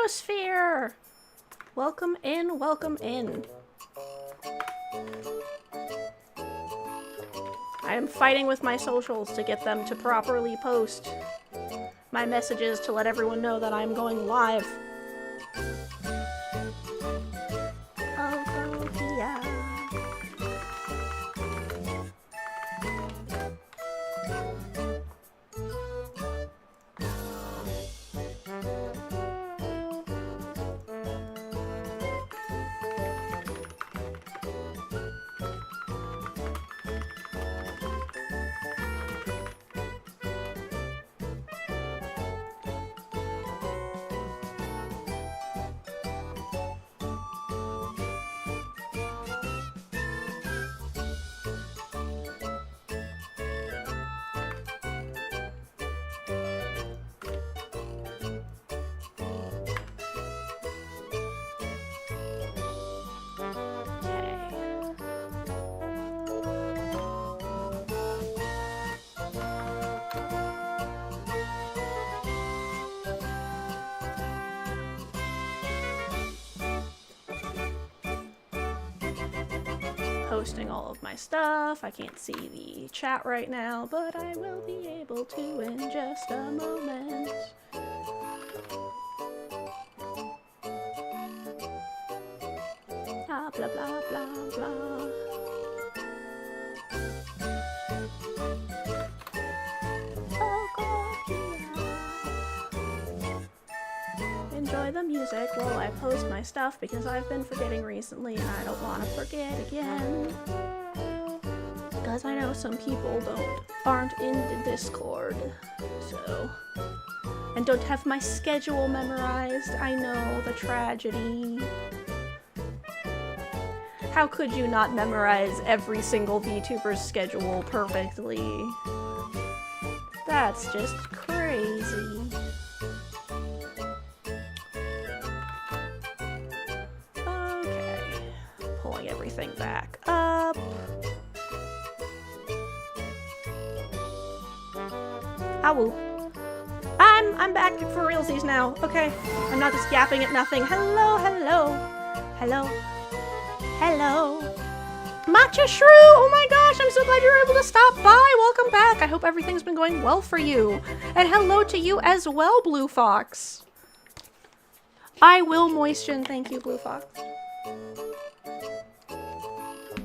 Sphere! Welcome in, welcome in. I am fighting with my socials to get them to properly post my messages to let everyone know that I'm going live. Pokopia. Posting all of my stuff. I can't see the chat right now, but I will be able to in just a moment. Blah, blah, blah, blah, blah. Enjoy the music while I post my stuff because I've been forgetting recently and I don't want to forget again. Because I know some people aren't in the Discord, so... And don't have my schedule memorized. I know, the tragedy. How could you not memorize every single VTuber's schedule perfectly? That's just crazy. Everything back up. Ow. I'm back for realsies now. Okay. I'm not just yapping at nothing. Hello, hello. Hello. Hello. Matcha Shrew! Oh my gosh, I'm so glad you were able to stop by. Welcome back. I hope everything's been going well for you. And hello to you as well, Blue Fox. I will moisten. Thank you, Blue Fox.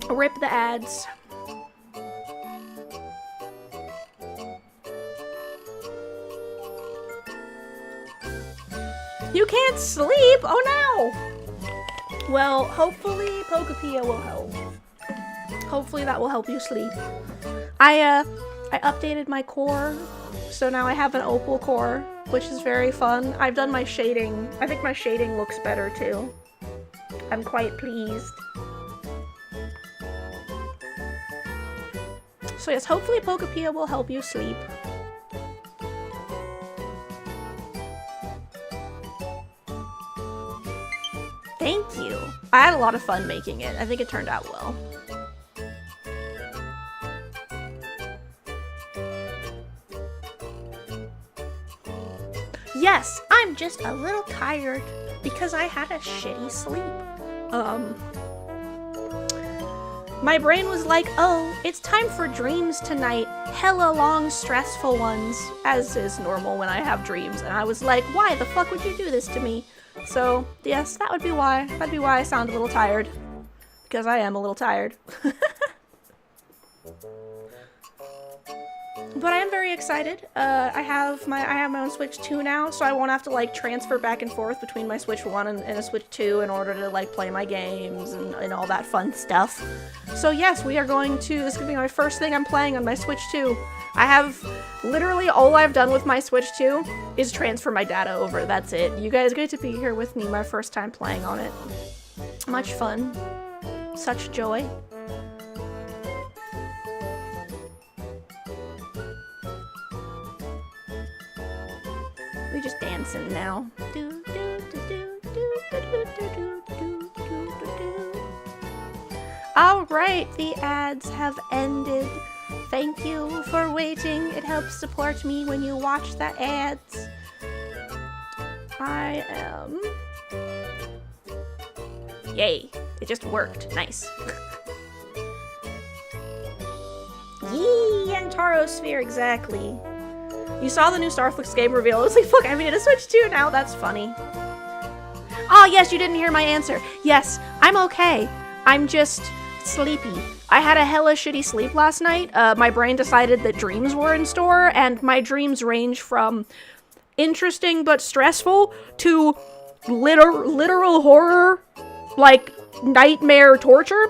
Rip the ads. You can't sleep? Oh no! Well, hopefully Pokopia will help. Hopefully that will help you sleep. I updated my core, so now I have an opal core, which is very fun. I've done my shading. I think my shading looks better too. I'm quite pleased. So yes, hopefully Pokopia will help you sleep. Thank you. I had a lot of fun making it. I think it turned out well. Yes, I'm just a little tired because I had a shitty sleep. My brain was like, oh, it's time for dreams tonight. Hella long, stressful ones, as is normal when I have dreams. And I was like, why the fuck would you do this to me? So, yes, that would be why. That'd be why I sound a little tired. Because I am a little tired. But I am very excited. I have my own Switch 2 now, so I won't have to like transfer back and forth between my Switch 1 and a Switch 2 in order to like play my games and all that fun stuff. So yes, we are going to, this is gonna be my first thing I'm playing on my Switch 2. I have, literally all I've done with my Switch 2 is transfer my data over, that's it. You guys get to be here with me my first time playing on it. Much fun. Such joy. We're just dancing now. Alright, the ads have ended. Thank you for waiting. It helps support me when you watch the ads. I am... Yay, it just worked. Nice. Yee, Antaro Sphere, exactly. You saw the new Starflix game reveal. I was like, fuck, I mean, a Switch 2 now. That's funny. Oh, yes, you didn't hear my answer. Yes, I'm okay. I'm just sleepy. I had a hella shitty sleep last night. My brain decided that dreams were in store, and my dreams range from interesting but stressful to literal horror, like nightmare torture.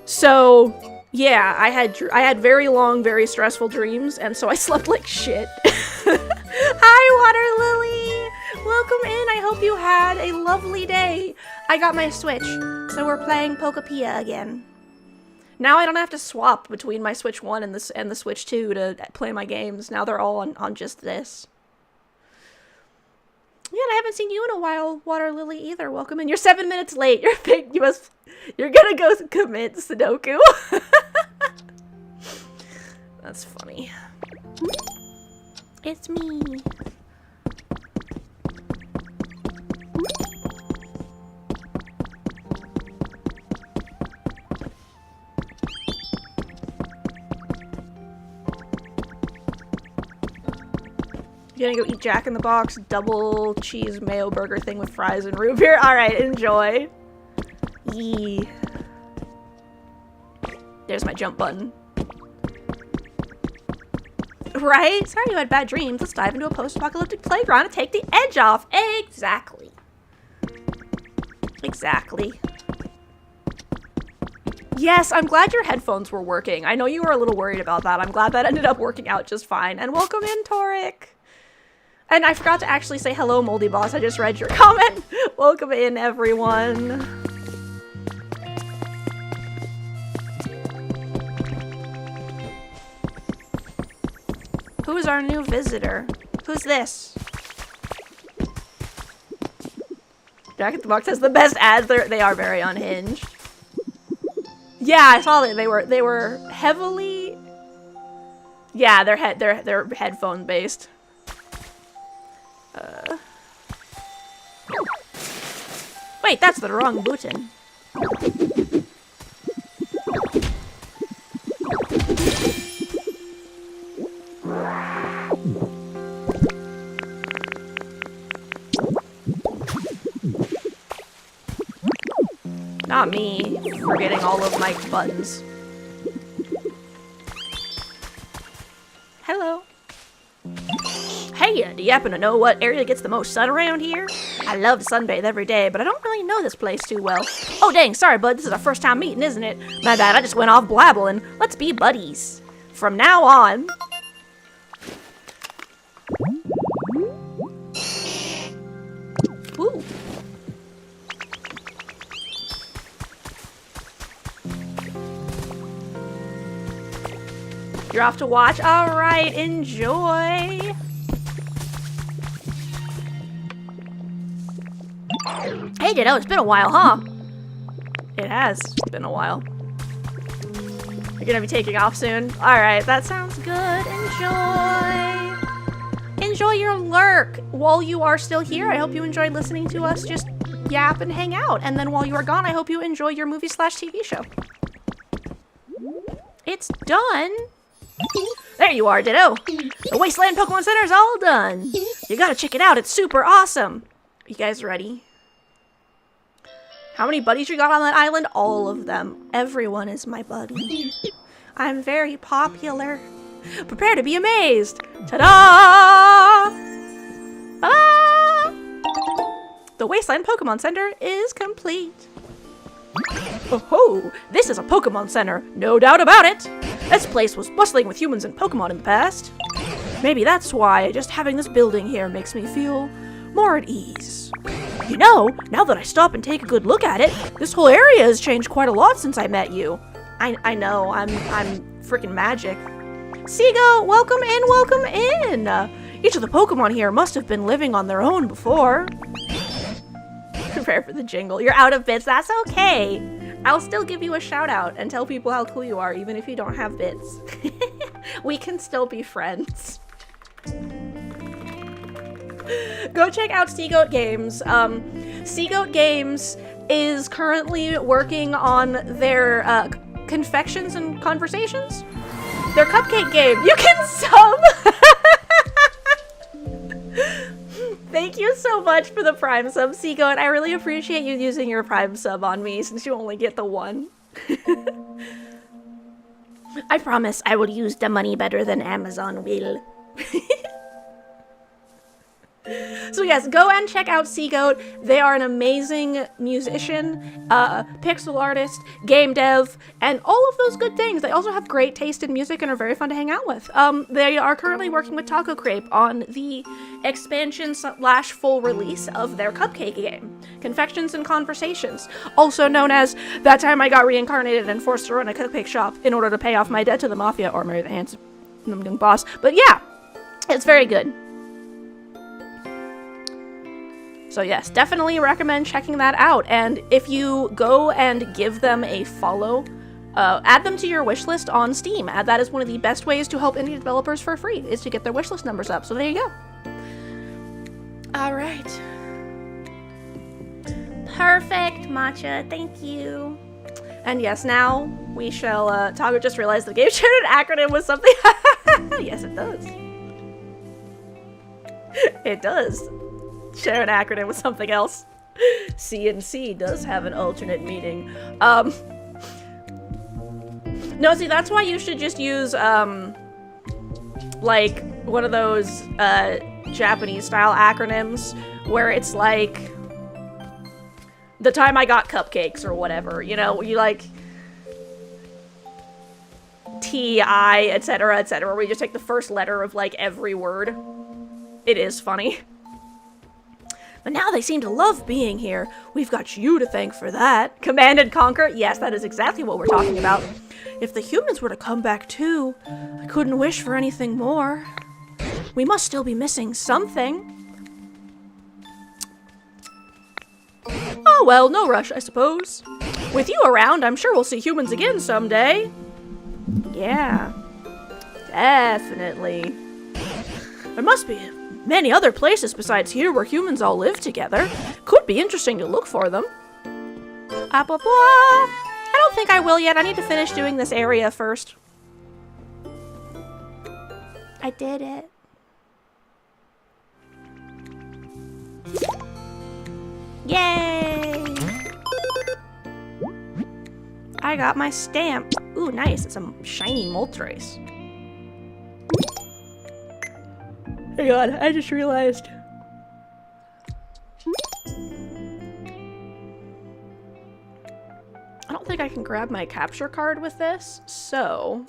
So... yeah, I had very long, very stressful dreams, and so I slept like shit. Hi, Water Lily! Welcome in, I hope you had a lovely day. I got my Switch, so we're playing Pokopia again. Now I don't have to swap between my Switch 1 and the Switch 2 to play my games. Now they're all on just this. Yeah, and I haven't seen you in a while, Water Lily, either. Welcome in. You're 7 minutes late. You're gonna go commit Sudoku. That's funny. It's me. You're gonna go eat Jack in the Box double cheese mayo burger thing with fries and root beer? Alright, enjoy. Yee. There's my jump button. Right? Sorry you had bad dreams. Let's dive into a post-apocalyptic playground and take the edge off. Exactly. Exactly. Yes, I'm glad your headphones were working. I know you were a little worried about that. I'm glad that ended up working out just fine. And welcome in, Toric. And I forgot to actually say hello, Moldy Boss. I just read your comment. Welcome in, everyone. Who's our new visitor? Who's this? Jack in the Box has the best ads. They are very unhinged. Yeah, I saw that they were heavily. Yeah, they're headphone based. Wait, that's the wrong button. Not me, forgetting all of my buttons. Hello. Hey, do you happen to know what area gets the most sun around here? I love to sunbathe every day, but I don't really know this place too well. Oh dang, sorry bud, this is our first time meeting, isn't it? My bad, I just went off blabbling. Let's be buddies. From now on. Ooh. You're off to watch? Alright, enjoy! Hey, Ditto, it's been a while, huh? It has been a while. You're gonna be taking off soon? Alright, that sounds good. Enjoy! Enjoy your lurk while you are still here. I hope you enjoyed listening to us just yap and hang out. And then while you are gone, I hope you enjoy your movie/TV show. It's done! There you are, Ditto! The Wasteland Pokemon Center is all done! You gotta check it out, it's super awesome! You guys ready? How many buddies you got on that island? All of them. Everyone is my buddy. I'm very popular. Prepare to be amazed! Ta-da! Ah! The Wasteland Pokemon Center is complete. Oh ho! This is a Pokemon Center, no doubt about it! This place was bustling with humans and Pokemon in the past. Maybe that's why just having this building here makes me feel more at ease. You know, now that I stop and take a good look at it, this whole area has changed quite a lot since I met you. I know, I'm freaking magic. Seago, welcome in, welcome in! Each of the Pokemon here must have been living on their own before. Prepare for the jingle. You're out of bits, that's okay. I'll still give you a shout out and tell people how cool you are, even if you don't have bits. We can still be friends. Go check out Seagoat Games. Seagoat Games is currently working on their confections and conversations. Their cupcake game. You can sub! Thank you so much for the Prime sub, Seagoat. I really appreciate you using your Prime sub on me since you only get the one. I promise I will use the money better than Amazon will. So yes, go and check out Seagoat. They are an amazing musician, pixel artist, game dev, and all of those good things. They also have great taste in music and are very fun to hang out with. They are currently working with Taco Crepe on the expansion / full release of their cupcake game, Confections and Conversations, also known as That Time I Got Reincarnated and Forced to Run a Cupcake Shop in order to pay off my debt to the Mafia or marry the handsome young boss. But yeah, it's very good. So yes, definitely recommend checking that out. And if you go and give them a follow, add them to your wishlist on Steam. That is one of the best ways to help indie developers for free, is to get their wishlist numbers up. So there you go. All right. Perfect, Matcha. Thank you. And yes, now we shall, Tago just realized the game shared an acronym with something. Yes, it does. It does. Share an acronym with something else. CNC does have an alternate meaning. No, see, that's why you should just use, like, one of those, Japanese-style acronyms, where it's like, the time I got cupcakes, or whatever, you know, you, like, T-I, etc., where you just take the first letter of, like, every word. It is funny. But now they seem to love being here. We've got you to thank for that. Command and Conquer? Yes, that is exactly what we're talking about. If the humans were to come back too, I couldn't wish for anything more. We must still be missing something. Oh well, no rush, I suppose. With you around, I'm sure we'll see humans again someday. Yeah, definitely. There must be many other places besides here where humans all live together. Could be interesting to look for them. Blah, blah, blah. I don't think I will yet. I need to finish doing this area first. I did it. Yay! I got my stamp. Ooh, nice. It's a shiny Moltres. Oh god, I just realized. I don't think I can grab my capture card with this, so...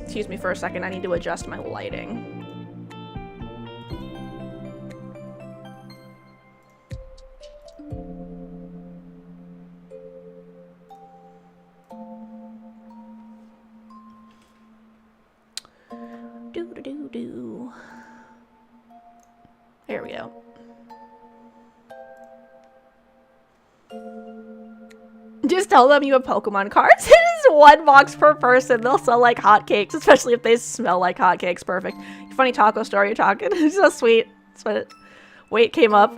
excuse me for a second, I need to adjust my lighting. Here we go. Just tell them you have Pokemon cards. It is 1 box per person. They'll sell like hotcakes, especially if they smell like hotcakes. Perfect. Funny taco story you're talking. It's so sweet. That's what Wait came up.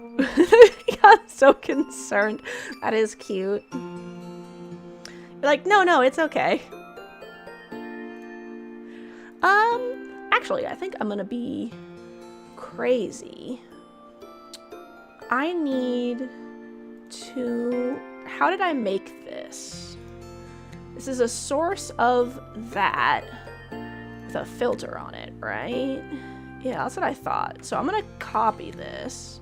He got so concerned. That is cute. You're like, no, it's okay. Actually, I think I'm gonna be crazy. I need to... How did I make this? This is a source of that with a filter on it, right? Yeah, that's what I thought. So I'm gonna copy this.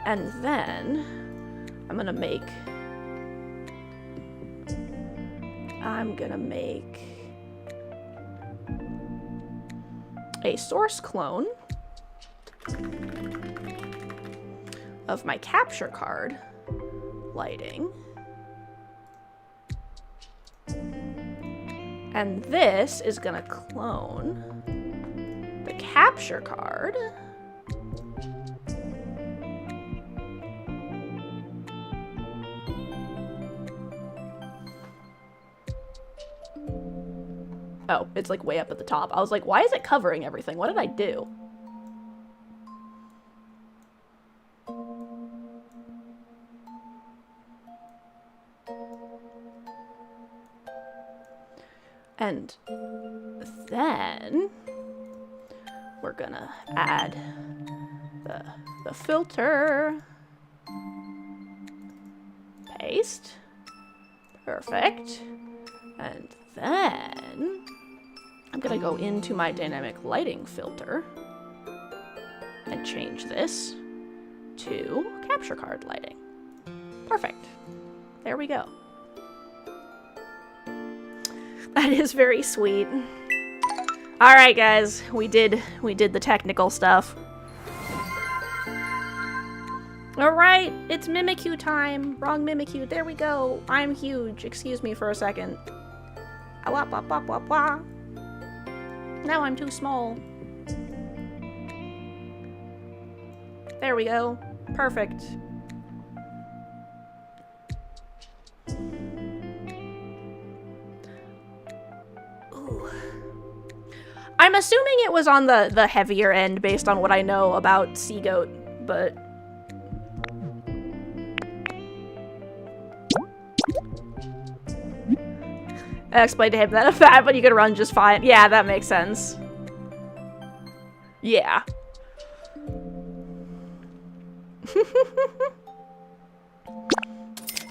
And then I'm gonna make a source clone of my capture card lighting. And this is gonna clone the capture card. Oh, it's like way up at the top. I was like, why is it covering everything? What did I do? And then we're gonna add the filter. Paste. Perfect. And then I'm gonna go into my dynamic lighting filter and change this to capture card lighting. Perfect. There we go. That is very sweet. All right, guys, we did the technical stuff. All right, it's Mimikyu time. Wrong Mimikyu. There we go. I'm huge. Excuse me for a second. Wah, wah, wah, wah, wah. Now I'm too small. There we go. Perfect. Ooh. I'm assuming it was on the heavier end based on what I know about Sea Goat, but... I explained to him that a fat, but you could run just fine. Yeah, that makes sense. Yeah.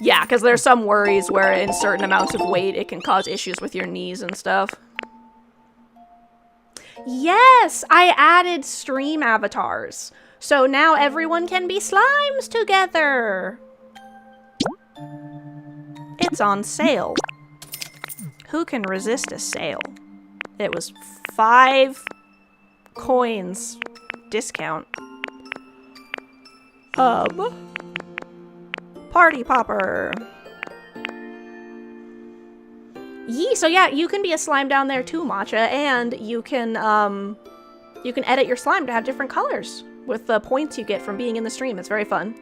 Yeah, because there's some worries where in certain amounts of weight it can cause issues with your knees and stuff. Yes! I added stream avatars. So now everyone can be slimes together. It's on sale. Who can resist a sale? It was 5 coins discount. Party popper. Yee, so yeah, you can be a slime down there too, Matcha, and you can edit your slime to have different colors with the points you get from being in the stream. It's very fun.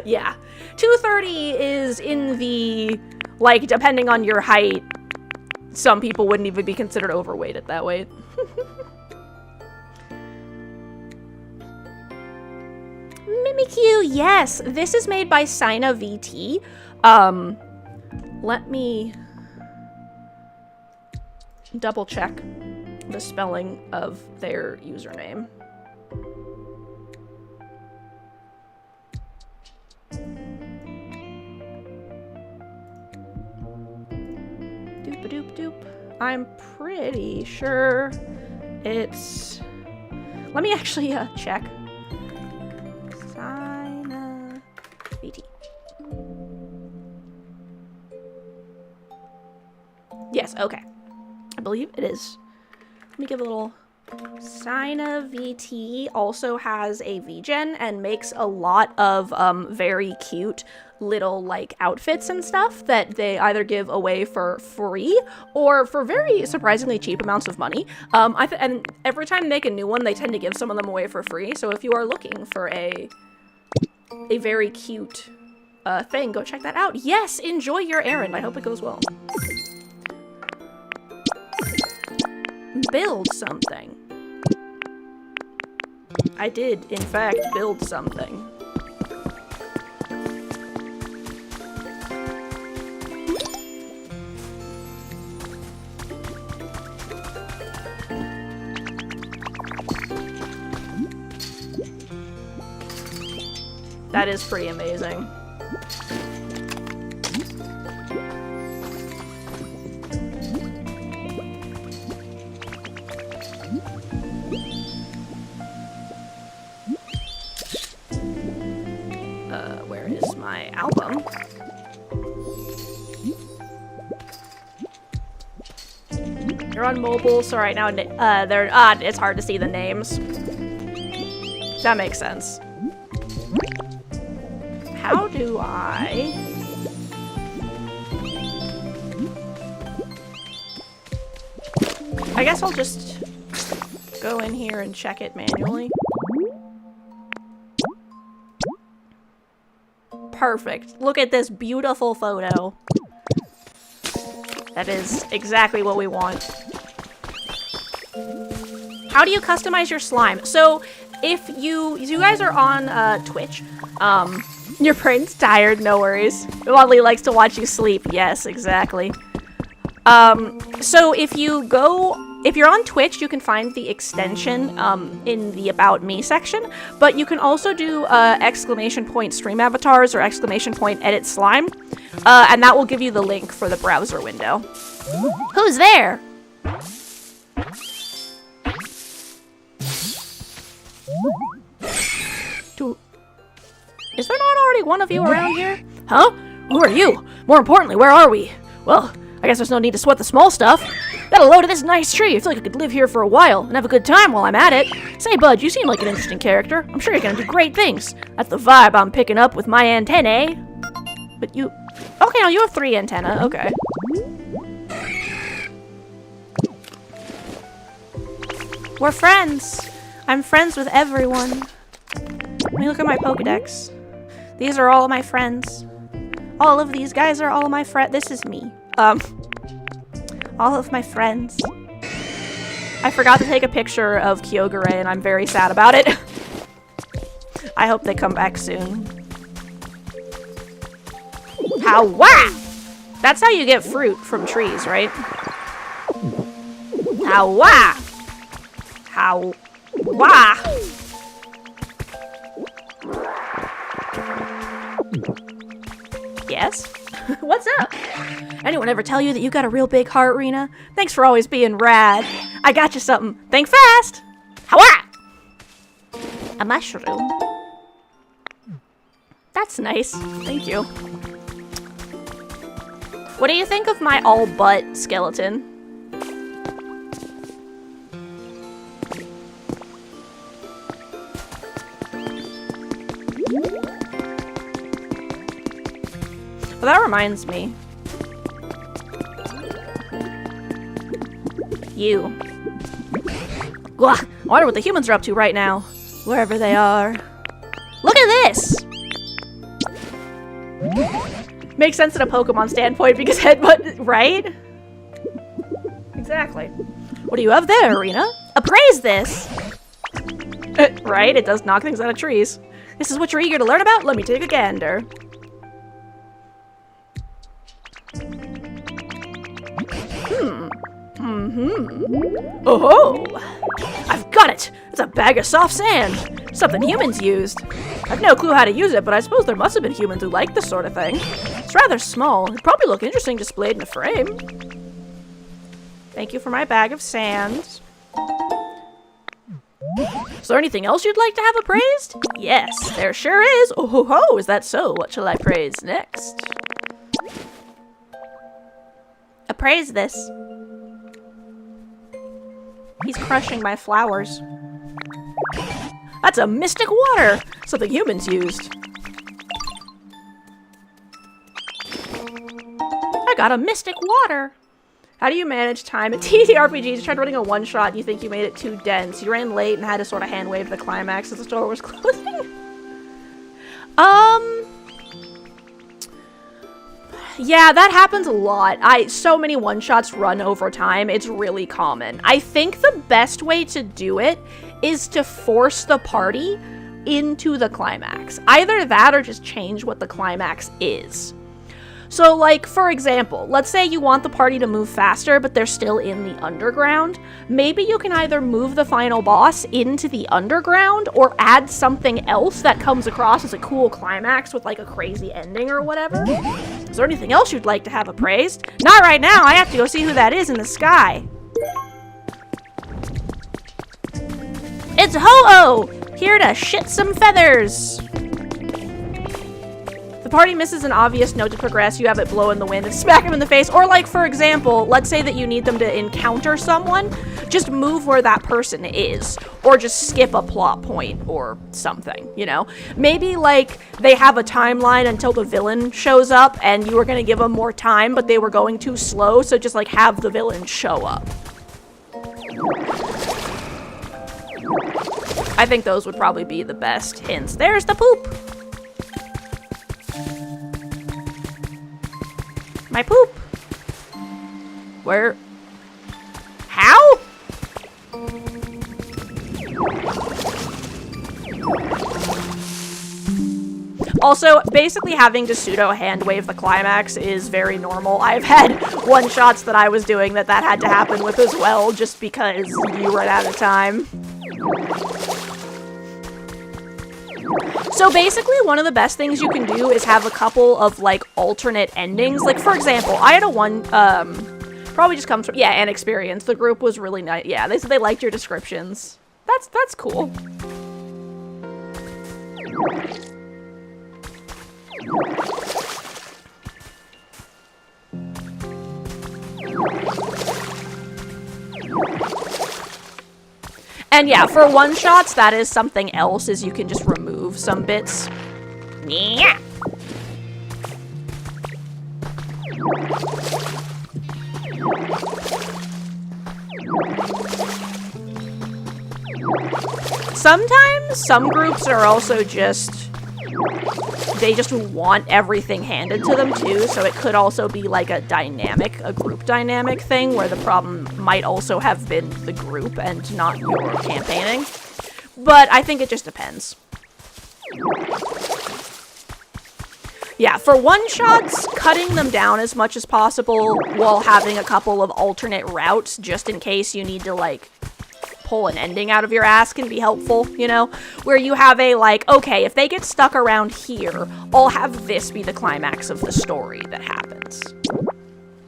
Yeah. 230 is in the, like, depending on your height, some people wouldn't even be considered overweight at that weight. Mimikyu, yes! This is made by Sina VT. Let me double check the spelling of their username. Doop-a-doop-doop. I'm pretty sure it's... Let me actually check. Sina VT. Yes, okay. I believe it is. Let me give a little Sina VT also has a VGen and makes a lot of very cute little like outfits and stuff that they either give away for free or for very surprisingly cheap amounts of money. And every time they make a new one, they tend to give some of them away for free. So if you are looking for a very cute thing, go check that out. Yes, enjoy your errand. I hope it goes well. Build something. I did, in fact, build something. That is pretty amazing. Where is my album? You're on mobile, so right now it's hard to see the names. That makes sense. How do I... I guess I'll just go in here and check it manually. Perfect. Look at this beautiful photo. That is exactly what we want. How do you customize your slime? So, if you guys are on Twitch, your brain's tired, no worries. Wadley likes to watch you sleep. Yes, exactly. So if you're on Twitch, you can find the extension in the About Me section, but you can also do exclamation point stream avatars or exclamation point edit slime, and that will give you the link for the browser window. Who's there? Is there not already one of you around here? Huh? Who are you? More importantly, where are we? Well, I guess there's no need to sweat the small stuff. Got a load of this nice tree. I feel like I could live here for a while and have a good time while I'm at it. Say, bud, you seem like an interesting character. I'm sure you're gonna do great things. That's the vibe I'm picking up with my antennae. But you... Okay, now you have 3 antennae. Okay. We're friends. I'm friends with everyone. Let me look at my Pokedex. These are all my friends. All of these guys are all my friends. This is me. All of my friends. I forgot to take a picture of Kyogre and I'm very sad about it. I hope they come back soon. How-wah! That's how you get fruit from trees, right? How-wah! How-wah! Yes? What's up? Anyone ever tell you that you got a real big heart, Rena? Thanks for always being rad. I got you something. Think fast! How-wah! A mushroom. That's nice. Thank you. What do you think of my all-butt skeleton? Well, that reminds me. You. Gah, I wonder what the humans are up to right now. Wherever they are. Look at this! Makes sense in a Pokemon standpoint because headbutt, right? Exactly. What do you have there, Arena? Appraise this! Right? It does knock things out of trees. This is what you're eager to learn about? Let me take a gander. Oh, I've got it! It's a bag of soft sand! Something humans used. I've no clue how to use it, but I suppose there must have been humans who liked this sort of thing. It's rather small. It'd probably look interesting displayed in a frame. Thank you for my bag of sand. Is there anything else you'd like to have appraised? Yes, there sure is. Oh ho ho, is that so? What shall I praise next? Appraise this. He's crushing my flowers. That's a mystic water! Something humans used. I got a mystic water! How do you manage time at TTRPGs? You tried running a one-shot and you think you made it too dense. You ran late and had to sort of hand-wave the climax as the store was closing. Yeah, that happens a lot. So many one-shots run over time. It's really common. I think the best way to do it is to force the party into the climax. Either that or just change what the climax is. So, like, for example, let's say you want the party to move faster, but they're still in the underground. Maybe you can either move the final boss into the underground or add something else that comes across as a cool climax with, like, a crazy ending or whatever. Is there anything else you'd like to have appraised? Not right now. I have to go see who that is in the sky. It's Ho-Oh! Here to shit some feathers! The party misses an obvious note to progress, you have it blow in the wind and smack him in the face. Or like, for example, let's say that you need them to encounter someone, just move where that person is. Or just skip a plot point or something, you know? Maybe like, they have a timeline until the villain shows up and you were gonna give them more time, but they were going too slow, so just like have the villain show up. I think those would probably be the best hints. There's the poop! My poop! Where? How? Also, basically having to pseudo hand wave the climax is very normal. I've had one-shots that I was doing that had to happen with as well, just because you ran out of time. So basically, one of the best things you can do is have a couple of, like, alternate endings. Like, for example, I had a one, probably just comes from, yeah, an experience. The group was really nice. Yeah, they said they liked your descriptions. That's cool. And yeah, for one-shots, that is something else, is you can just remove some bits. Yeah. Sometimes, some groups are also just... they just want everything handed to them, too, so it could also be like a group dynamic thing, where the problem might also have been the group and not your campaigning. But I think it just depends. Yeah, for one-shots, cutting them down as much as possible while having a couple of alternate routes, just in case you need to, like, pull an ending out of your ass can be helpful, you know? Where you have a, like, okay, if they get stuck around here, I'll have this be the climax of the story that happens.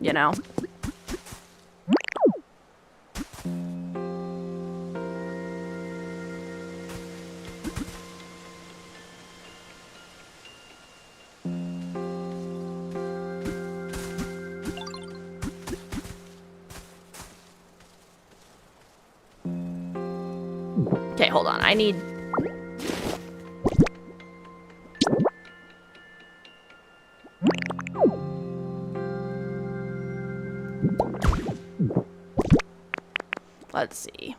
You know? Okay, hold on. I need... let's see.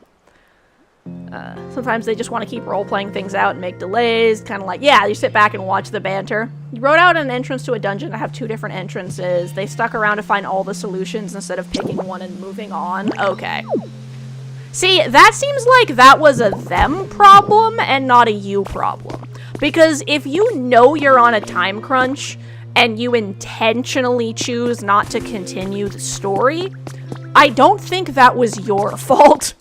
Sometimes they just want to keep role-playing things out and make delays. Kind of like, yeah, you sit back and watch the banter. You wrote out an entrance to a dungeon that have 2 different entrances. They stuck around to find all the solutions instead of picking one and moving on. Okay. See, that seems like that was a them problem and not a you problem. Because if you know you're on a time crunch and you intentionally choose not to continue the story, I don't think that was your fault.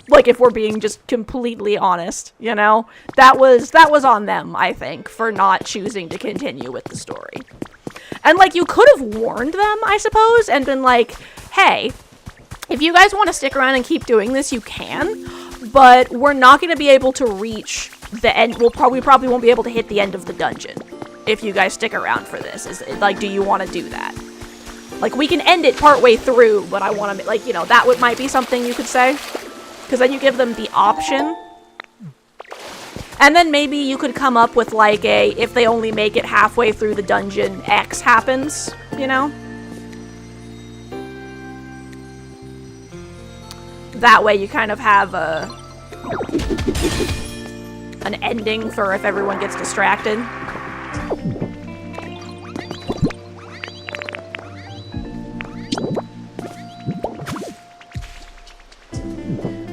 Like, if we're being just completely honest, you know? That was on them, I think, for not choosing to continue with the story. And, like, you could have warned them, I suppose, and been like, hey, if you guys want to stick around and keep doing this, you can, but we're not going to be able to reach the end. We probably won't be able to hit the end of the dungeon if you guys stick around for this. Like, do you want to do that? Like, we can end it partway through, but I want to, like, you know, that might be something you could say. because then you give them the option. And then maybe you could come up with like a, if they only make it halfway through the dungeon, X happens, you know? That way you kind of have an ending for if everyone gets distracted.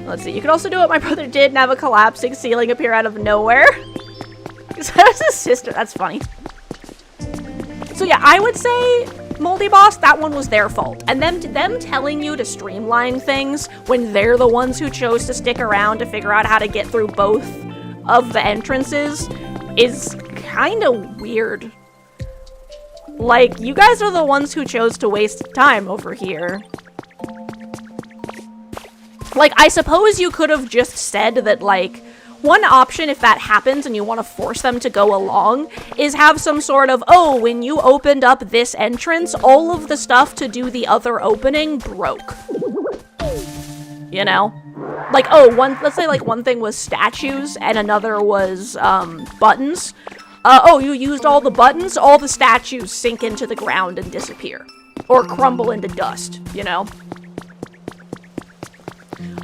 Let's see, you could also do what my brother did and have a collapsing ceiling appear out of nowhere. Because that was his sister. That's funny. So yeah, I would say Moldy Boss, that one was their fault. And them telling you to streamline things when they're the ones who chose to stick around to figure out how to get through both of the entrances is kind of weird. Like, you guys are the ones who chose to waste time over here. Like, I suppose you could have just said that, like, one option, if that happens and you want to force them to go along, is have some sort of, oh, when you opened up this entrance, all of the stuff to do the other opening broke. You know? Like, oh, let's say, like, one thing was statues and another was, buttons. Oh, you used all the buttons, all the statues sink into the ground and disappear. Or crumble into dust, you know?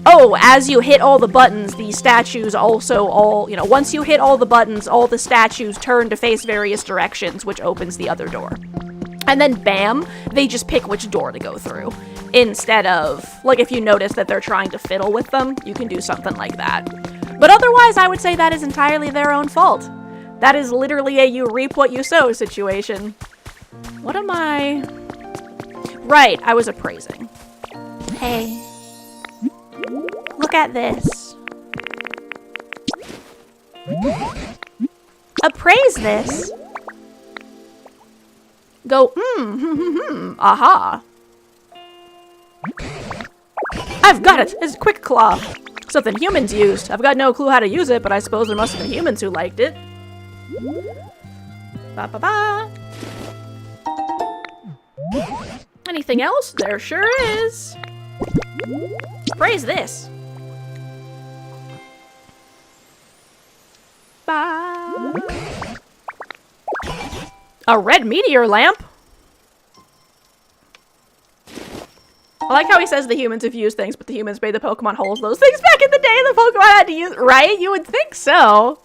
Oh, as you hit all the buttons, the statues also all, you know, once you hit all the buttons, all the statues turn to face various directions, which opens the other door. And then bam, they just pick which door to go through. Instead of, like, if you notice that they're trying to fiddle with them, you can do something like that. But otherwise, I would say that is entirely their own fault. That is literally a you reap what you sow situation. What am I? Right, I was appraising. Hey. Look at this. Appraise this. Go, aha. I've got it. It's Quick Claw. Something humans used. I've got no clue how to use it, but I suppose there must have been humans who liked it. Ba ba ba. Anything else? There sure is. Praise this. Ba. A red meteor lamp? I like how he says the humans have used things, but the humans made the Pokemon hold those things back in the day the Pokemon had to use, right? You would think so.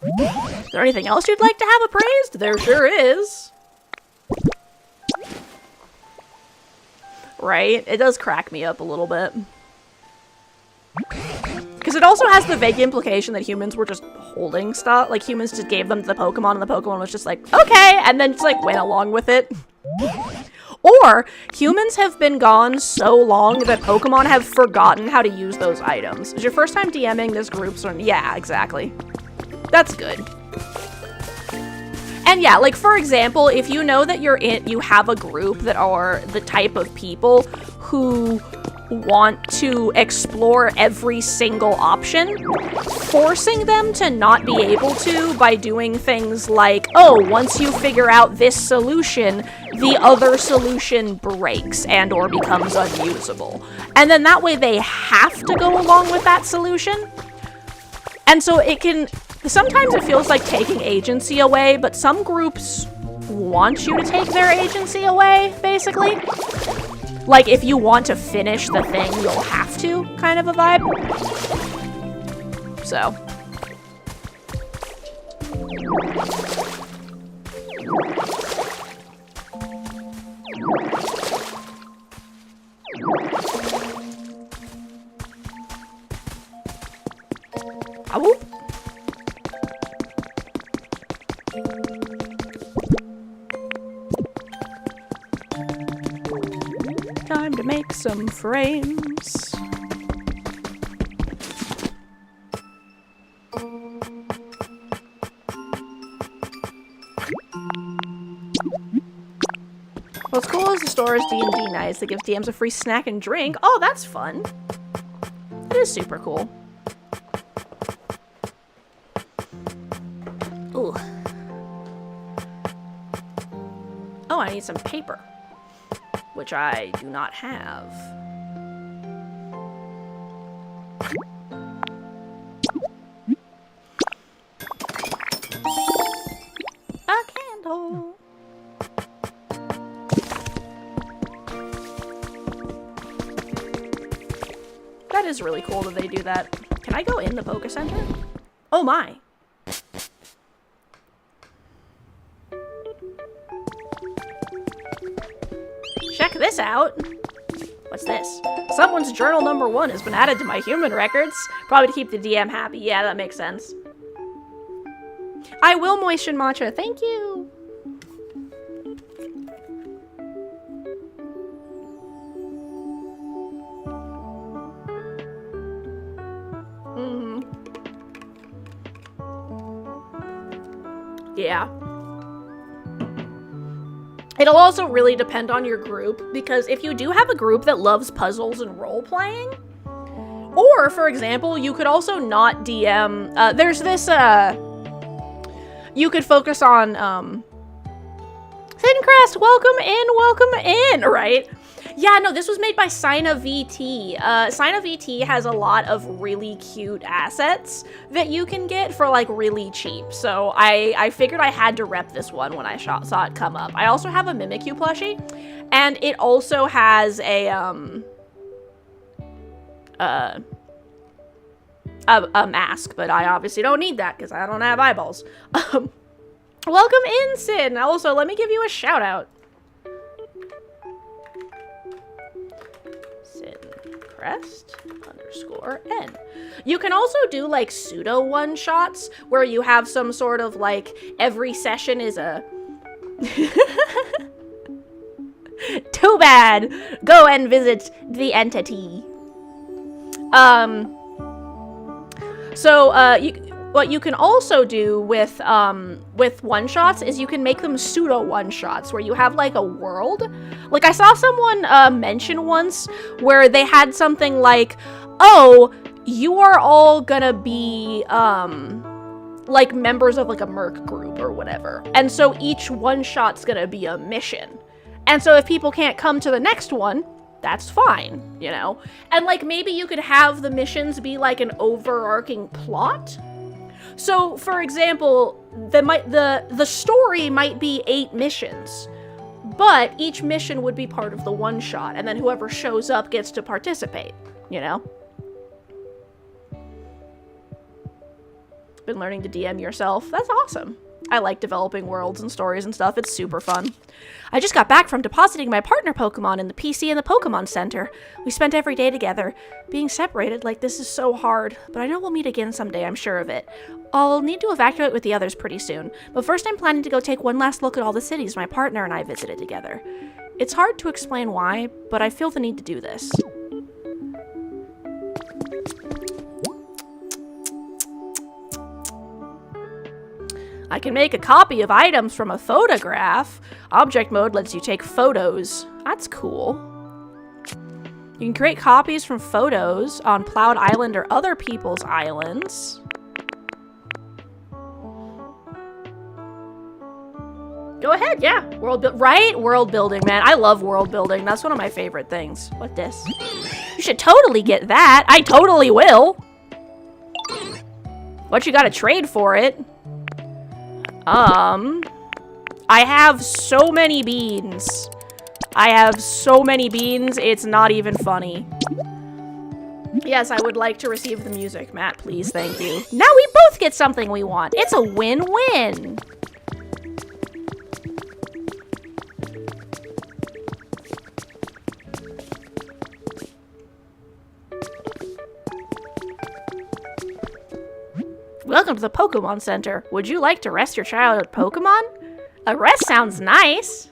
Is there anything else you'd like to have appraised? There sure is. Right? It does crack me up a little bit. Because it also has the vague implication that humans were just holding stuff. Like, humans just gave them to the Pokemon, and the Pokemon was just like, okay! And then just, like, went along with it. Or, humans have been gone so long that Pokemon have forgotten how to use those items. Is your first time DMing this group? So, yeah, exactly. That's good. And yeah, like, for example, if you know that you have a group that are the type of people who want to explore every single option, forcing them to not be able to by doing things like, oh, once you figure out this solution, the other solution breaks and or becomes unusable. And then that way they have to go along with that solution. And so it can, sometimes it feels like taking agency away, but some groups want you to take their agency away, basically. Like, if you want to finish the thing, you'll have to, kind of a vibe. So. Ow. Time to make some frames. What's cool is the store is D&D nice. That gives DMs a free snack and drink. Oh, that's fun. It is super cool. Ooh. Oh, I need some paper, which I do not have. That is really cool that they do that. Can I go in the Poke Center? Oh my. Check this out. What's this? Someone's journal number 1 has been added to my human records. Probably to keep the DM happy. Yeah, that makes sense. I will moisten matcha. Thank you. Yeah. It'll also really depend on your group, because if you do have a group that loves puzzles and role-playing, or, for example, you could also not DM, there's this, you could focus on, Thin welcome in, right? Yeah, no, this was made by Sina VT. Sina VT has a lot of really cute assets that you can get for, like, really cheap. So I figured I had to rep this one when I saw it come up. I also have a Mimikyu plushie, and it also has a mask, but I obviously don't need that because I don't have eyeballs. Welcome in, Sin! Also, let me give you a shout out. Crest_N. You can also do like pseudo one-shots where you have some sort of like every session is a too bad. Go and visit the entity. What you can also do with one-shots is you can make them pseudo one-shots where you have like a world. Like I saw someone mention once where they had something like, oh, you are all gonna be like members of like a merc group or whatever. And so each one-shot's gonna be a mission. And so if people can't come to the next one, that's fine, you know? And like maybe you could have the missions be like an overarching plot. So, for example, the story might be 8 missions, but each mission would be part of the one-shot, and then whoever shows up gets to participate, you know? Been learning to DM yourself. That's awesome. I like developing worlds and stories and stuff. It's super fun. I just got back from depositing my partner Pokemon in the PC in the Pokemon Center. We spent every day together. Being separated like this is so hard, but I know we'll meet again someday, I'm sure of it. I'll need to evacuate with the others pretty soon, but first I'm planning to go take one last look at all the cities my partner and I visited together. It's hard to explain why, but I feel the need to do this. I can make a copy of items from a photograph. Object mode lets you take photos. That's cool. You can create copies from photos on Plowed Island or other people's islands. Go ahead, yeah. World building, man. I love world building. That's one of my favorite things. What this? You should totally get that. I totally will. What you gotta trade for it? I have so many beans. It's not even funny. Yes, I would like to receive the music, Matt, please, thank you. Now we both get something we want. It's a win-win. Welcome to the Pokemon Center. Would you like to rest your childhood Pokemon? A rest sounds nice.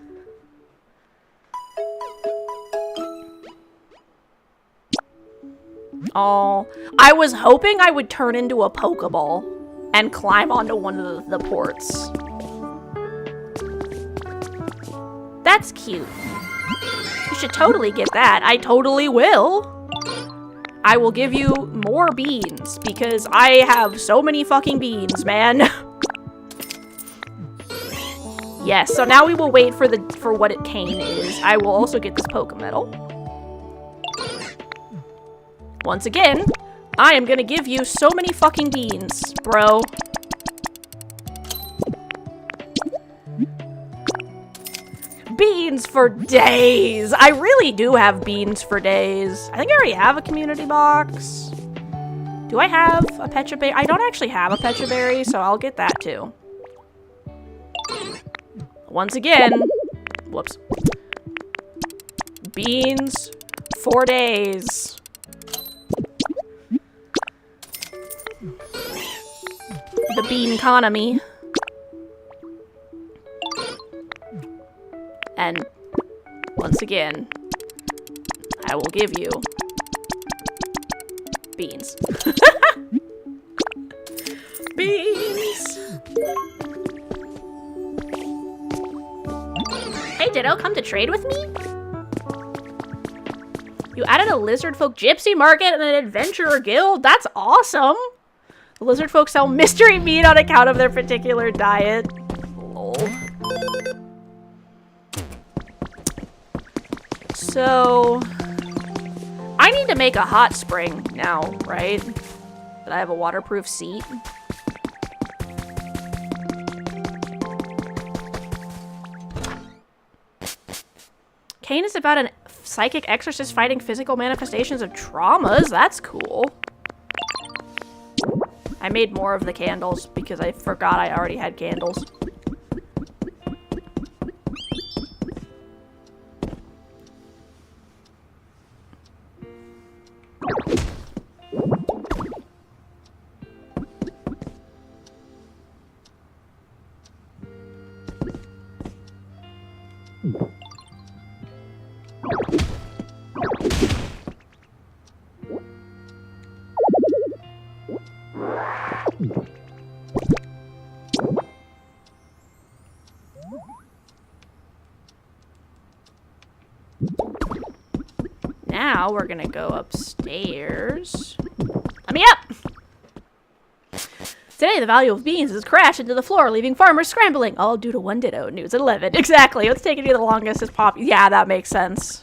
Oh, I was hoping I would turn into a Pokeball and climb onto one of the ports. That's cute. You should totally get that. I totally will. I will give you more beans, because I have so many fucking beans, man. Yes, so now we will wait for what it cane is. I will also get this Pokémetal. Once again, I am gonna give you so many fucking beans, bro. beans for days. I really do have beans for days. I think I already have a community box. Do I have a Pecha Berry? I don't actually have a Pecha Berry, so I'll get that too. Once again, whoops. Beans for days. The bean economy. And once again, I will give you beans. Beans. Hey Ditto, come to trade with me? You added a lizard folk gypsy market and an adventurer guild? That's awesome! The lizard folk sell mystery meat on account of their particular diet. Lol. So, I need to make a hot spring now, right? That I have a waterproof seat. Kane is about an psychic exorcist fighting physical manifestations of traumas. That's cool. I made more of the candles because I forgot I already had candles. Now we're gonna go upstairs. Let me up! Today the value of beans has crashed into the floor, leaving farmers scrambling. All due to one Ditto. News at 11. Exactly. What's taking you the longest is pop. Yeah, that makes sense.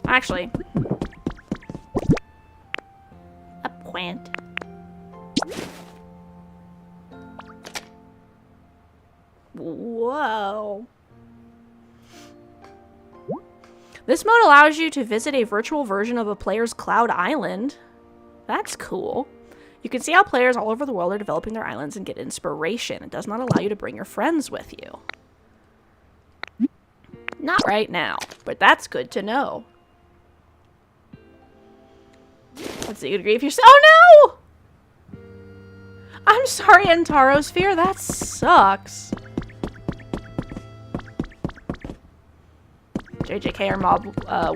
Actually, a plant. Whoa. This mode allows you to visit a virtual version of a player's cloud island. That's cool. You can see how players all over the world are developing their islands and get inspiration. It does not allow you to bring your friends with you. Not right now, but that's good to know. Let's see, you agree if you're oh no! I'm sorry, Entaro's Fear, that sucks. JJK or Mob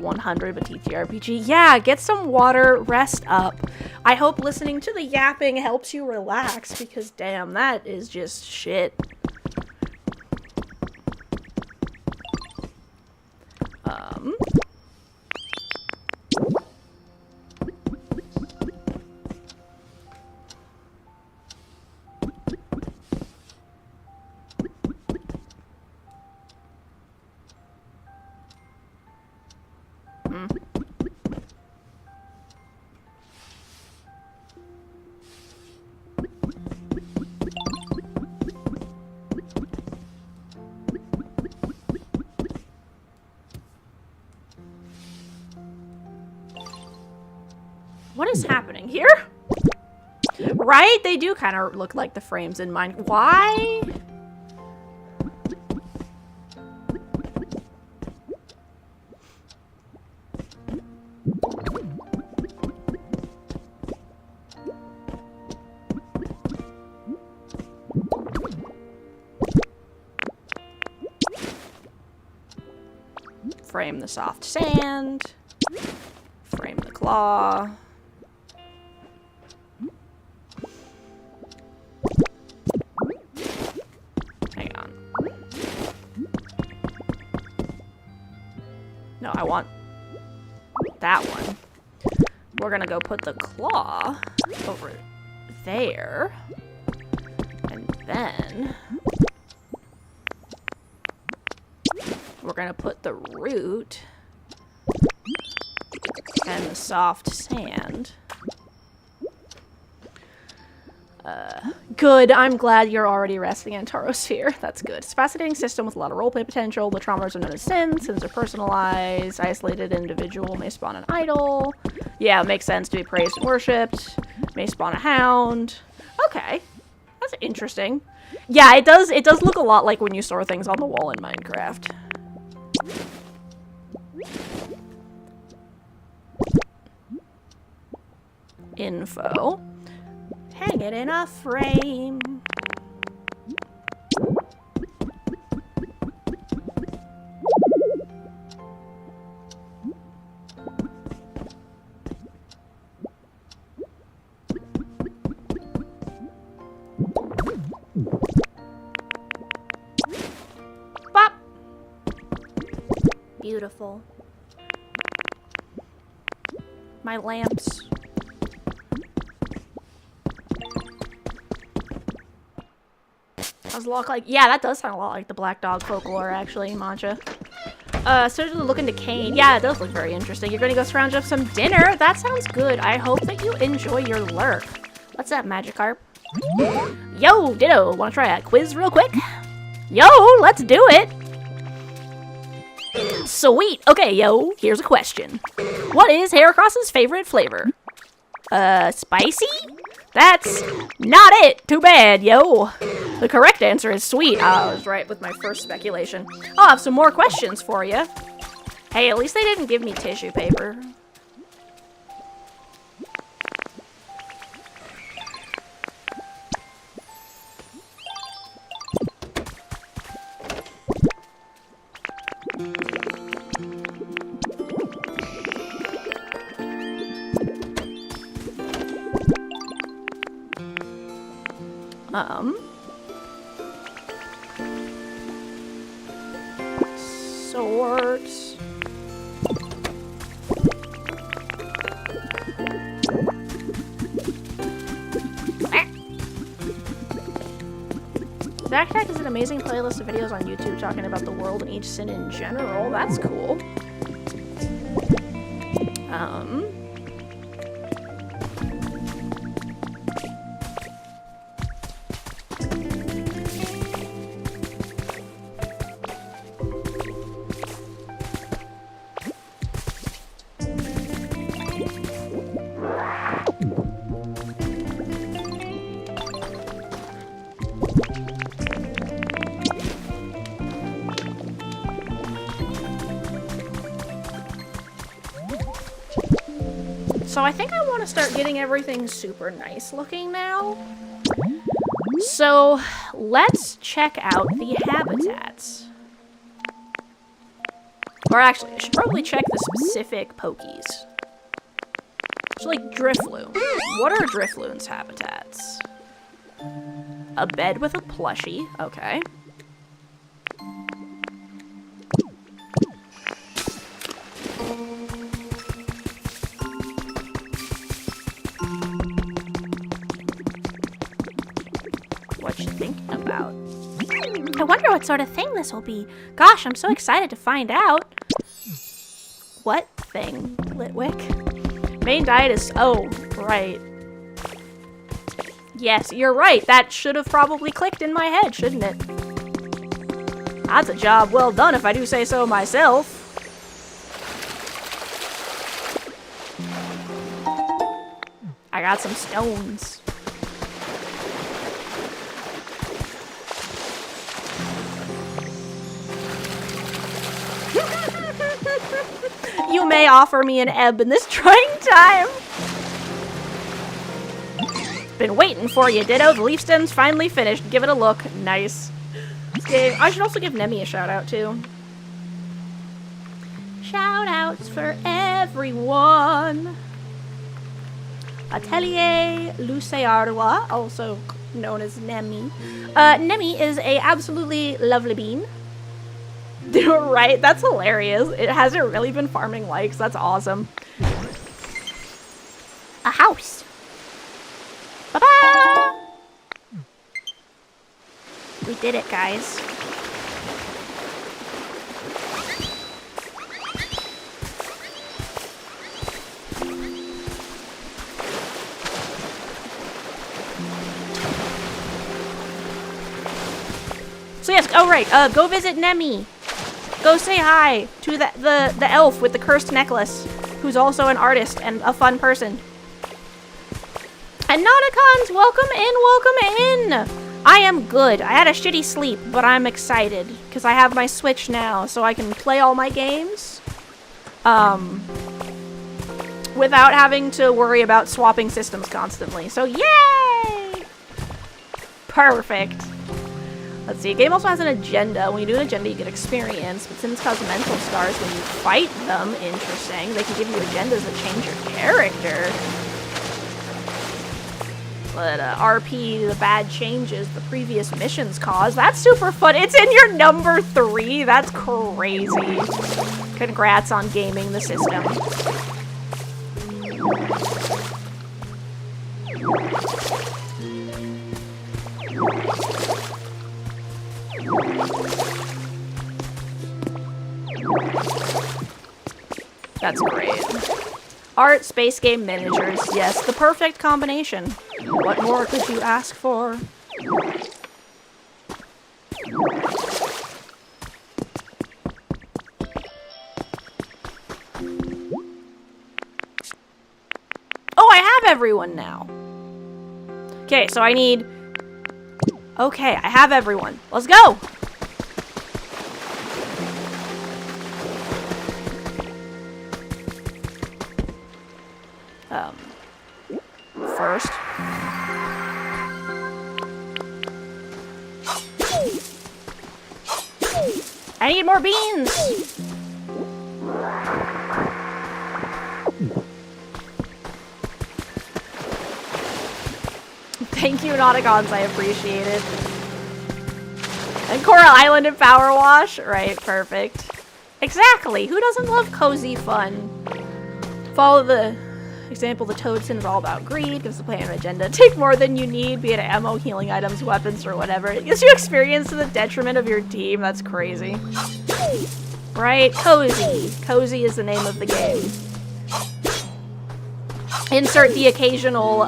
100 with TTRPG. Yeah, get some water, rest up. I hope listening to the yapping helps you relax because damn, that is just shit. What is happening here? Right? They do kind of look like the frames in mine. Why? Frame the soft sand. Frame the claw. Hang on. No, I want that one. we're gonna go put the claw over there. And then we're gonna put the root and the soft sand. Good. I'm glad you're already resting in Taurosphere. That's good. It's a fascinating system with a lot of roleplay potential. The traumas are known as sins. Sins are personalized. Isolated individual may spawn an idol. Yeah, it makes sense to be praised and worshipped. May spawn a hound. Okay. That's interesting. Yeah, it does look a lot like when you store things on the wall in Minecraft. Info. Hang it in a frame. Bop. Beautiful. My lamps. Sounds a lot like, yeah, that does sound a lot like the black dog folklore, actually, Mancha. Certainly look into Cane. Yeah, it does look very interesting. You're gonna go scrounge up some dinner? That sounds good. I hope that you enjoy your lurk. What's that, Magikarp? Yo, Ditto, wanna try a quiz real quick? Yo, let's do it! Sweet! Okay, yo, here's a question. What is Heracross's favorite flavor? Spicy? That's not it! Too bad, yo! The correct answer is sweet. I was right with my first speculation. I'll have some more questions for you. Hey, at least they didn't give me tissue paper. Swords. Backtrack is an amazing playlist of videos on YouTube talking about the world and each sin in general. That's cool. So I think I want to start getting everything super nice looking now. So let's check out the habitats. Or actually, I should probably check the specific Pokies. So like Drifloon. What are Drifloon's habitats? A bed with a plushie. Okay. What you thinking about? I wonder what sort of thing this will be. Gosh, I'm so excited to find out. What thing, Litwick? Main diet is... oh, right. Yes, you're right. That should have probably clicked in my head, shouldn't it? That's a job well done if I do say so myself. I got some stones. You may offer me an ebb in this trying time. Been waiting for you, Ditto. The leaf stem's finally finished. Give it a look. Nice. Okay, I should also give Nemi a shout out too. Shout outs for everyone. Atelier Lucearwa, also known as Nemi. Nemi is a absolutely lovely bean. Right? That's hilarious. It hasn't really been farming likes. That's awesome. A house. Ba-ba! We did it, guys. So yes, oh right, go visit Nemi. Go say hi to the elf with the cursed necklace, who's also an artist and a fun person. And Nauticons, welcome in! I am good. I had a shitty sleep, but I'm excited because I have my Switch now, so I can play all my games without having to worry about swapping systems constantly. So yay! Perfect. Let's see, a game also has an agenda. When you do an agenda, you get experience, but since cosmetal stars, when you fight them, interesting, they can give you agendas that change your character. But RP, the bad changes the previous missions cause. That's super fun. It's in your number 3. That's crazy. Congrats on gaming the system. That's great. Art, space game, miniatures. Yes, the perfect combination. What more could you ask for? Oh, I have everyone now. Okay, so I need... Okay, I have everyone. Let's go! First. I need more beans! Thank you, Nauticons, I appreciate it. And Coral Island and Power Wash? Right, perfect. Exactly, who doesn't love cozy fun? Follow the example, the Toad Sin is all about greed, gives the player an agenda. Take more than you need, be it ammo, healing items, weapons, or whatever. It gives you experience to the detriment of your team. That's crazy. Right? Cozy. Cozy is the name of the game. Insert the occasional,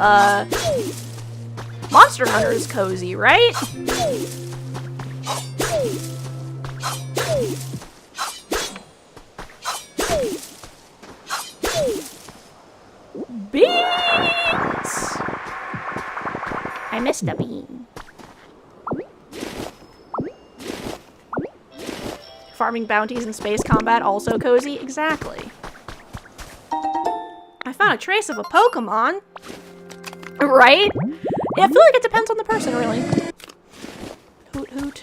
Monster Hunter's cozy, right? Beans! I missed a bean. Farming bounties in space combat, also cozy? Exactly. I found a trace of a Pokemon. Right? Yeah, I feel like it depends on the person, really. Hoot hoot.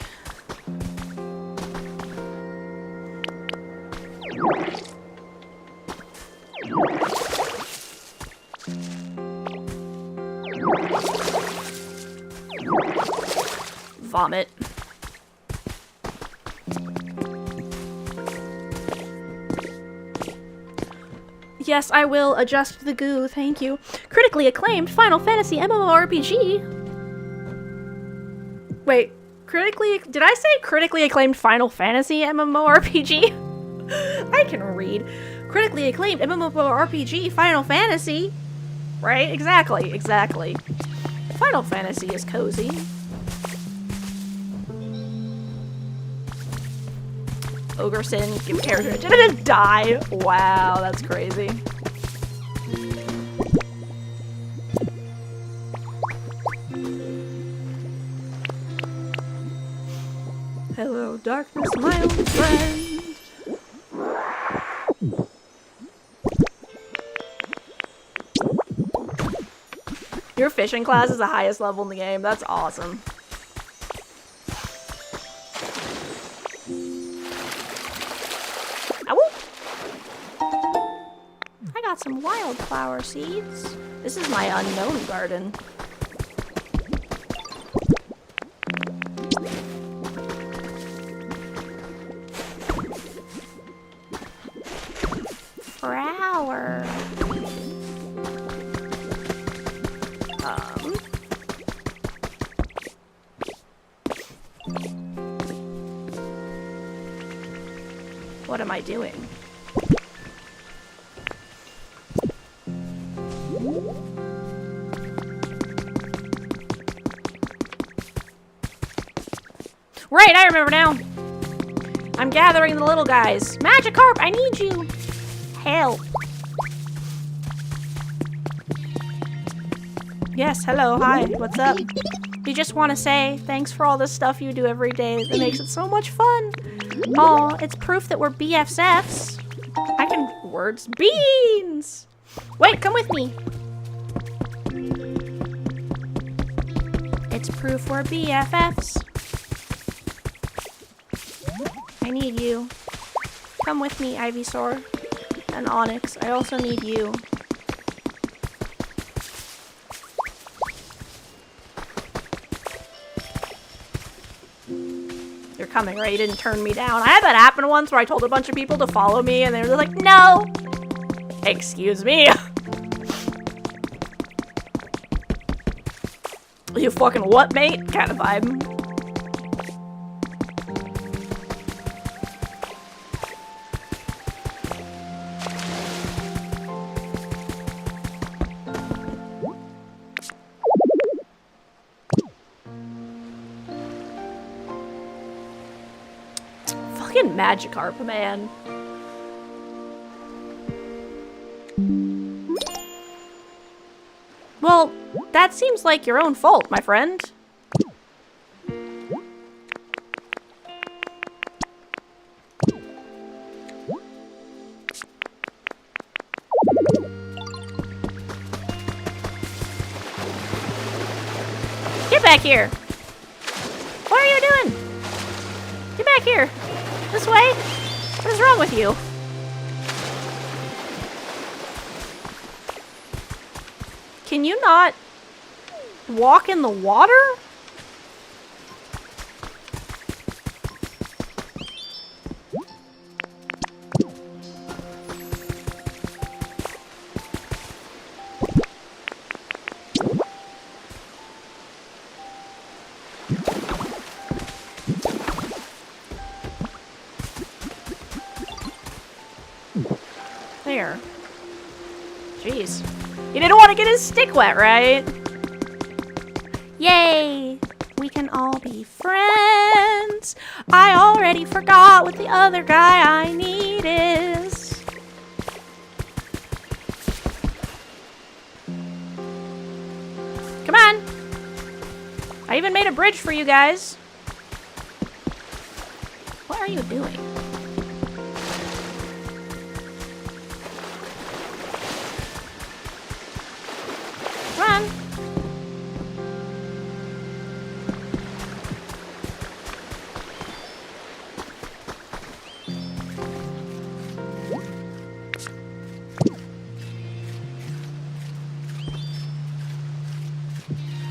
Vomit. Yes, I will adjust the goo, thank you. Critically acclaimed Final Fantasy MMORPG. Wait, did I say critically acclaimed Final Fantasy MMORPG? I can read. Critically acclaimed MMORPG Final Fantasy. Right? Exactly. Final Fantasy is cozy. Ogre Sin, give character a agenda to die. Wow, that's crazy. Hello, darkness, my old friend. Your fishing class is the highest level in the game. That's awesome. I got some wildflower seeds. This is my unknown garden. Flower. What am I doing? Right, I remember now. I'm gathering the little guys. Magikarp, I need you. Help. Yes, hello, hi, what's up? You just want to say thanks for all the stuff you do every day that makes it so much fun. Oh, it's proof that we're BFFs. I can words. Beans! Wait, come with me. It's proof we're BFFs. I need you. Come with me, Ivysaur. And Onyx, I also need you. You're coming, right? You didn't turn me down. I had that happen once where I told a bunch of people to follow me and they were like, no! Excuse me. You fucking what, mate? Kind of vibe. Fucking Magikarp, man. Well, that seems like your own fault, my friend. Get back here! What are you doing? Get back here! This way? What is wrong with you? Can you not walk in the water? There. Jeez. You didn't want to get his stick wet, right? Yay! We can all be friends. I already forgot what the other guy I need is. Come on! I even made a bridge for you guys. What are you doing? Come on.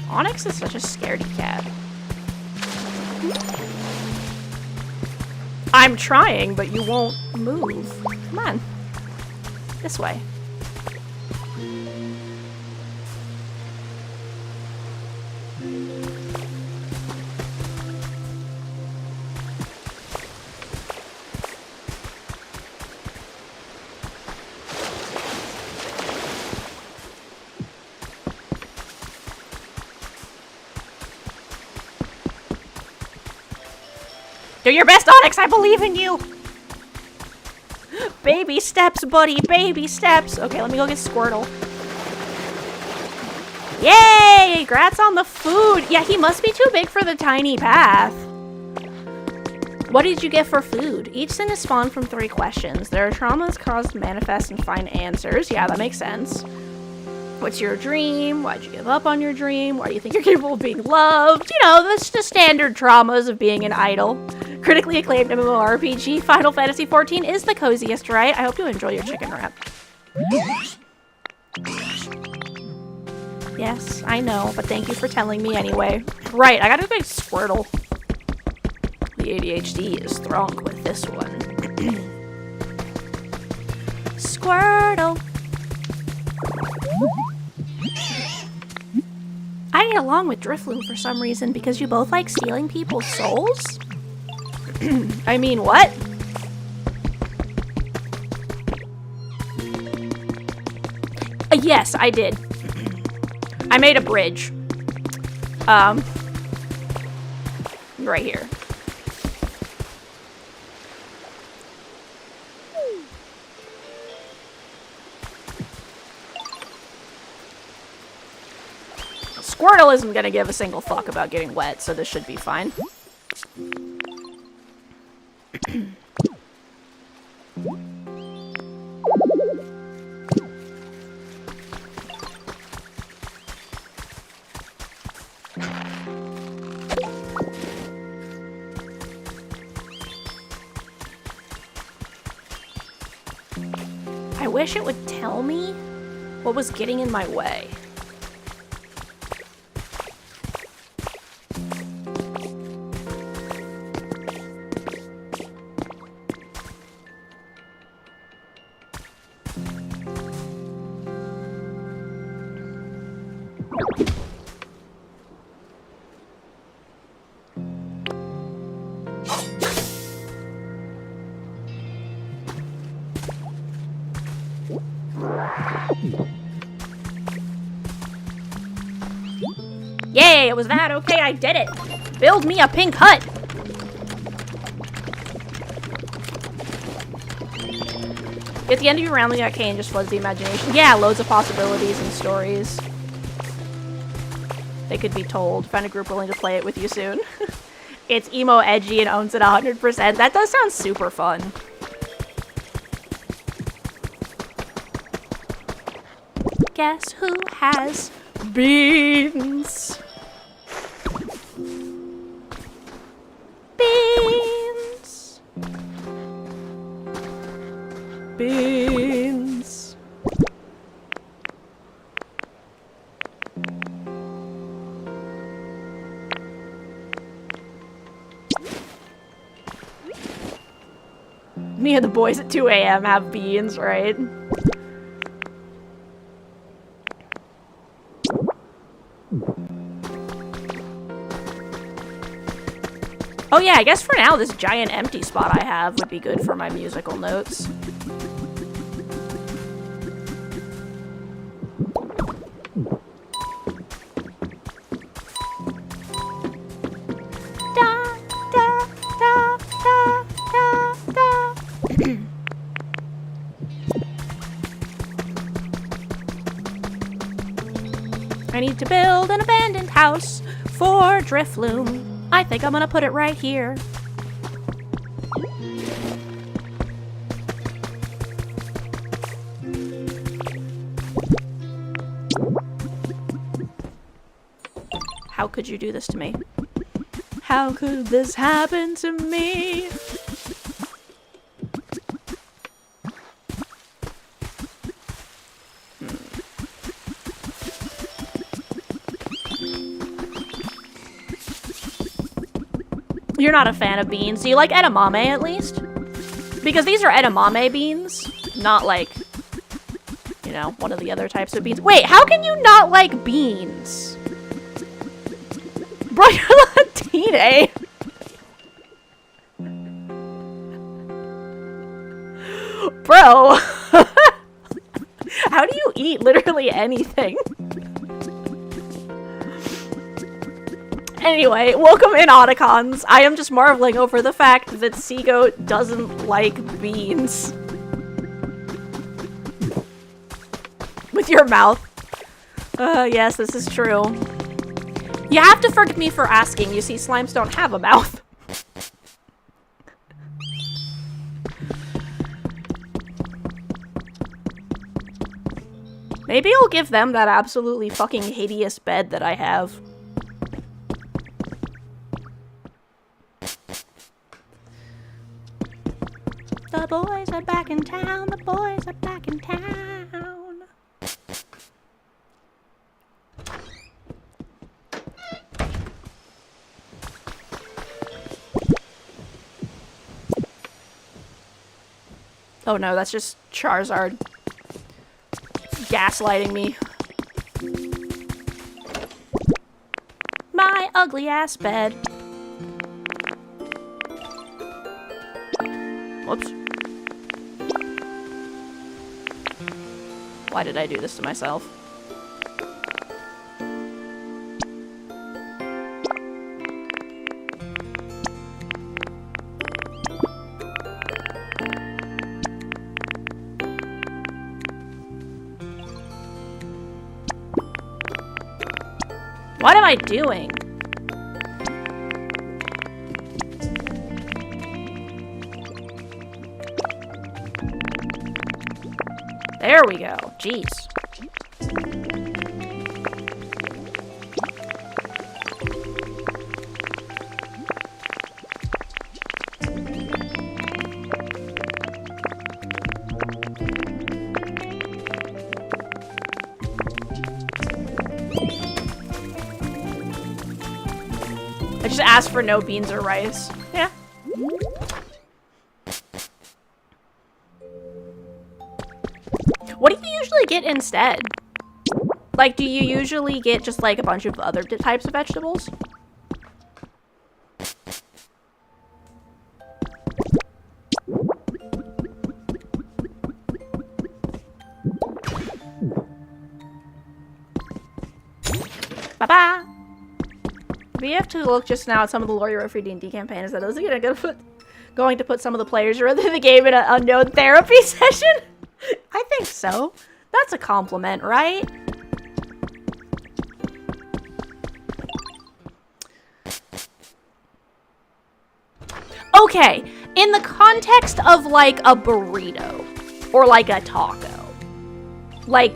Onyx is such a scaredy cat. I'm trying, but you won't move. Come on. This way. Do your best, Onyx! I believe in you! Baby steps, buddy! Baby steps! Okay, let me go get Squirtle. Yay! Grats on the food! Yeah, he must be too big for the tiny path. What did you get for food? Each sin is spawned from 3 questions. There are traumas caused to manifest and find answers. Yeah, that makes sense. What's your dream? Why'd you give up on your dream? Why do you think you're capable of being loved? You know, that's the standard traumas of being an idol. Critically acclaimed MMORPG, Final Fantasy XIV is the coziest, right? I hope you enjoy your chicken wrap. Yes, I know, but thank you for telling me anyway. Right, I gotta make Squirtle. The ADHD is strong with this one. Squirtle. I get along with Drifloon for some reason because you both like stealing people's souls? I mean, what? Yes, I did. I made a bridge. Right here. Squirtle isn't gonna give a single fuck about getting wet, so this should be fine. I wish it would tell me what was getting in my way. Yay, it was that. Okay, I did it. Build me a pink hut. At the end of your round, the arcane just floods the imagination. Yeah, loads of possibilities and stories. They could be told. Find a group willing to play it with you soon. It's emo edgy and owns it 100%. That does sound super fun. Guess who has beans? Beans. Beans. Me and the boys at 2 a.m. have beans, right? Oh yeah, I guess for now this giant empty spot I have would be good for my musical notes. Da, da, da, da, da, da. I need to build an abandoned house for Drifloon. I think I'm gonna put it right here. How could you do this to me? How could this happen to me? You're not a fan of beans. Do you like edamame at least? Because these are edamame beans, not like, you know, one of the other types of beans. Wait, how can you not like beans? Bro, you're Latine. Bro. How do you eat literally anything? Anyway, welcome in, Otacons. I am just marveling over the fact that Seagoat doesn't like beans. With your mouth. Yes, this is true. You have to forgive me for asking. You see, slimes don't have a mouth. Maybe I'll give them that absolutely fucking hideous bed that I have. The boys are back in town, the boys are back in town. Oh no, that's just Charizard gaslighting me. My ugly ass bed. Whoops. Why did I do this to myself? What am I doing? There we go. Jeez. I just asked for no beans or rice. Yeah. What do you usually get instead? Like, do you usually get just like a bunch of other types of vegetables? Bye-bye. We have to look just now at some of the Lore Your Free D&D campaigns. That is going to put some of the players who are in the game in an unknown therapy session. I think so. That's a compliment, right? Okay, in the context of like a burrito or like a taco, like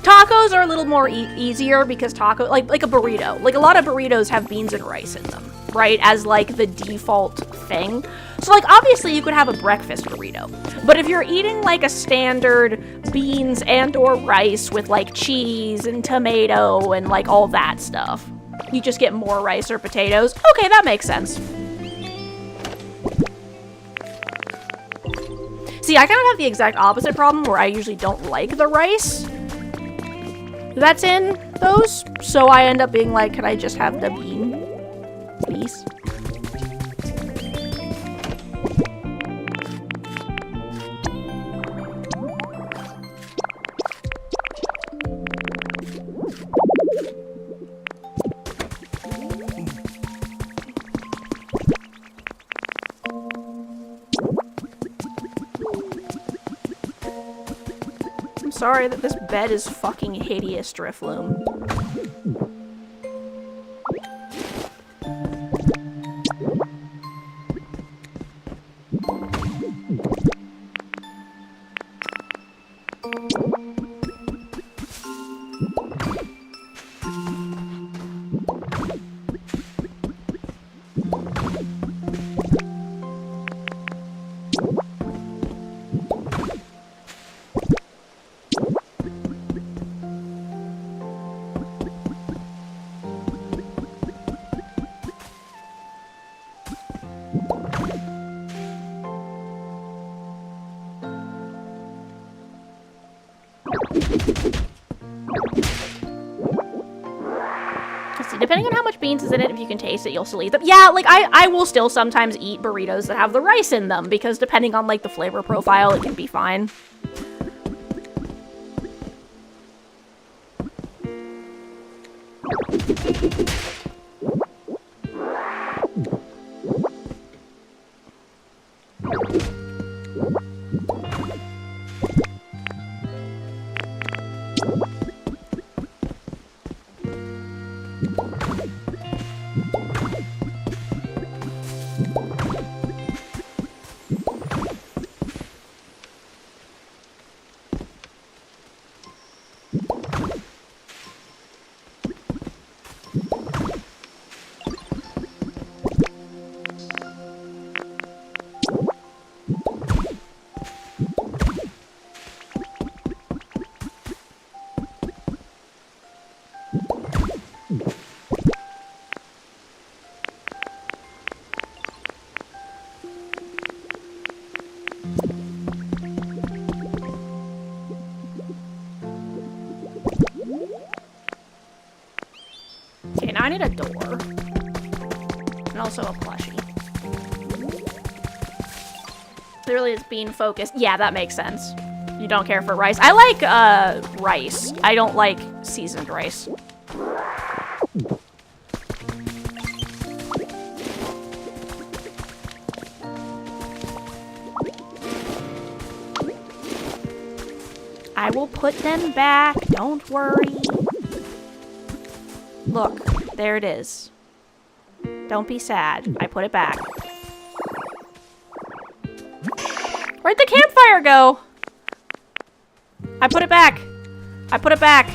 tacos are a little more easier because like a burrito, like a lot of burritos have beans and rice in them, right? As like the default thing. So like obviously you could have a breakfast burrito, but if you're eating like a standard beans and or rice with like cheese and tomato and like all that stuff, you just get more rice or potatoes. Okay, that makes sense. See, I kind of have the exact opposite problem where I usually don't like the rice that's in those, so I end up being like, can I just have the bean, please? Sorry that this bed is fucking hideous, Drifloom. Depending on how much beans is in it, if you can taste it, you'll still eat them. Yeah, like, I will still sometimes eat burritos that have the rice in them, because depending on, like, the flavor profile, it can be fine. I need a door. And also a plushie. Clearly it's being focused. Yeah, that makes sense. You don't care for rice? I like rice. I don't like seasoned rice. I will put them back. Don't worry. Look, there it is. Don't be sad. I put it back. Where'd the campfire go? I put it back. I put it back.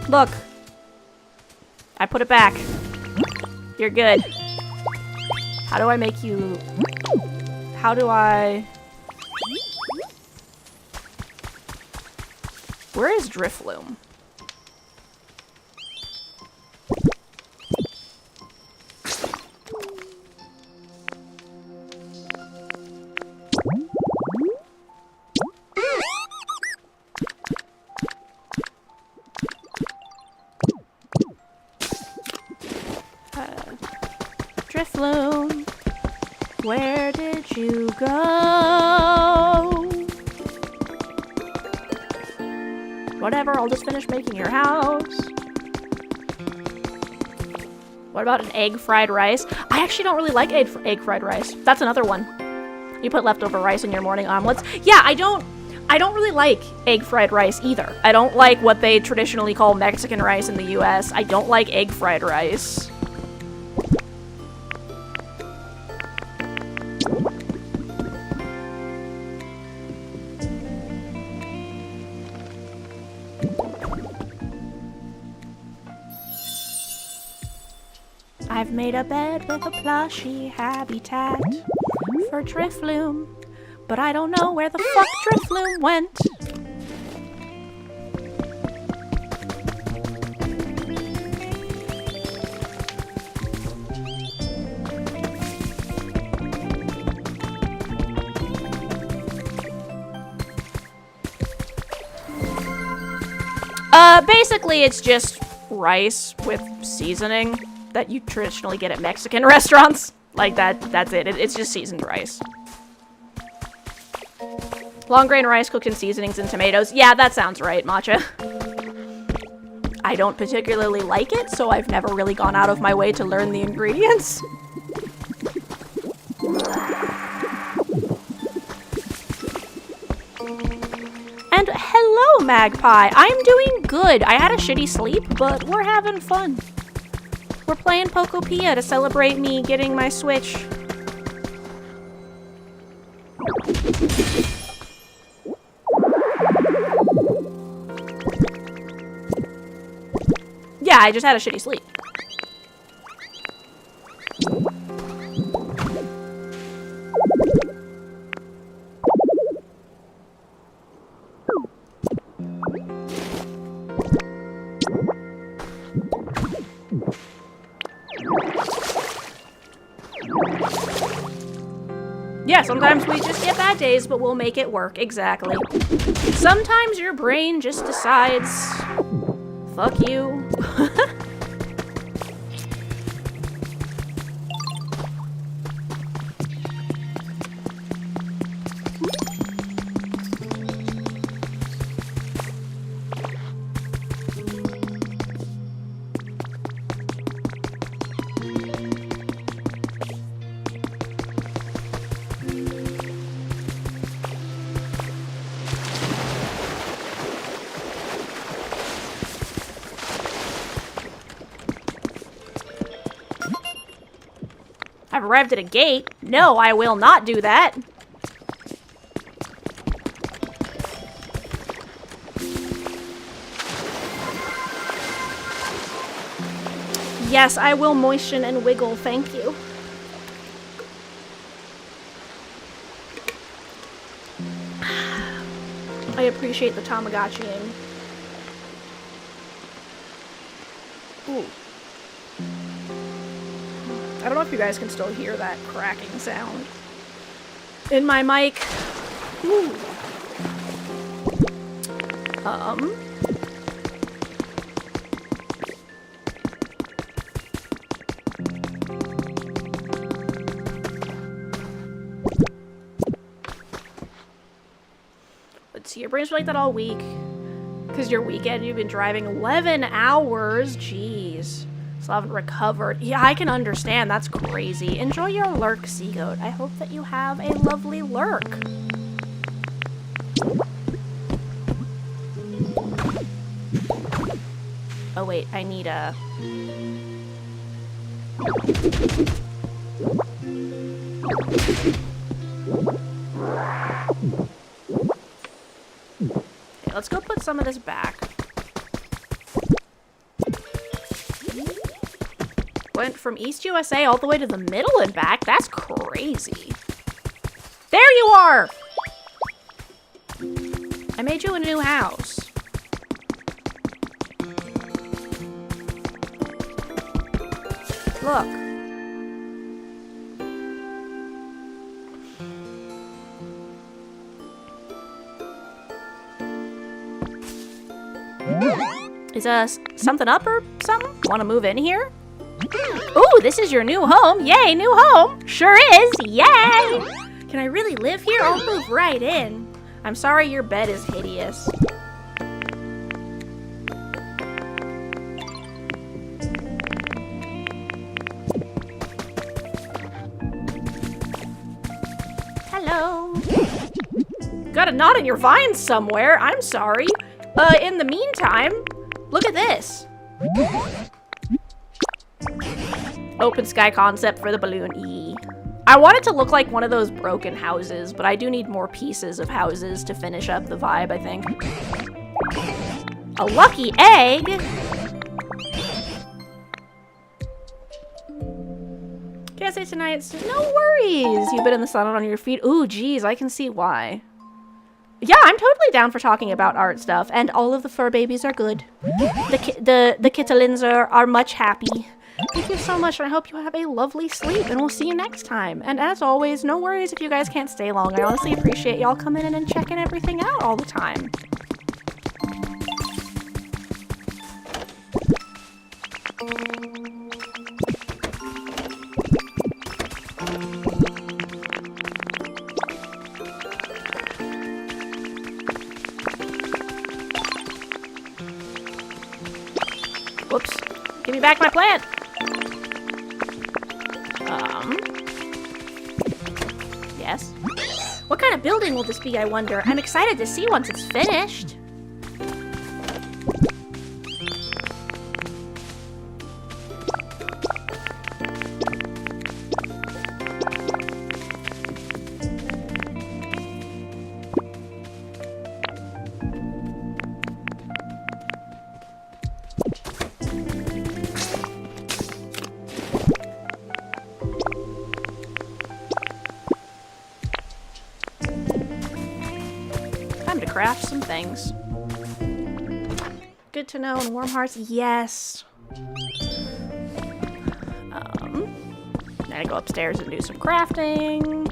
Look. I put it back. You're good. How do I make you... How do I... Where is Drifloom? Drifloom, where did you go? Whatever, I'll just finish making your house. What about an egg fried rice? I actually don't really like egg fried rice. That's another one. You put leftover rice in your morning omelets. Yeah, I don't really like egg fried rice either. I don't like what they traditionally call Mexican rice in the US. I don't like egg fried rice. I've made a bed with a plushy habitat for Drifloom, but I don't know where the fuck Drifloom went. Basically it's just rice with seasoning that you traditionally get at Mexican restaurants. Like that's it. It's just seasoned rice. Long grain rice cooked in seasonings and tomatoes. Yeah, that sounds right, Matcha. I don't particularly like it, so I've never really gone out of my way to learn the ingredients. And hello, Magpie. I'm doing good. I had a shitty sleep, but we're having fun. We're playing Pokopia to celebrate me getting my Switch. Yeah, I just had a shitty sleep. Yeah, sometimes we just get bad days, but we'll make it work. Exactly. Sometimes your brain just decides, fuck you. I've arrived at a gate. No, I will not do that. Yes, I will moisten and wiggle, thank you. I appreciate the Tamagotchi-ing. Ooh. I don't know if you guys can still hear that cracking sound in my mic. Ooh. So your brain's like that all week. Because your weekend, you've been driving 11 hours. Jeez. Still haven't recovered. Yeah, I can understand. That's crazy. Enjoy your lurk, sea goat. I hope that you have a lovely lurk. Oh wait, I need a... Okay, let's go put some of this back. Went from East USA all the way to the middle and back? That's crazy. There you are! I made you a new house. Look. Is something up or something? Want to move in here? Ooh, this is your new home. Yay, new home. Sure is. Yay. Can I really live here? I'll move right in. I'm sorry your bed is hideous. Hello. Got a knot in your vines somewhere. I'm sorry. In the meantime, look at this. Open sky concept for the balloon E. I want it to look like one of those broken houses, but I do need more pieces of houses to finish up the vibe, I think. A lucky egg? Can't say tonight. No worries. You've been in the sun on your feet. Ooh, geez, I can see why. Yeah, I'm totally down for talking about art stuff, and all of the fur babies are good. The kittlins are much happy. Thank you so much, and I hope you have a lovely sleep, and we'll see you next time. And as always, no worries if you guys can't stay long. I honestly appreciate y'all coming in and checking everything out all the time. Whoops. Give me back my plant. Yes. What kind of building will this be, I wonder? I'm excited to see once it's finished. Craft some things. Good to know. And warm hearts, yes. Now I go upstairs and do some crafting.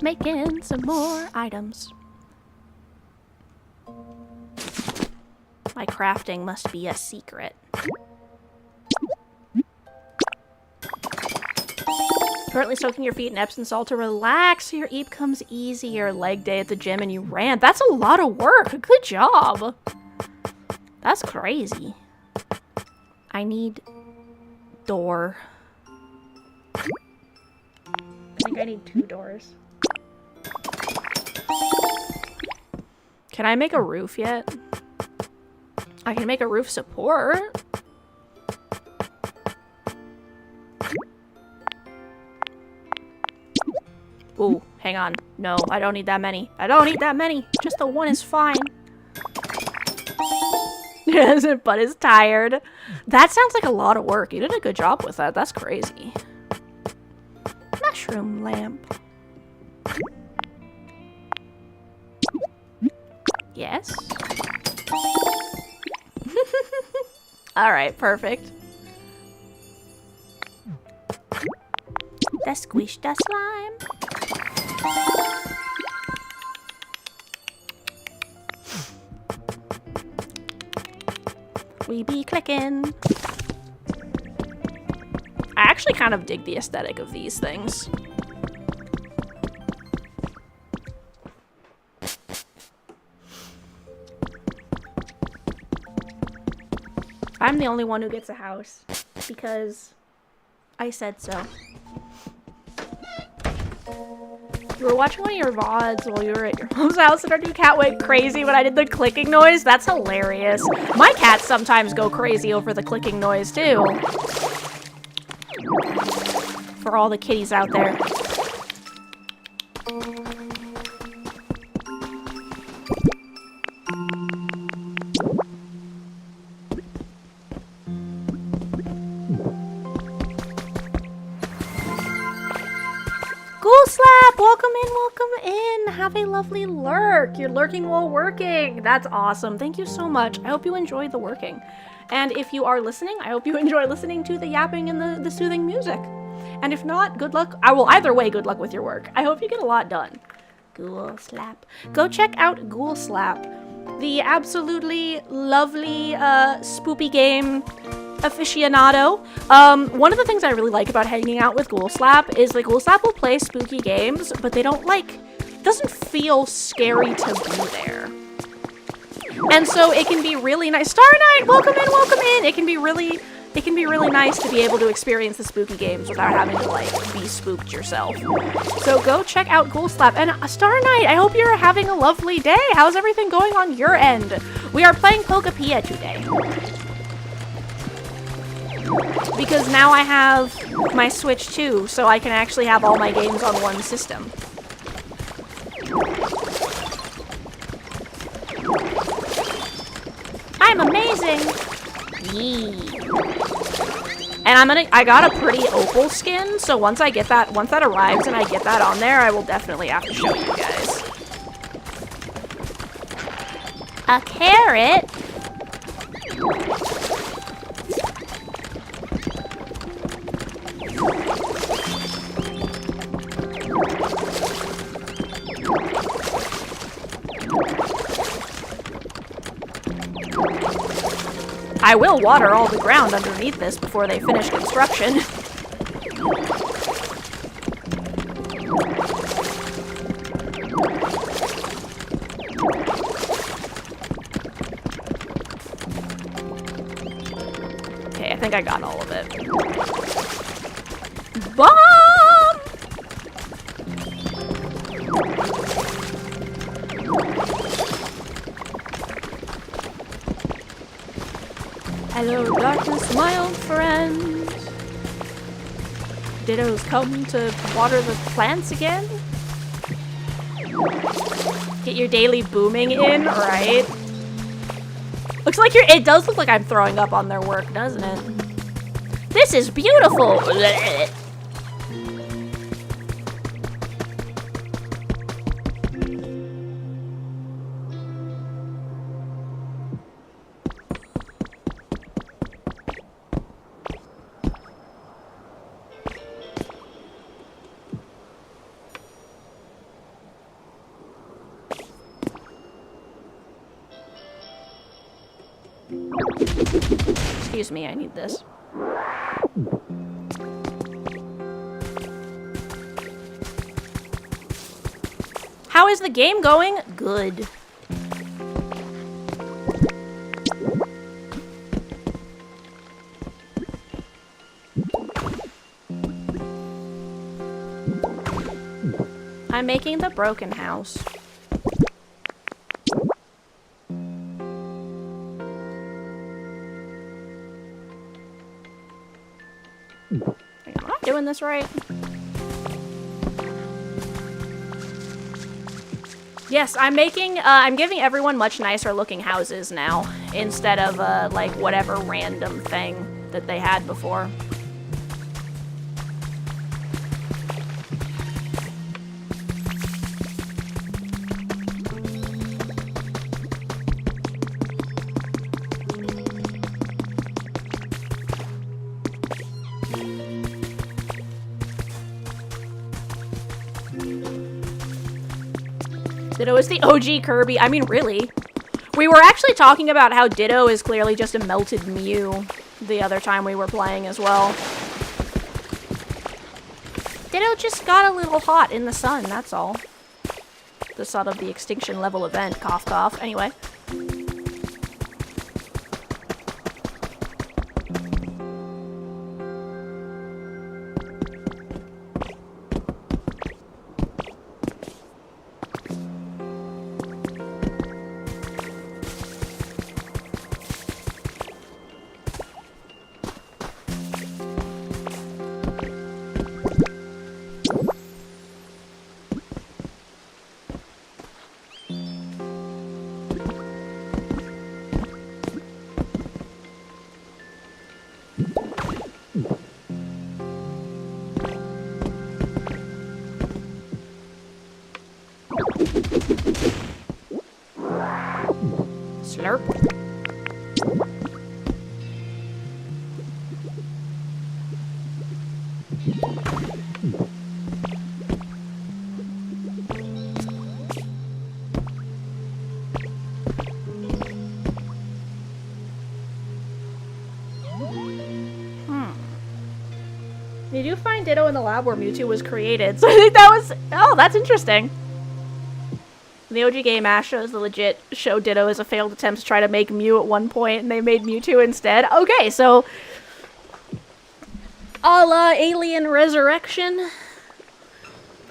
Making some more items. My crafting must be a secret. Currently soaking your feet in Epsom salt to relax so your eat becomes easier. Leg day at the gym and you ran. That's a lot of work. Good job. That's crazy. I need door. I think I need 2 doors. Can I make a roof yet? I can make a roof support. Ooh, hang on. No, I don't need that many. I don't need that many. Just the one is fine. Yes, but is tired. That sounds like a lot of work. You did a good job with that. That's crazy. Mushroom lamp. Yes. Alright, perfect. The squish the slime. We be clicking. I actually kind of dig the aesthetic of these things. I'm the only one who gets a house because I said so. You were watching one of your VODs while you were at your mom's house and our new cat went crazy when I did the clicking noise. That's hilarious. My cats sometimes go crazy over the clicking noise too. For all the kitties out there. Slap, welcome in. Have a lovely lurk. You're lurking while working. That's awesome. Thank you so much. I hope you enjoyed the working. And if you are listening, I hope you enjoy listening to the yapping and the soothing music. And if not, good luck. Either way, good luck with your work. I hope you get a lot done. Ghoul Slap. Go check out Ghoul Slap, the absolutely lovely spoopy game aficionado. One of the things I really like about hanging out with Ghoul Slap is Ghoul Slap will play spooky games, but they don't it doesn't feel scary to be there. And so it can be really nice. Star Knight, welcome in. It can be really nice to be able to experience the spooky games without having to be spooked yourself. So go check out Ghoul Slap. And Star Knight, I hope you're having a lovely day. How's everything going on your end? We are playing Pokopia today. Because now I have my Switch too, so I can actually have all my games on one system. I'm amazing! Yee. And I got a pretty opal skin, so once that arrives and I get that on there, I will definitely have to show you guys. A carrot? I will water all the ground underneath this before they finish construction. Okay, I think I got all of it. Bomb! Hello, darkness, my old friend. Ditto's come to water the plants again? Get your daily booming in, right? Looks like it does look like I'm throwing up on their work, doesn't it? This is beautiful! Excuse me, I need this. How is the game going? Good. I'm making the broken house. I'm not doing this right. Yes, I'm giving everyone much nicer looking houses now, instead of, like, whatever random thing that they had before. Ditto is the OG Kirby. I mean, really. We were actually talking about how Ditto is clearly just a melted Mew the other time we were playing as well. Ditto just got a little hot in the sun, that's all. The sort of the extinction level event, cough cough. Anyway. Slurp. You do find Ditto in the lab where Mewtwo was created, so I think that was... Oh, that's interesting. The OG game Ash shows the legit show Ditto as a failed attempt to try to make Mew at one point, and they made Mewtwo instead. Okay, so... a la Alien Resurrection,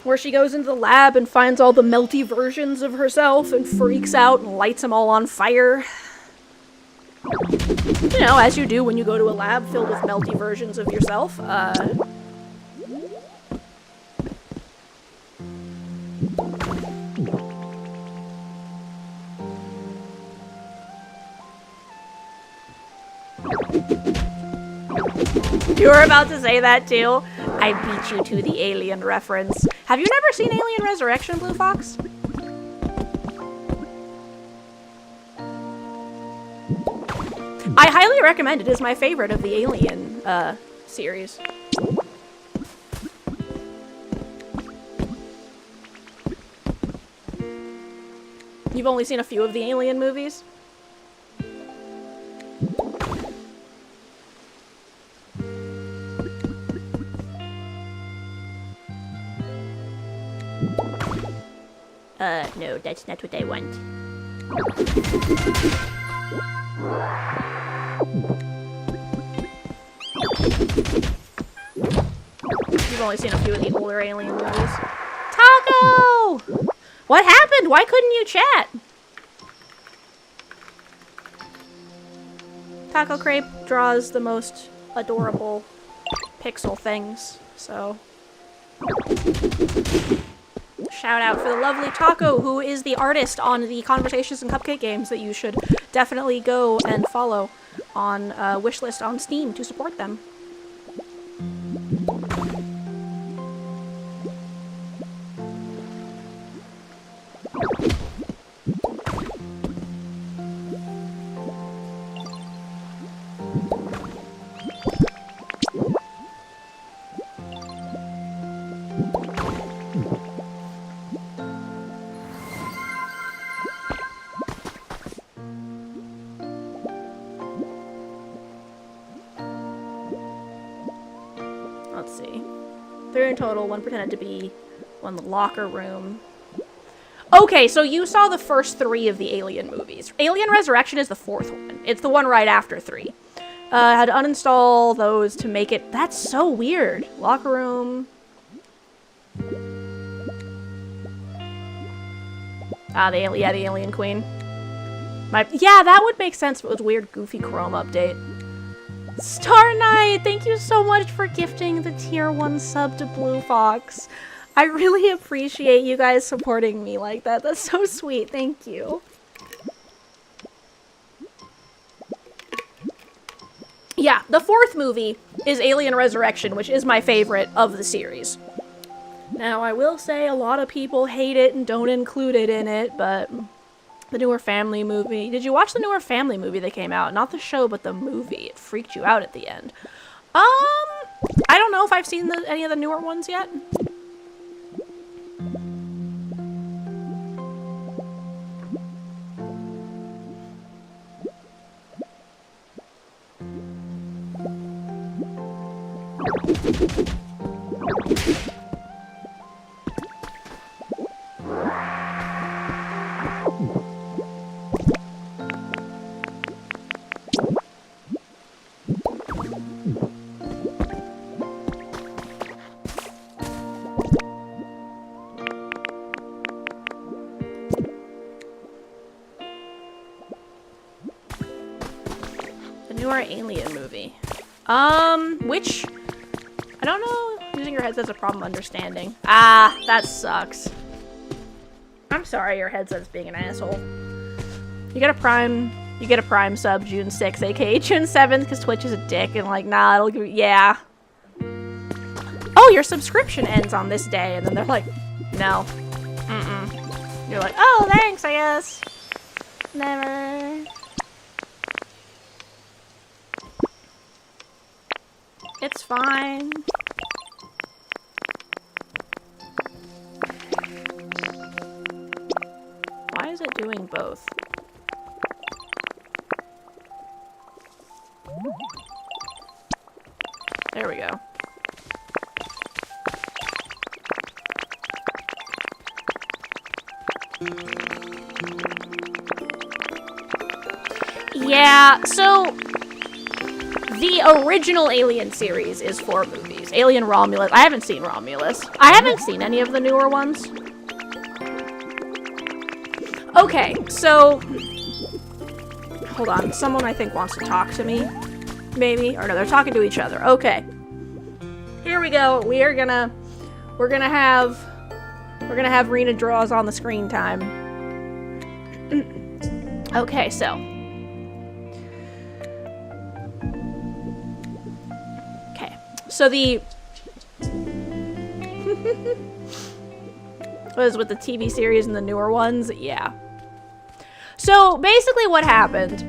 where she goes into the lab and finds all the melty versions of herself and freaks out and lights them all on fire. You know, as you do when you go to a lab filled with melty versions of yourself. You were about to say that too? I beat you to the Alien reference. Have you never seen Alien Resurrection, Blue Fox? I highly recommend it. It is my favorite of the Alien series. You've only seen a few of the Alien movies? No, that's not what I want. You've only seen a few of the older Alien movies. Taco! What happened? Why couldn't you chat? Taco Crepe draws the most adorable pixel things, so... Shout out for the lovely Taco, who is the artist on the Conversations and Cupcake games that you should definitely go and follow on Wishlist on Steam to support them. Let's see. 3 in total, 1 pretended to be 1 in the locker room. Okay, so you saw the first 3 of the Alien movies. Alien Resurrection is the 4th one. It's the one right after 3. I had to uninstall those to make it... That's so weird. Locker room. Ah, the Alien Queen. Yeah, that would make sense if it was a weird, goofy Chrome update. Star Knight, thank you so much for gifting the tier 1 sub to Blue Fox. I really appreciate you guys supporting me like that. That's so sweet. Thank you. Yeah, the 4th movie is Alien Resurrection, which is my favorite of the series. Now, I will say a lot of people hate it and don't include it in it, but... The newer Family movie. Did you watch the newer Family movie that came out? Not the show, but the movie. It freaked you out at the end. I don't know if I've seen any of the newer ones yet. Which... I don't know. Using your headset's a problem understanding. Ah, that sucks. I'm sorry your headset's being an asshole. You get a Prime sub June 6th, aka June 7th, because Twitch is a dick, and like, nah, it'll give you, yeah. Oh, your subscription ends on this day, and then they're like, no. You're like, oh, thanks, I guess. Never. It's fine. Why is it doing both? There we go. Yeah, so the original Alien series is 4 movies. Alien Romulus. I haven't seen Romulus. I haven't seen any of the newer ones. Okay, so hold on. Someone I think wants to talk to me. Maybe. Or no, they're talking to each other. Okay. Here we go. We're gonna have Rena draws on the screen time. Okay, so. Okay. So the what is with the TV series and the newer ones? Yeah. So basically what happened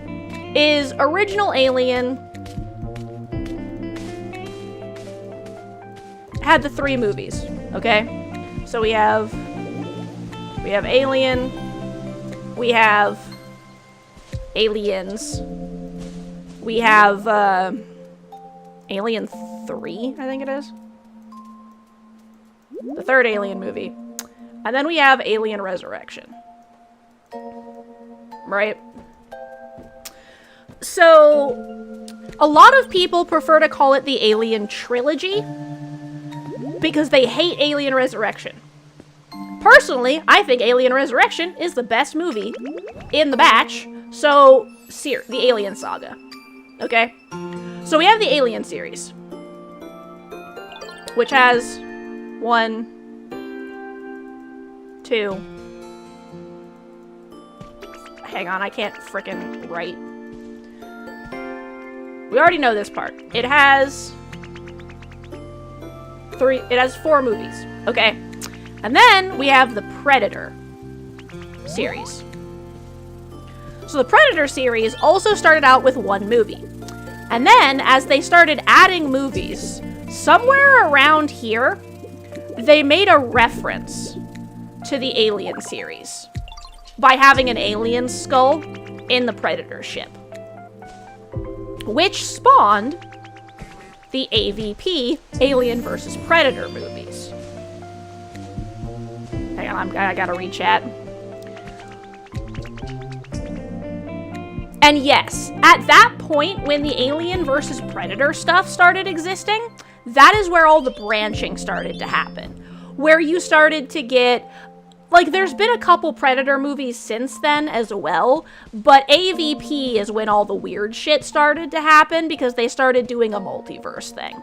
is original Alien had the 3 movies, okay? So we have Alien, we have Aliens, we have Alien 3, I think it is. The 3rd Alien movie. And then we have Alien Resurrection. Right? So, a lot of people prefer to call it the Alien Trilogy because they hate Alien Resurrection. Personally, I think Alien Resurrection is the best movie in the batch, so, the Alien Saga. Okay? So we have the Alien series, which has 1, 2... Hang on, I can't frickin' write. We already know this part. It has 4 movies, okay? And then we have the Predator series. So the Predator series also started out with 1 movie. And then, as they started adding movies, somewhere around here, they made a reference to the Alien series by having an alien skull in the Predator ship, which spawned the AVP, Alien vs. Predator movies. Hang on, I gotta re-chat. And yes, at that point, when the Alien vs. Predator stuff started existing, that is where all the branching started to happen. Where you started to get... Like, there's been a couple Predator movies since then as well, but AVP is when all the weird shit started to happen because they started doing a multiverse thing.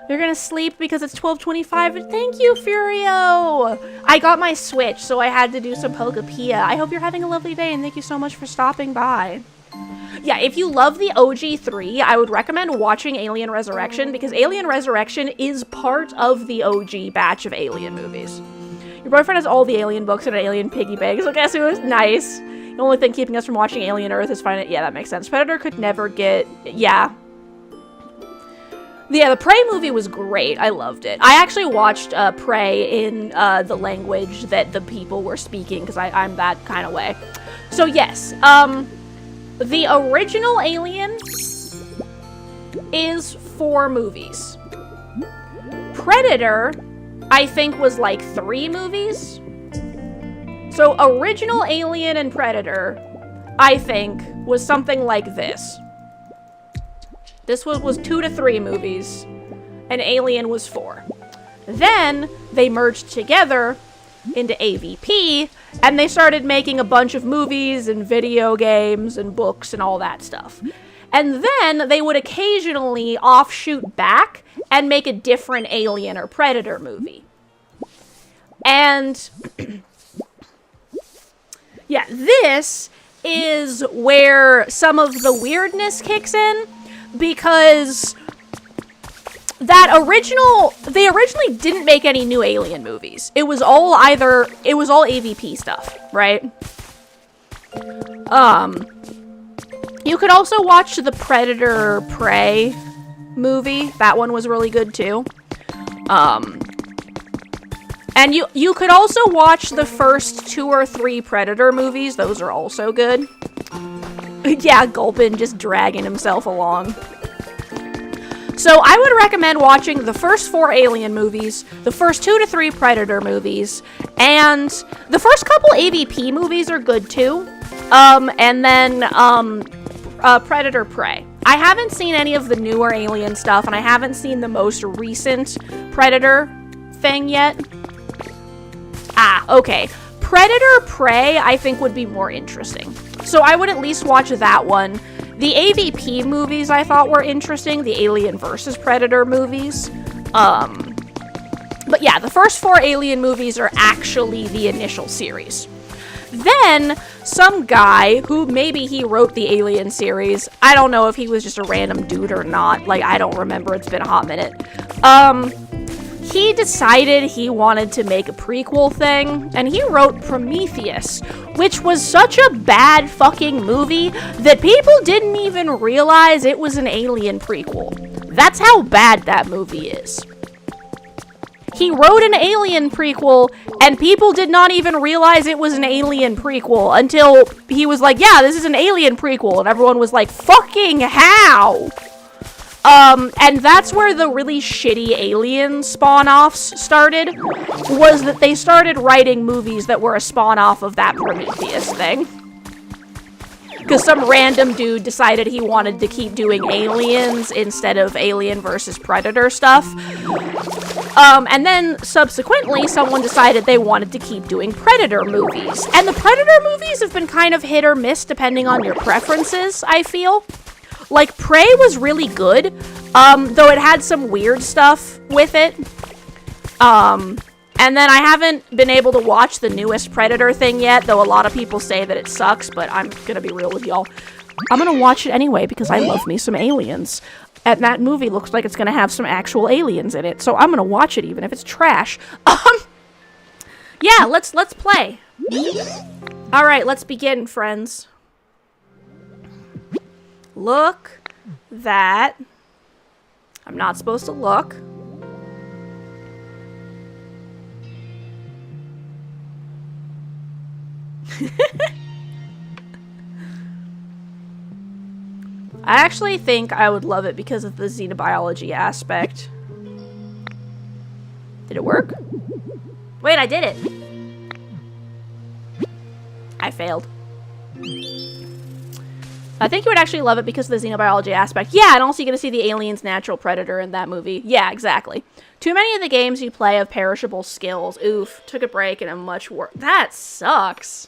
You're gonna sleep because it's 12:25. Thank you, Furio! I got my Switch, so I had to do some Pokopia. I hope you're having a lovely day, and thank you so much for stopping by. Yeah, if you love the OG3, I would recommend watching Alien Resurrection, because Alien Resurrection is part of the OG batch of Alien movies. Your boyfriend has all the Alien books and an Alien piggy bank, so guess who was nice? The only thing keeping us from watching Alien Earth is finding it. Yeah, that makes sense. Predator could never get... Yeah. Yeah, the Prey movie was great. I loved it. I actually watched Prey in the language that the people were speaking, because I'm that kind of way. So yes, the original Alien is 4 movies. Predator, I think, was like 3 movies. So original Alien and Predator, I think, was something like this. This was 2 to 3 movies, and Alien was 4. Then they merged together into AVP, and they started making a bunch of movies and video games and books and all that stuff. And then they would occasionally offshoot back and make a different Alien or Predator movie. And yeah, this is where some of the weirdness kicks in, because they originally didn't make any new Alien movies. It was all AVP stuff, right? You could also watch the Predator Prey movie. That one was really good too. And you could also watch the first 2 or 3 Predator movies. Those are also good. Yeah, Gulpin just dragging himself along. So I would recommend watching the first 4 Alien movies, the first 2 to 3 Predator movies, and the first couple AVP movies are good too. And then Predator Prey. I haven't seen any of the newer Alien stuff, and I haven't seen the most recent Predator thing yet. Okay. Predator Prey, I think, would be more interesting. So I would at least watch that one. The AVP movies I thought were interesting. The Alien vs. Predator movies. But yeah, the first 4 Alien movies are actually the initial series. Then, some guy, who maybe he wrote the Alien series, I don't know if he was just a random dude or not, like, I don't remember, it's been a hot minute, he decided he wanted to make a prequel thing, and he wrote Prometheus, which was such a bad fucking movie that people didn't even realize it was an Alien prequel. That's how bad that movie is. He wrote an Alien prequel, and people did not even realize it was an Alien prequel until he was like, yeah, this is an Alien prequel, and everyone was like, fucking how? And that's where the really shitty Alien spawn-offs started, was that they started writing movies that were a spawn-off of that Prometheus thing. Because some random dude decided he wanted to keep doing Aliens instead of Alien versus Predator stuff. And then, subsequently, someone decided they wanted to keep doing Predator movies. And the Predator movies have been kind of hit or miss depending on your preferences, I feel. Like, Prey was really good, though it had some weird stuff with it. And then I haven't been able to watch the newest Predator thing yet, though a lot of people say that it sucks, but I'm gonna be real with y'all. I'm gonna watch it anyway because I love me some aliens. And that movie looks like it's gonna have some actual aliens in it, so I'm gonna watch it even if it's trash. Yeah, let's play. Alright, let's begin, friends. Look that... I'm not supposed to look. I actually think I would love it because of the xenobiology aspect. Did it work? Wait, I did it! I failed. I think you would actually love it because of the xenobiology aspect. Yeah, and also you get to see the alien's natural predator in that movie. Yeah, exactly. Too many of the games you play have perishable skills. Oof, took a break and a much worse... That sucks.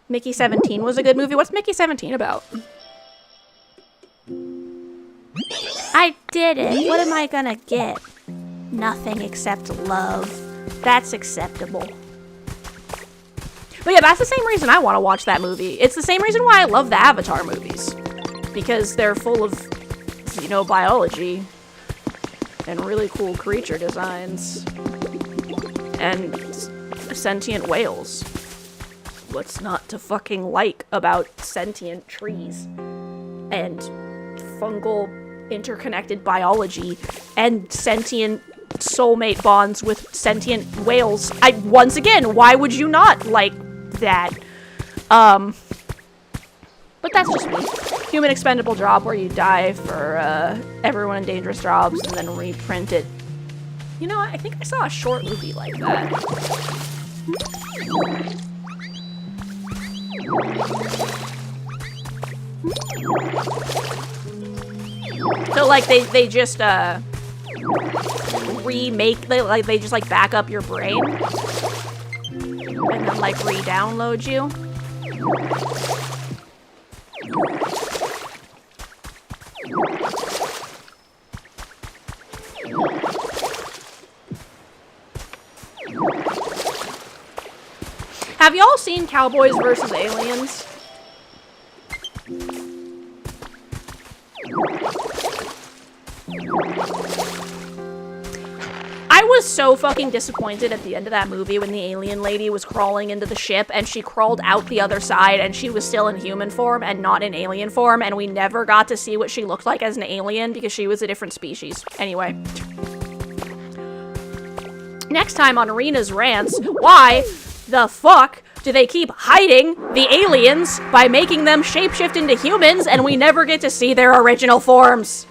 Mickey 17 was a good movie. What's Mickey 17 about? I did it. What am I gonna get? Nothing except love. That's acceptable. But yeah, that's the same reason I want to watch that movie. It's the same reason why I love the Avatar movies. Because they're full of xenobiology and really cool creature designs. And sentient whales. What's not to fucking like about sentient trees? And fungal interconnected biology and sentient soulmate bonds with sentient whales. Once again, why would you not like that? But that's just me. Human expendable job where you die for everyone in dangerous jobs and then reprint it. You know, I think I saw a short movie like that. So like they just remake, they just like back up your brain and then like re-download you. Have y'all seen Cowboys vs. Aliens? I was so fucking disappointed at the end of that movie when the alien lady was crawling into the ship and she crawled out the other side and she was still in human form and not in alien form, and we never got to see what she looked like as an alien because she was a different species. Anyway. Next time on Arena's Rants, why the fuck do they keep hiding the aliens by making them shapeshift into humans and we never get to see their original forms?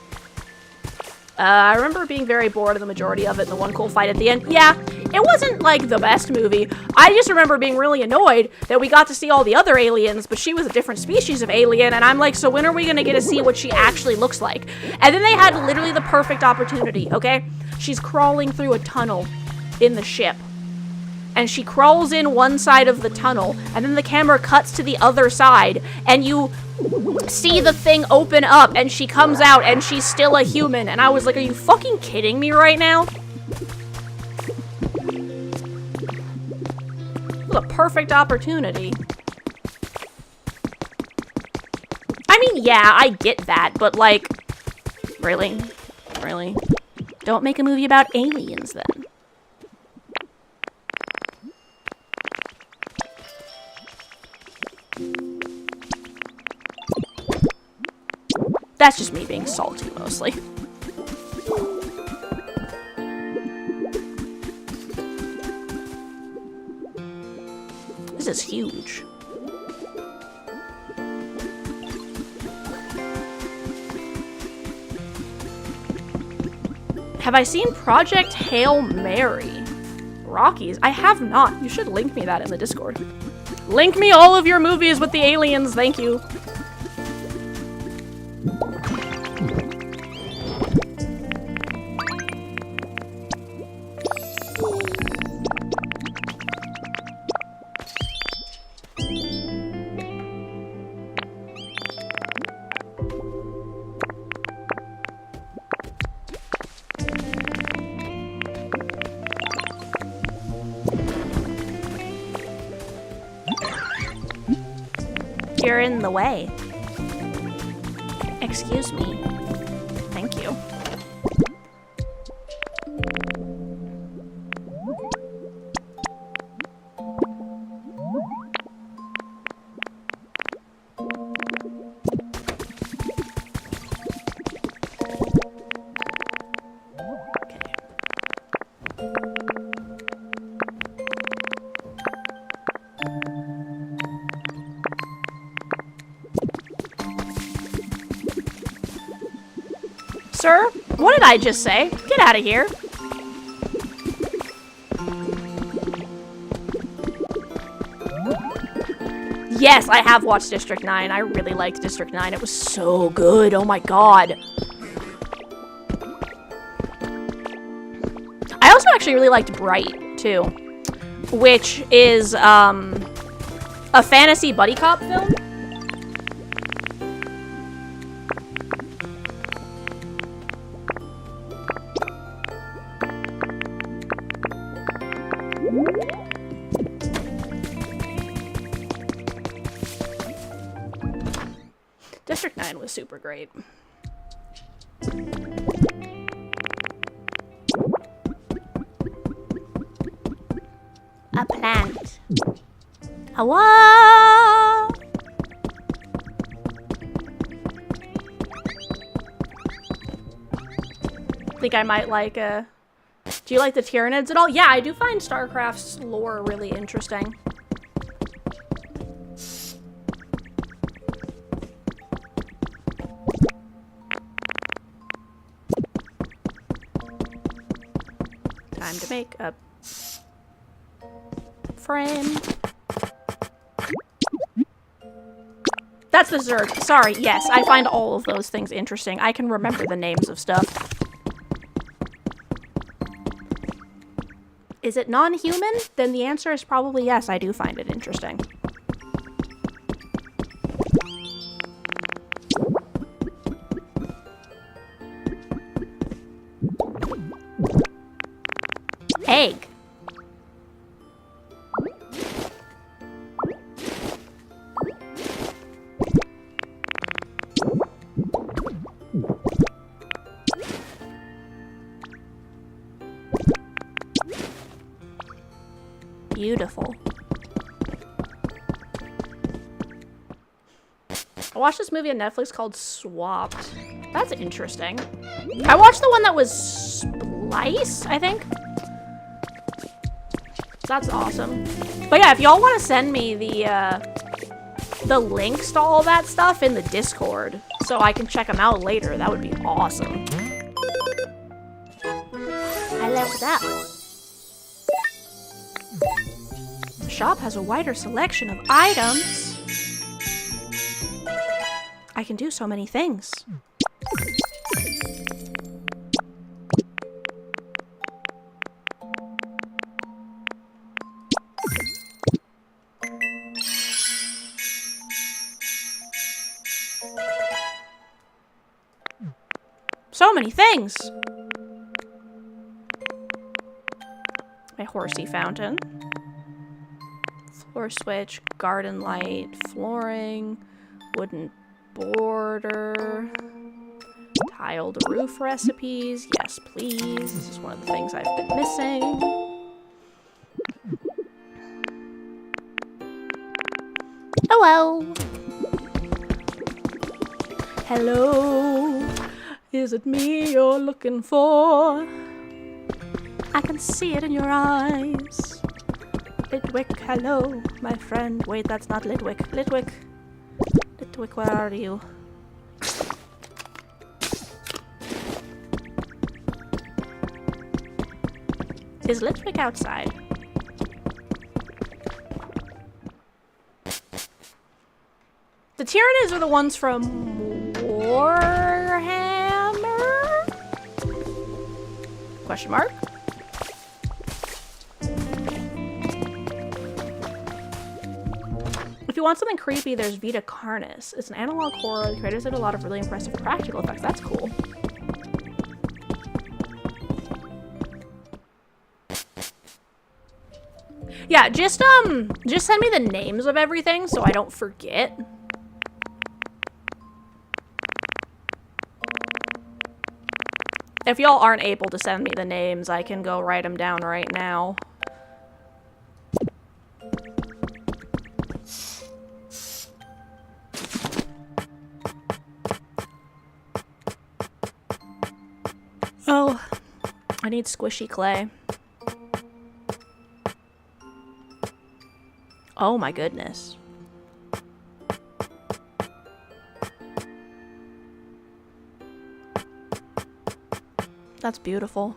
I remember being very bored of the majority of it, and the one cool fight at the end. Yeah, it wasn't, like, the best movie. I just remember being really annoyed that we got to see all the other aliens, but she was a different species of alien, and I'm like, so when are we gonna get to see what she actually looks like? And then they had literally the perfect opportunity, okay? She's crawling through a tunnel in the ship. And she crawls in one side of the tunnel, and then the camera cuts to the other side, and you see the thing open up, and she comes out, and she's still a human. And I was like, are you fucking kidding me right now? What a perfect opportunity. I mean, yeah, I get that, but like, really? Really? Don't make a movie about aliens, then. That's just me being salty, mostly. This is huge. Have I seen Project Hail Mary? Rockies? I have not. You should link me that in the Discord. Link me all of your movies with the aliens, thank you. You're in the way. Excuse me. Thank you. Sir, what did I just say? Get out of here. Yes, I have watched District 9. I really liked District 9. It was so good. Oh my god. I also actually really liked Bright, too. Which is, a fantasy buddy cop film. District 9 was super great. A plant. Hello? I think I might like do you like the Tyranids at all? Yeah, I do find StarCraft's lore really interesting. Time to make a frame. That's the Zerg. Sorry, yes, I find all of those things interesting. I can remember the names of stuff. Is it non-human? Then the answer is probably yes, I do find it interesting. egg. Beautiful. I watched this movie on Netflix called Swapped. That's interesting. I watched the one that was Splice, I think. That's awesome. But yeah, if y'all want to send me the links to all that stuff in the Discord so I can check them out later, that would be awesome. I love that. The shop has a wider selection of items. I can do so many things. So many things! My horsey fountain. Floor switch, garden light, flooring, wooden border, tiled roof recipes. Yes, please. This is one of the things I've been missing. Hello! Hello! Is it me you're looking for? I can see it in your eyes. Litwick, hello, my friend. Wait, that's not Litwick. Litwick. Litwick, where are you? Is Litwick outside? The Tyranids are the ones from Warhammer? Question mark? If you want something creepy, there's Vita Carnis. It's an analog horror. The creators did a lot of really impressive practical effects. That's cool. Yeah, just send me the names of everything so I don't forget. If y'all aren't able to send me the names, I can go write them down right now. Oh, I need squishy clay. Oh my goodness. That's beautiful.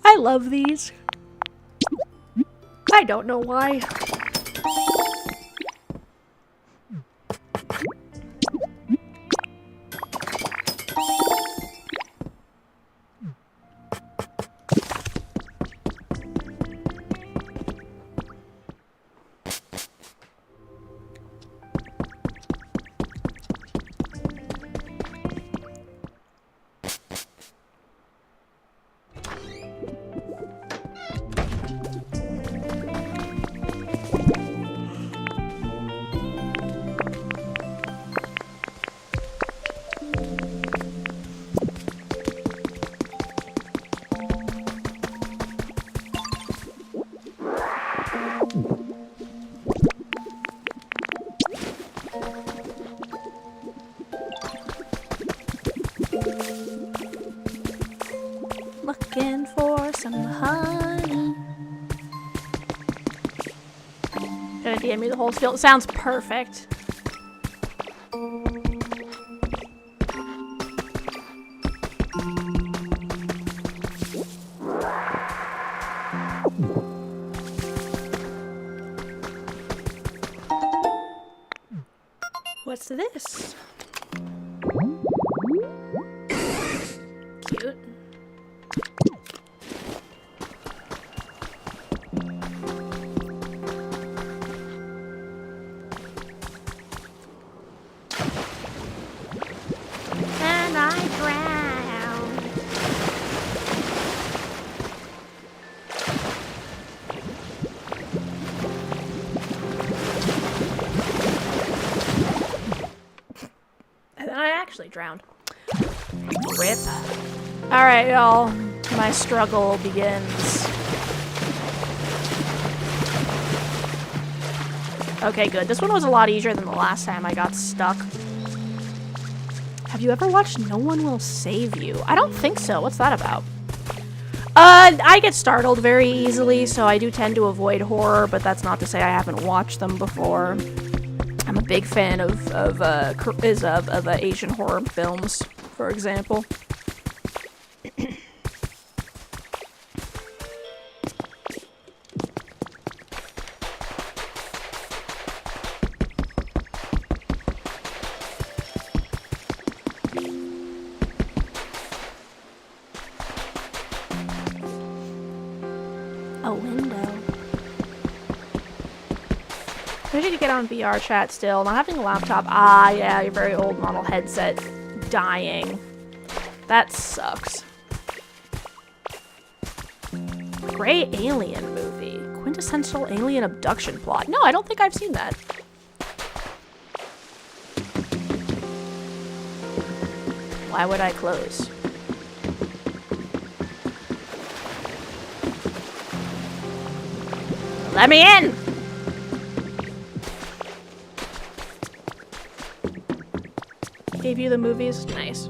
I love these. I don't know why. Looking for some honey. Gonna DM me the whole spiel. It sounds perfect. What's this? Cute. actually drowned. Rip. Alright, y'all. My struggle begins. Okay, good. This one was a lot easier than the last time I got stuck. Have you ever watched No One Will Save You? I don't think so. What's that about? I get startled very easily, so I do tend to avoid horror, but that's not to say I haven't watched them before. I'm a big fan of Asian horror films, for example. A window. I need to get on VR chat still. Not having a laptop. Ah, yeah, your very old model headset dying. That sucks. Great alien movie. Quintessential alien abduction plot. No, I don't think I've seen that. Why would I close? Let me in! Gave you the movies? Nice.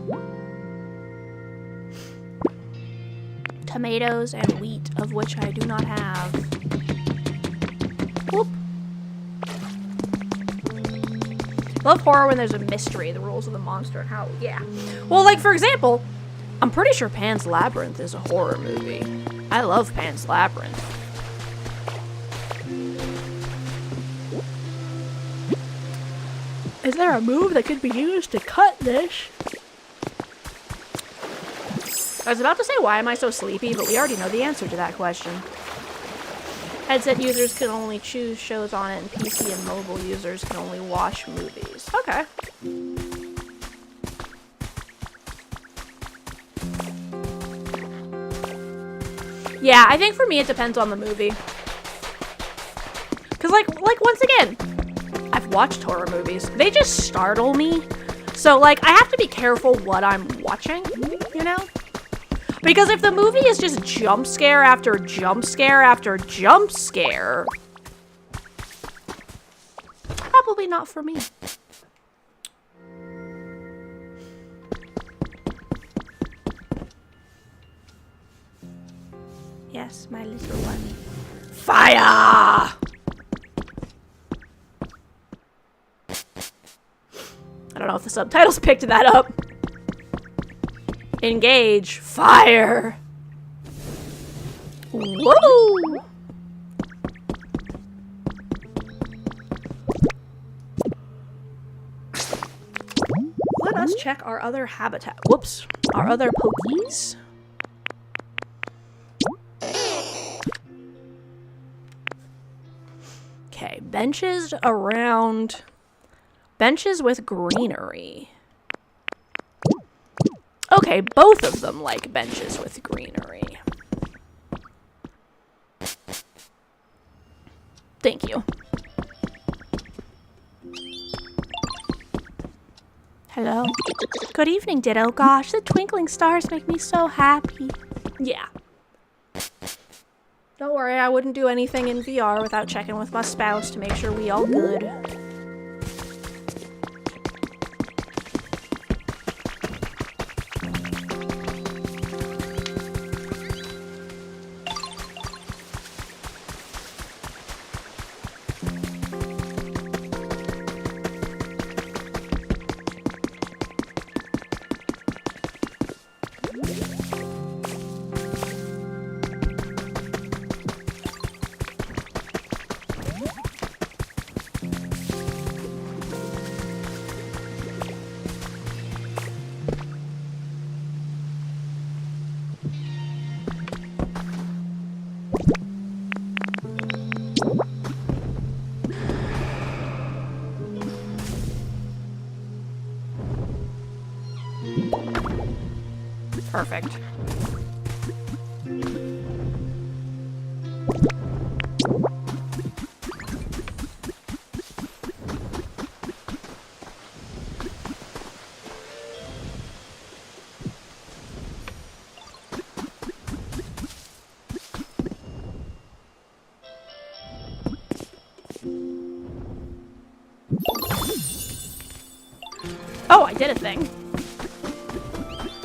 Tomatoes and wheat, of which I do not have. Whoop. Love horror when there's a mystery, the rules of the monster and how, yeah. Well, like, for example, I'm pretty sure Pan's Labyrinth is a horror movie. I love Pan's Labyrinth. Is there a move that could be used to cut this? I was about to say, why am I so sleepy? But we already know the answer to that question. Headset users can only choose shows on it, and PC and mobile users can only watch movies. Okay. Yeah, I think for me it depends on the movie. Cause like once again, I've watched horror movies. They just startle me. So, like, I have to be careful what I'm watching, you know? Because if the movie is just jump scare after jump scare after jump scare, probably not for me. Yes, my little one. Fire! I don't know if the subtitles picked that up. Engage. Fire. Whoa! Let us check our other habitat. Whoops. Our other pokies. Okay, benches around... Benches with greenery. Okay, both of them like benches with greenery. Thank you. Hello. Good evening, Ditto. Gosh, the twinkling stars make me so happy. Yeah. Don't worry, I wouldn't do anything in VR without checking with my spouse to make sure we all good. Perfect. I did a thing.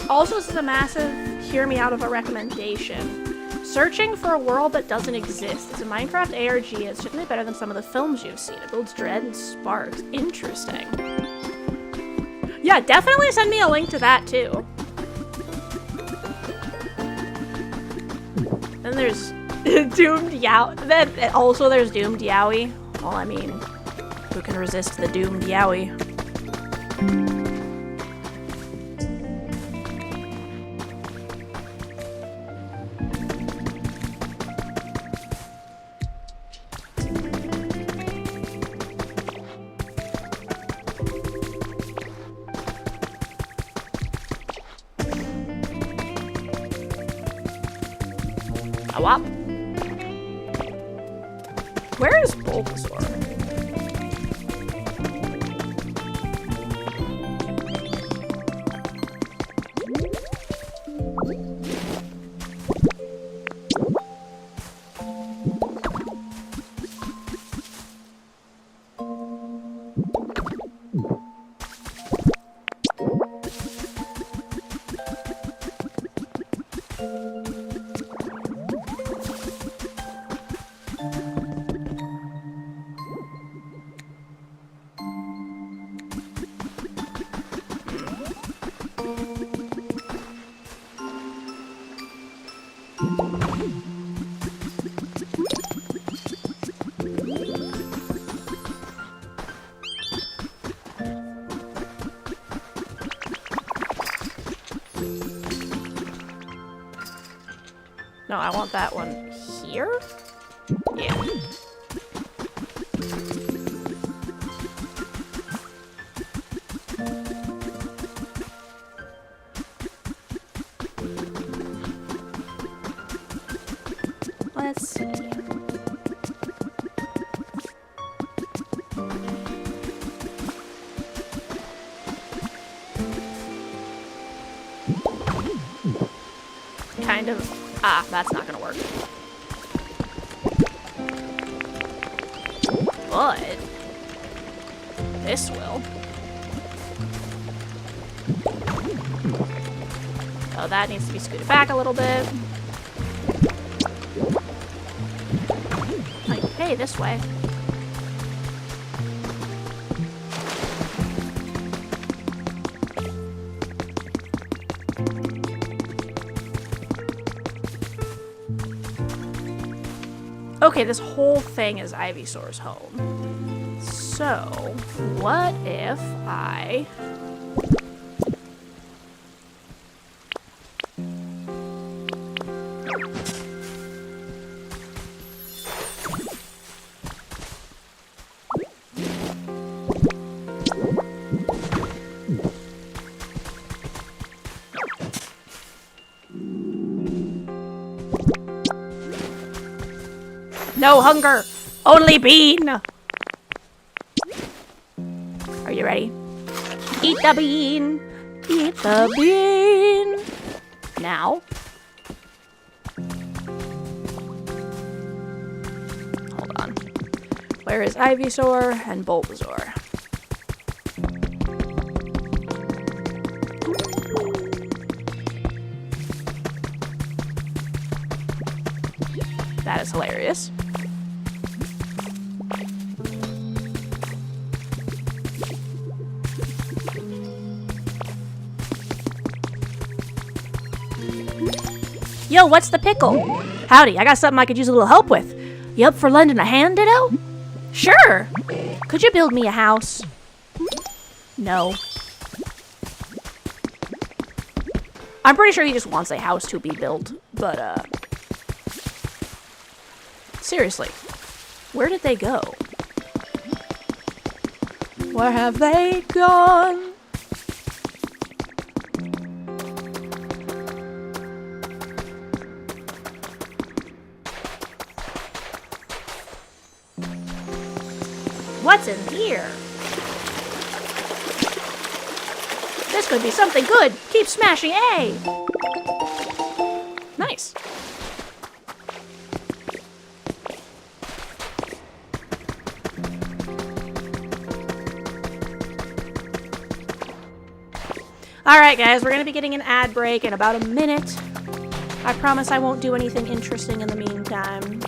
Also, this is a massive hear me out of a recommendation. Searching for a world that doesn't exist. It's a Minecraft ARG. It's certainly better than some of the films you've seen. It builds dread and sparks. Interesting. Yeah, definitely send me a link to that too. Then there's Doomed Yowie. Then also there's Doomed Yowie. Well, I mean, who can resist the Doomed Yowie? Wop. Where is Bulbasaur? No, I want that one here? Yeah. Let's see. Kind of. Ah, that's not gonna work. But this will. Oh, that needs to be scooted back a little bit. Like, hey, this way. Okay, this whole thing is Ivysaur's home. So, what if I... No hunger! Only bean! Are you ready? Eat the bean! Eat the bean! Now. Hold on. Where is Ivysaur and Bulbasaur? That is hilarious. Yo, what's the pickle? Howdy, I got something I could use a little help with. You up for lending a hand, Ditto? Sure. Could you build me a house? No. I'm pretty sure he just wants a house to be built, but, seriously, where did they go? Where have they gone? What's in here? This could be something good. Keep smashing A. Nice. Alright guys, we're gonna be getting an ad break in about a minute. I promise I won't do anything interesting in the meantime.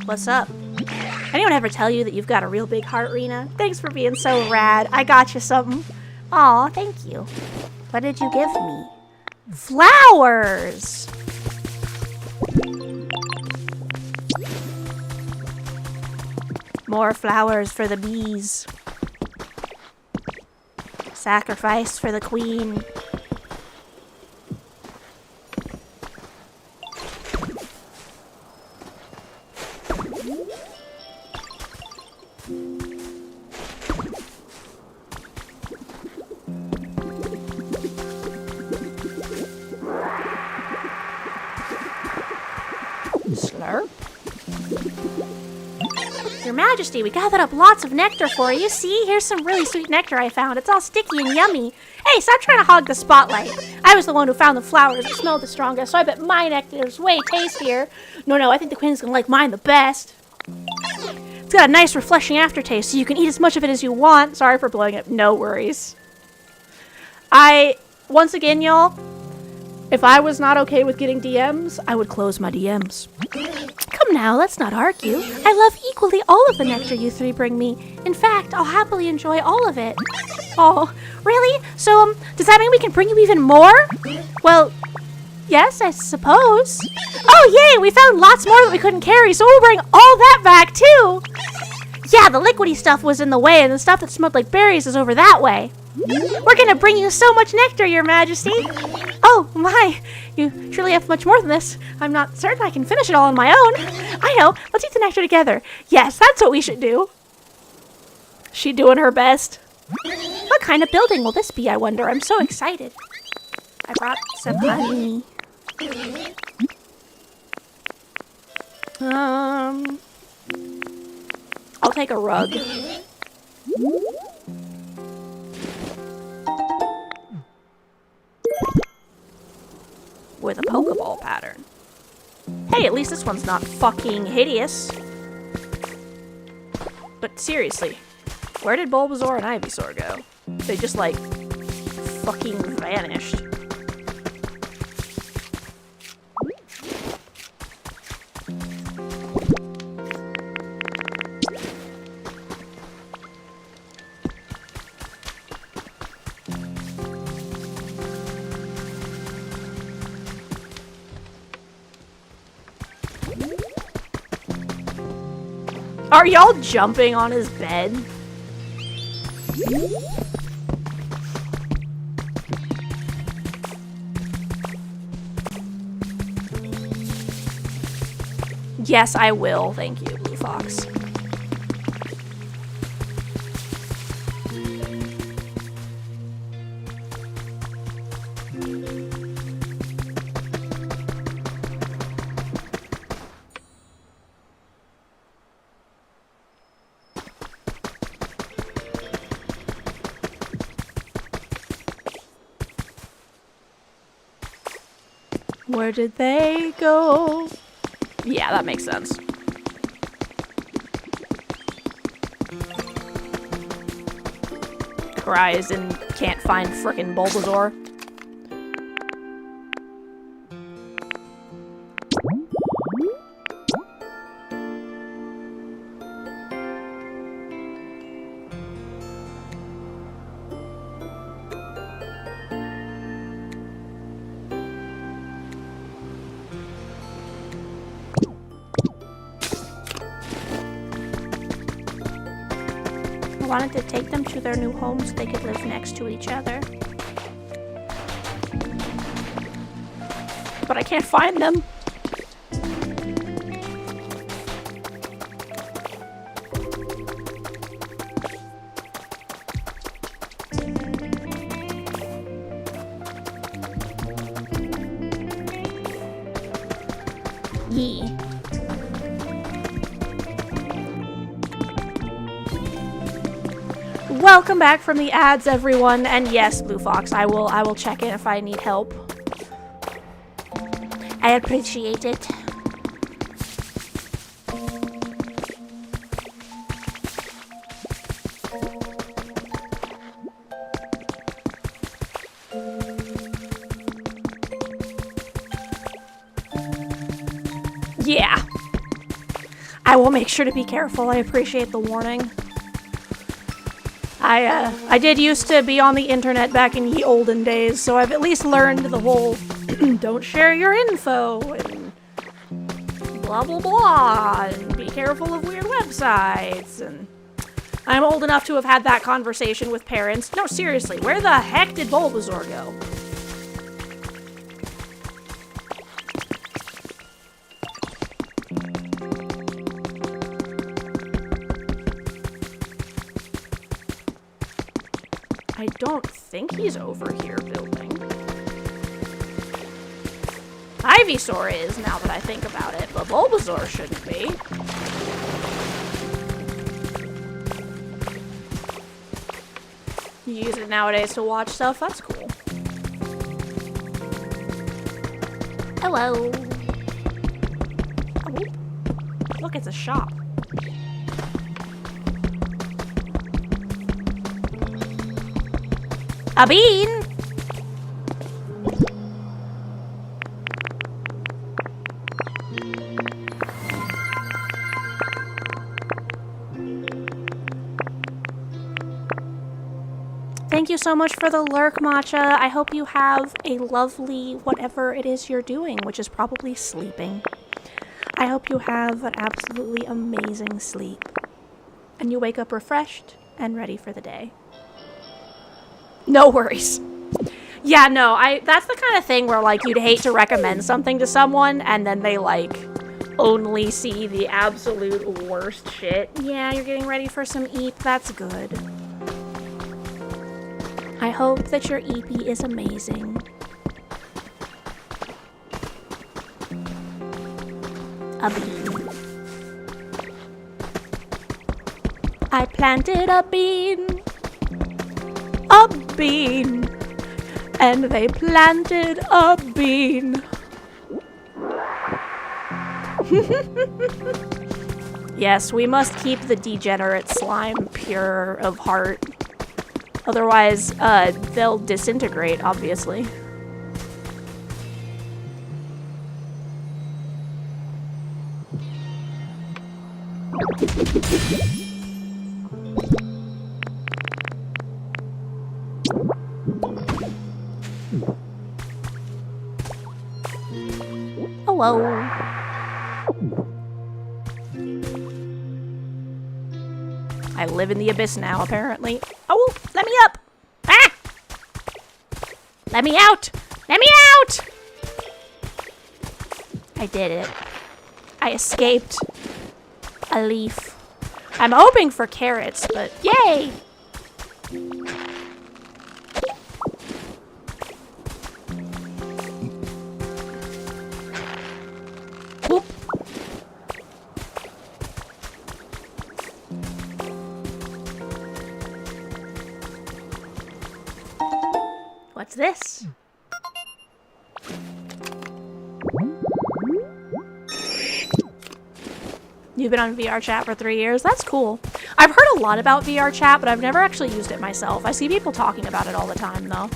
What's up? Anyone ever tell you that you've got a real big heart, Rena? Thanks for being so rad. I got you something. Aw, thank you. What did you give me? Flowers! More flowers for the bees. Sacrifice for the queen. Slurp. Your Majesty, we gathered up lots of nectar for you. See, here's some really sweet nectar I found. It's all sticky and yummy. Hey, stop trying to hog the spotlight. I was the one who found the flowers that smelled the strongest, so I bet my nectar is way tastier. No, I think the queen's gonna like mine the best. It's got a nice refreshing aftertaste, so you can eat as much of it as you want. Sorry for blowing it. No worries. Once again, y'all, if I was not okay with getting DMs, I would close my DMs. Come now, let's not argue. I love equally all of the nectar you three bring me. In fact, I'll happily enjoy all of it. Oh, really? So, does that mean we can bring you even more? Well, yes, I suppose. Oh, yay! We found lots more that we couldn't carry, so we'll bring all that back, too! Yeah, the liquidy stuff was in the way, and the stuff that smelled like berries is over that way. We're gonna bring you so much nectar, Your Majesty! Oh, my! You surely have much more than this. I'm not certain I can finish it all on my own. I know. Let's eat the nectar together. Yes, that's what we should do. She doing her best. What kind of building will this be, I wonder? I'm so excited. I brought some honey. I'll take a rug. With a Pokeball pattern. Hey, at least this one's not fucking hideous. But seriously, where did Bulbasaur and Ivysaur go? They just, like, fucking vanished. Are y'all jumping on his bed? Yes, I will. Thank you, Blue Fox. Where did they go? Yeah, that makes sense. Cries and can't find frickin' Bulbasaur. I wanted to take them to their new home so they could live next to each other. But I can't find them. Yee. welcome back from the ads, everyone. And yes, Blue Fox, I will check in if I need help. I appreciate it. Yeah. I will make sure to be careful. I appreciate the warning. I did used to be on the internet back in ye olden days, so I've at least learned the whole don't share your info and blah blah blah and be careful of weird websites, and I'm old enough to have had that conversation with parents. No, seriously, where the heck did Bulbasaur go? I don't think he's over here building. Ivysaur is, now that I think about it, but Bulbasaur shouldn't be. You use it nowadays to watch stuff? That's cool. Hello. Oh, look, it's a shop. A bean! Thank you so much for the lurk, Matcha. I hope you have a lovely whatever it is you're doing, which is probably sleeping. I hope you have an absolutely amazing sleep. And you wake up refreshed and ready for the day. No worries. Yeah, no, that's the kind of thing where, like, you'd hate to recommend something to someone and then they, like, only see the absolute worst shit. Yeah, you're getting ready for some eep. That's good. I hope that your EP is amazing. A bean. I planted a bean. A bean, and they planted a bean. Yes, we must keep the degenerate slime pure of heart. Otherwise, they'll disintegrate, obviously. Hello. I live in the abyss now, apparently. Oh, let me up! Ah! Let me out! Let me out! I did it. I escaped a leaf. I'm hoping for carrots, but yay! Whoop. What's this? You've been on VR chat for 3 years? That's cool. I've heard a lot about VR chat, but I've never actually used it myself. I see people talking about it all the time, though.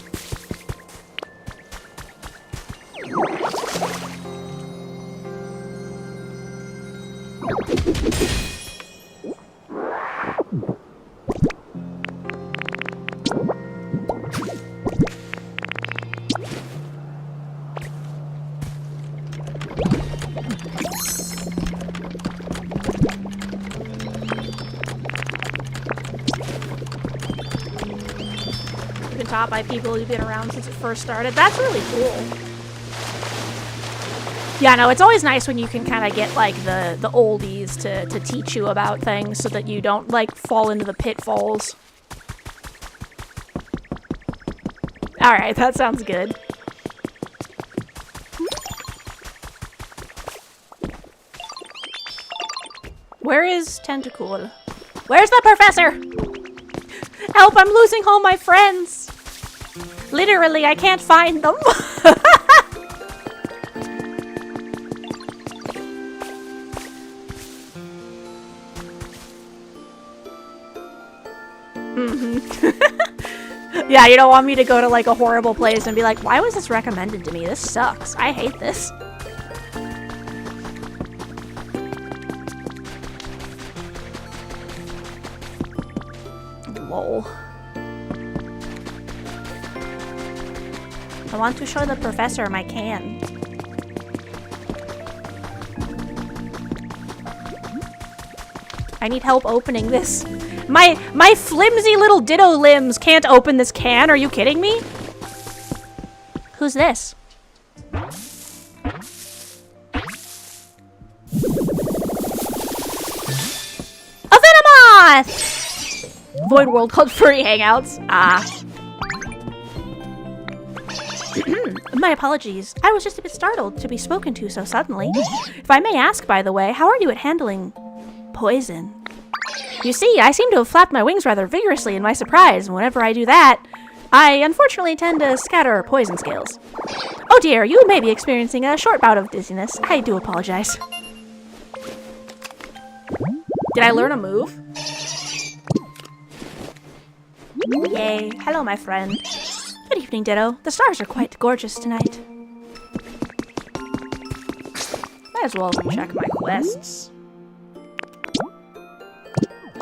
Taught by people who've been around since it first started. That's really cool. Yeah, no, it's always nice when you can kind of get like the oldies to teach you about things so that you don't like fall into the pitfalls. Alright, that sounds good. Where is Tentacool? Where's the professor? Help, I'm losing all my friends. Literally, I can't find them. Yeah, you don't want me to go to like a horrible place and be like, why was this recommended to me? This sucks. I hate this. Lol. I want to show the professor my can. I need help opening this. My flimsy little Ditto limbs can't open this can. Are you kidding me? Who's this? A Venomoth! Void World called Furry Hangouts. Ah. My apologies. I was just a bit startled to be spoken to so suddenly. If I may ask, by the way, how are you at handling poison? You see, I seem to have flapped my wings rather vigorously in my surprise, and whenever I do that, I unfortunately tend to scatter poison scales. Oh dear, you may be experiencing a short bout of dizziness. I do apologize. Did I learn a move? Yay. Hello, my friend. Good evening, Ditto. The stars are quite gorgeous tonight. Might as well check my quests.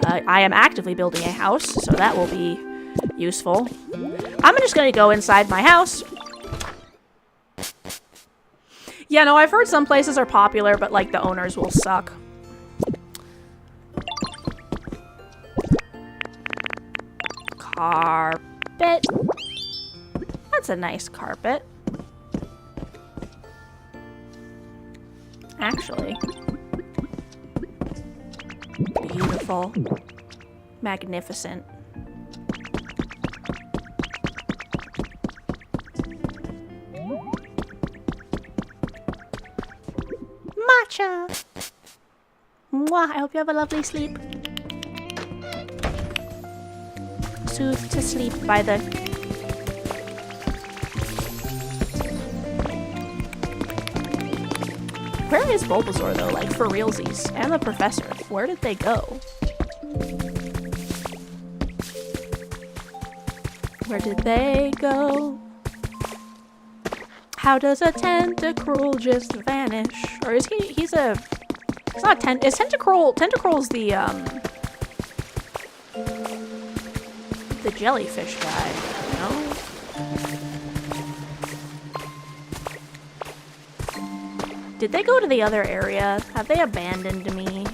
I am actively building a house, so that will be useful. I'm just gonna go inside my house. Yeah, no, I've heard some places are popular, but like the owners will suck. Carpet. That's a nice carpet. Actually. Beautiful. Magnificent. Matcha! Mwah, I hope you have a lovely sleep. Soothed to sleep by the... Where is Bulbasaur, though? Like, for realsies. And the professor. Where did they go? Where did they go? How does a Tentacruel just vanish? Or is he's a... It's not is Tentacruel's the jellyfish guy, no? Did they go to the other area? Have they abandoned me?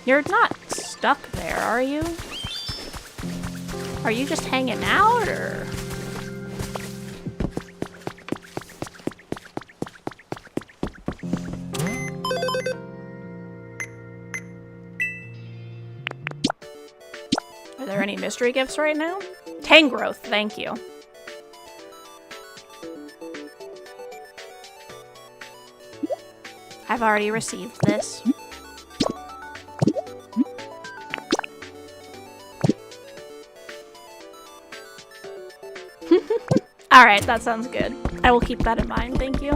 You're not stuck there, are you? Are you just hanging out, or...? Are there any mystery gifts right now? Tangrowth, thank you. I've already received this. Alright, that sounds good. I will keep that in mind, thank you.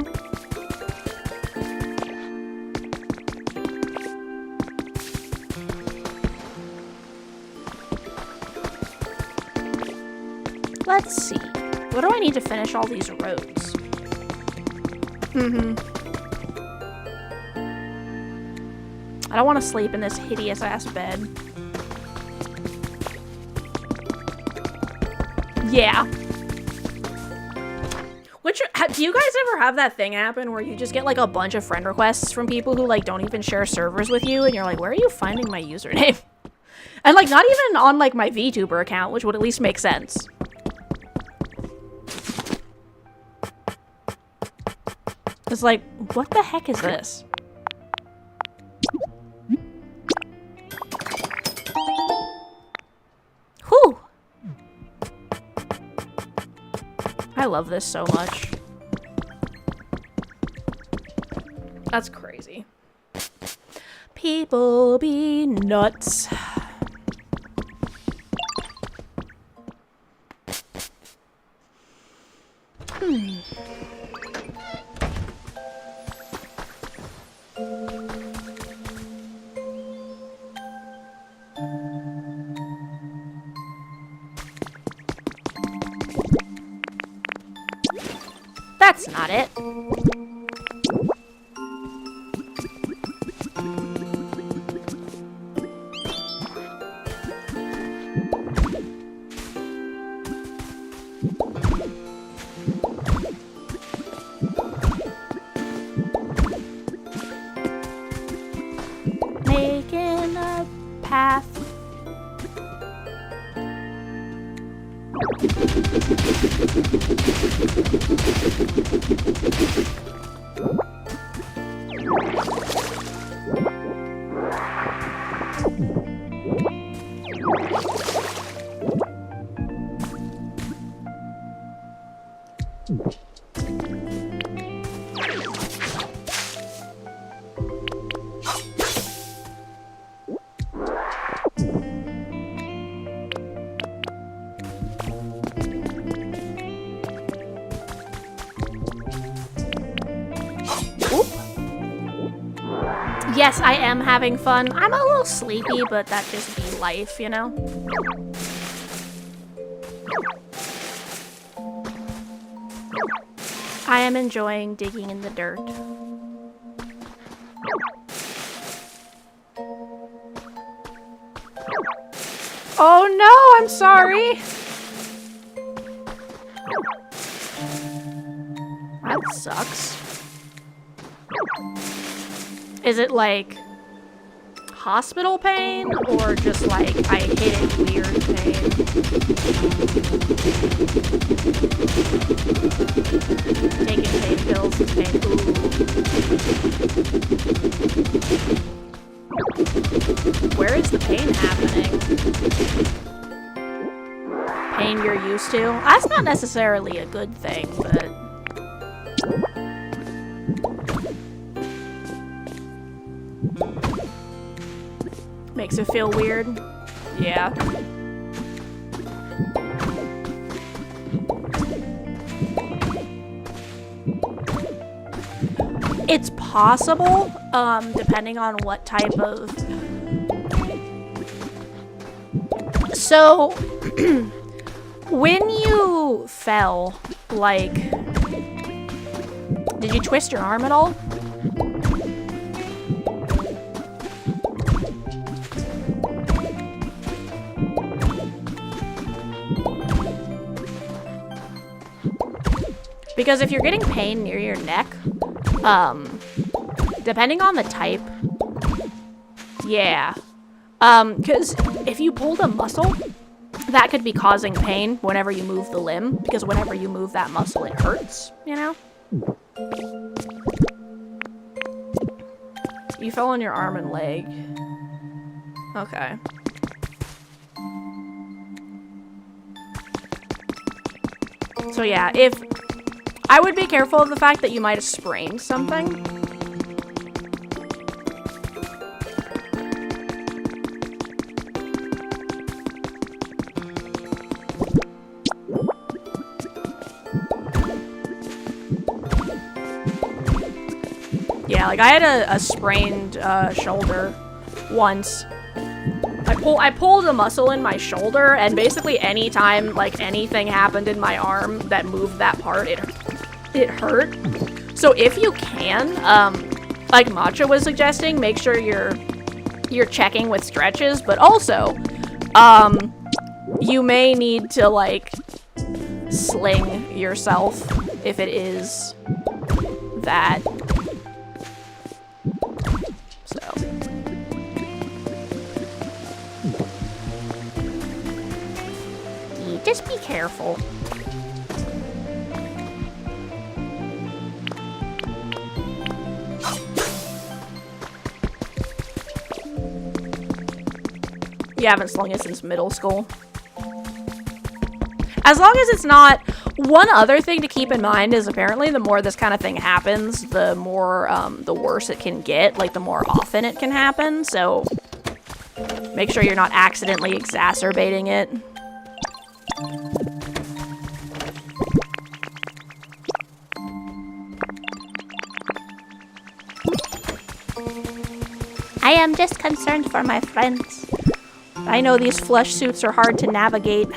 Let's see. What do I need to finish all these roads? I don't want to sleep in this hideous-ass bed. Yeah. Do you guys ever have that thing happen where you just get like a bunch of friend requests from people who like don't even share servers with you, and you're like, where are you finding my username? And like not even on like my VTuber account, which would at least make sense. It's like, what the heck is this? Whew! I love this so much. That's crazy. People be nuts. That's not it. Making a path. Yes, I am having fun. I'm a little sleepy, but that just be life, you know? I am enjoying digging in the dirt. Oh no, I'm sorry! That sucks. Is it like hospital pain or just like I hit it weird pain? Taking pain pills is pain. Ooh. Where is the pain happening? Pain you're used to? That's not necessarily a good thing, but makes it feel weird. Yeah. It's possible, depending on what type of... So, when you fell, like... Did you twist your arm at all? Because if you're getting pain near your neck, depending on the type, yeah. Because if you pulled a muscle, that could be causing pain whenever you move the limb, because whenever you move that muscle, it hurts, you know? You fell on your arm and leg. Okay. So yeah, I would be careful of the fact that you might have sprained something. Yeah, like I had a sprained shoulder once. I pulled a muscle in my shoulder, and basically any time like anything happened in my arm that moved that part, it hurt. So if you can, like Matcha was suggesting, make sure you're checking with stretches, but also, you may need to like sling yourself if it is that. So. Just be careful. You haven't slung it since middle school. As long as it's not... One other thing to keep in mind is apparently the more this kind of thing happens, the more, the worse it can get. Like, the more often it can happen. So, make sure you're not accidentally exacerbating it. I am just concerned for my friends. I know these flesh suits are hard to navigate.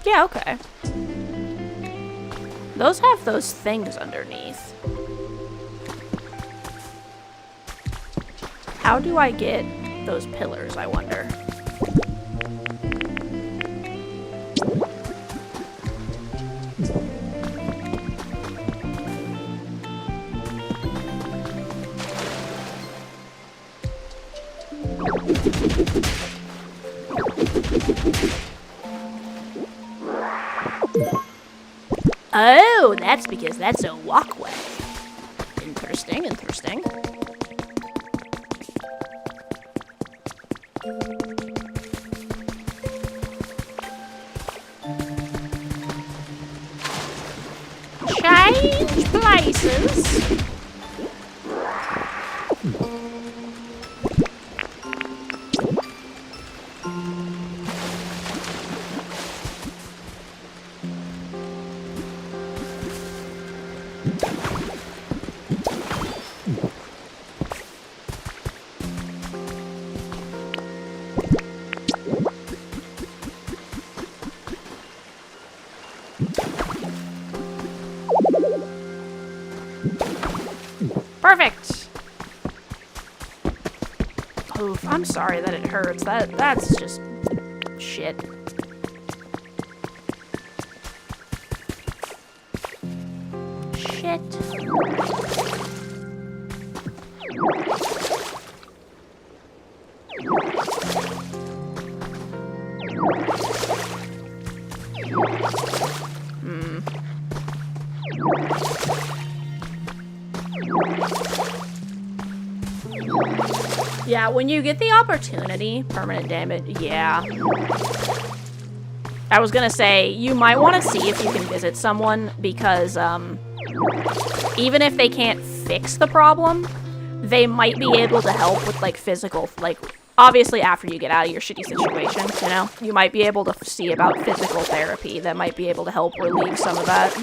Yeah, okay. Those have those things underneath. How do I get those pillars, I wonder? Oh, that's because that's a walkway. Interesting, interesting. Change places. Perfect. Oof, I'm sorry that it hurts. That's just shit. Shit. Yeah, when you get the opportunity, permanent damage, yeah. I was gonna say, you might want to see if you can visit someone, because, even if they can't fix the problem, they might be able to help with, like, physical, like, obviously after you get out of your shitty situation, you know? You might be able to see about physical therapy that might be able to help relieve some of that.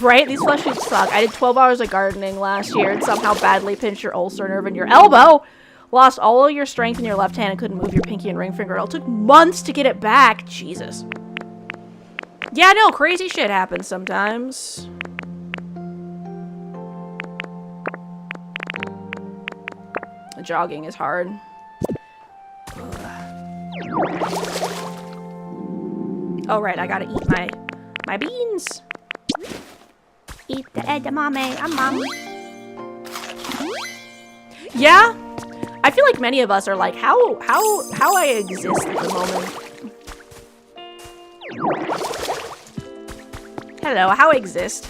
Right? These flesh suits suck. I did 12 hours of gardening last year and somehow badly pinched your ulcer nerve in your elbow. Lost all of your strength in your left hand and couldn't move your pinky and ring finger. It took months to get it back. Jesus. Yeah, no, crazy shit happens sometimes. Jogging is hard. Oh, right, I gotta eat my beans. Eat the edamame. I'm mom. Yeah, I feel like many of us are like, how I exist at the moment. Hello, how I exist.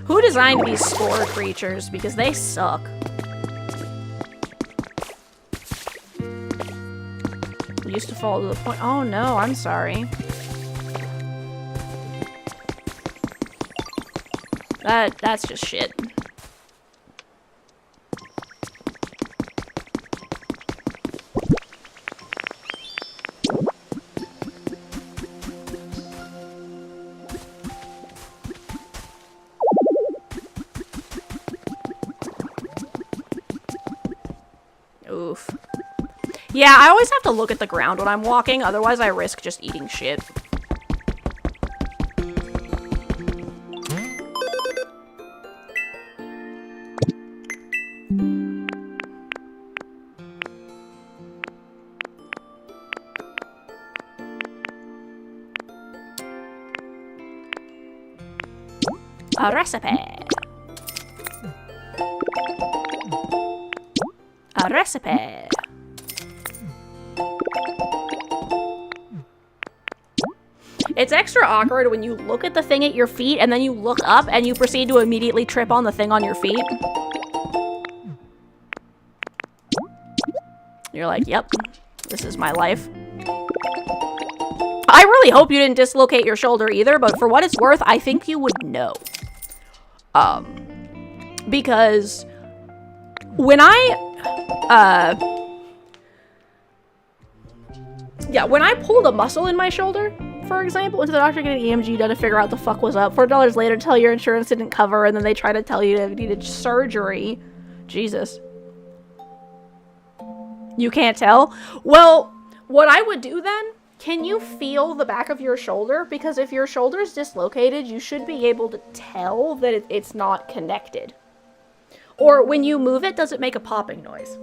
Who designed these spore creatures? Because they suck. used to fall to the point. Oh no, I'm sorry. That's just shit. Oof. Yeah, I always have to look at the ground when I'm walking, otherwise I risk just eating shit. A recipe. A recipe. It's extra awkward when you look at the thing at your feet and then you look up and you proceed to immediately trip on the thing on your feet. You're like, yep, this is my life. I really hope you didn't dislocate your shoulder either, but for what it's worth, I think you would know. Because when when I pulled a muscle in my shoulder, for example, went to the doctor, get an EMG done to figure out the fuck was up. $4 later, tell your insurance didn't cover, and then they try to tell you you needed surgery. Jesus. You can't tell? Well, what I would do then, can you feel the back of your shoulder? Because if your shoulder's dislocated, you should be able to tell that it's not connected. Or when you move it, does it make a popping noise?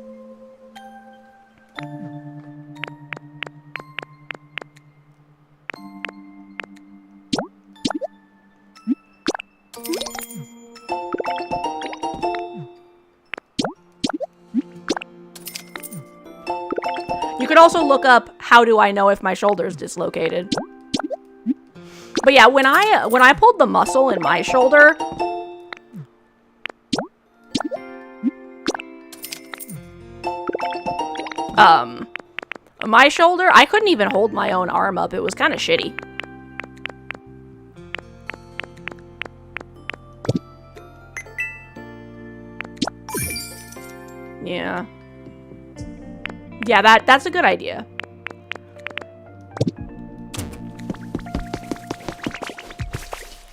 You could also look up, how do I know if my shoulder is dislocated? But yeah, when I pulled the muscle in my shoulder, my shoulder, I couldn't even hold my own arm up. It was kind of shitty. Yeah. Yeah, that's a good idea.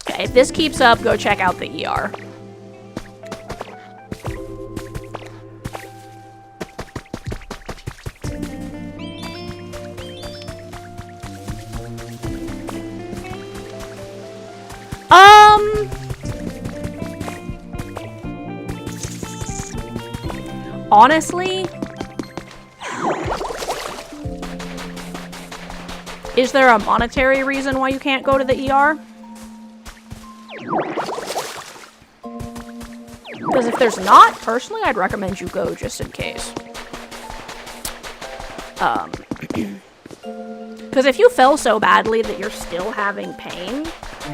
Okay, if this keeps up, go check out the ER. Honestly, is there a monetary reason why you can't go to the ER? Because if there's not, personally, I'd recommend you go just in case. Because if you fell so badly that you're still having pain,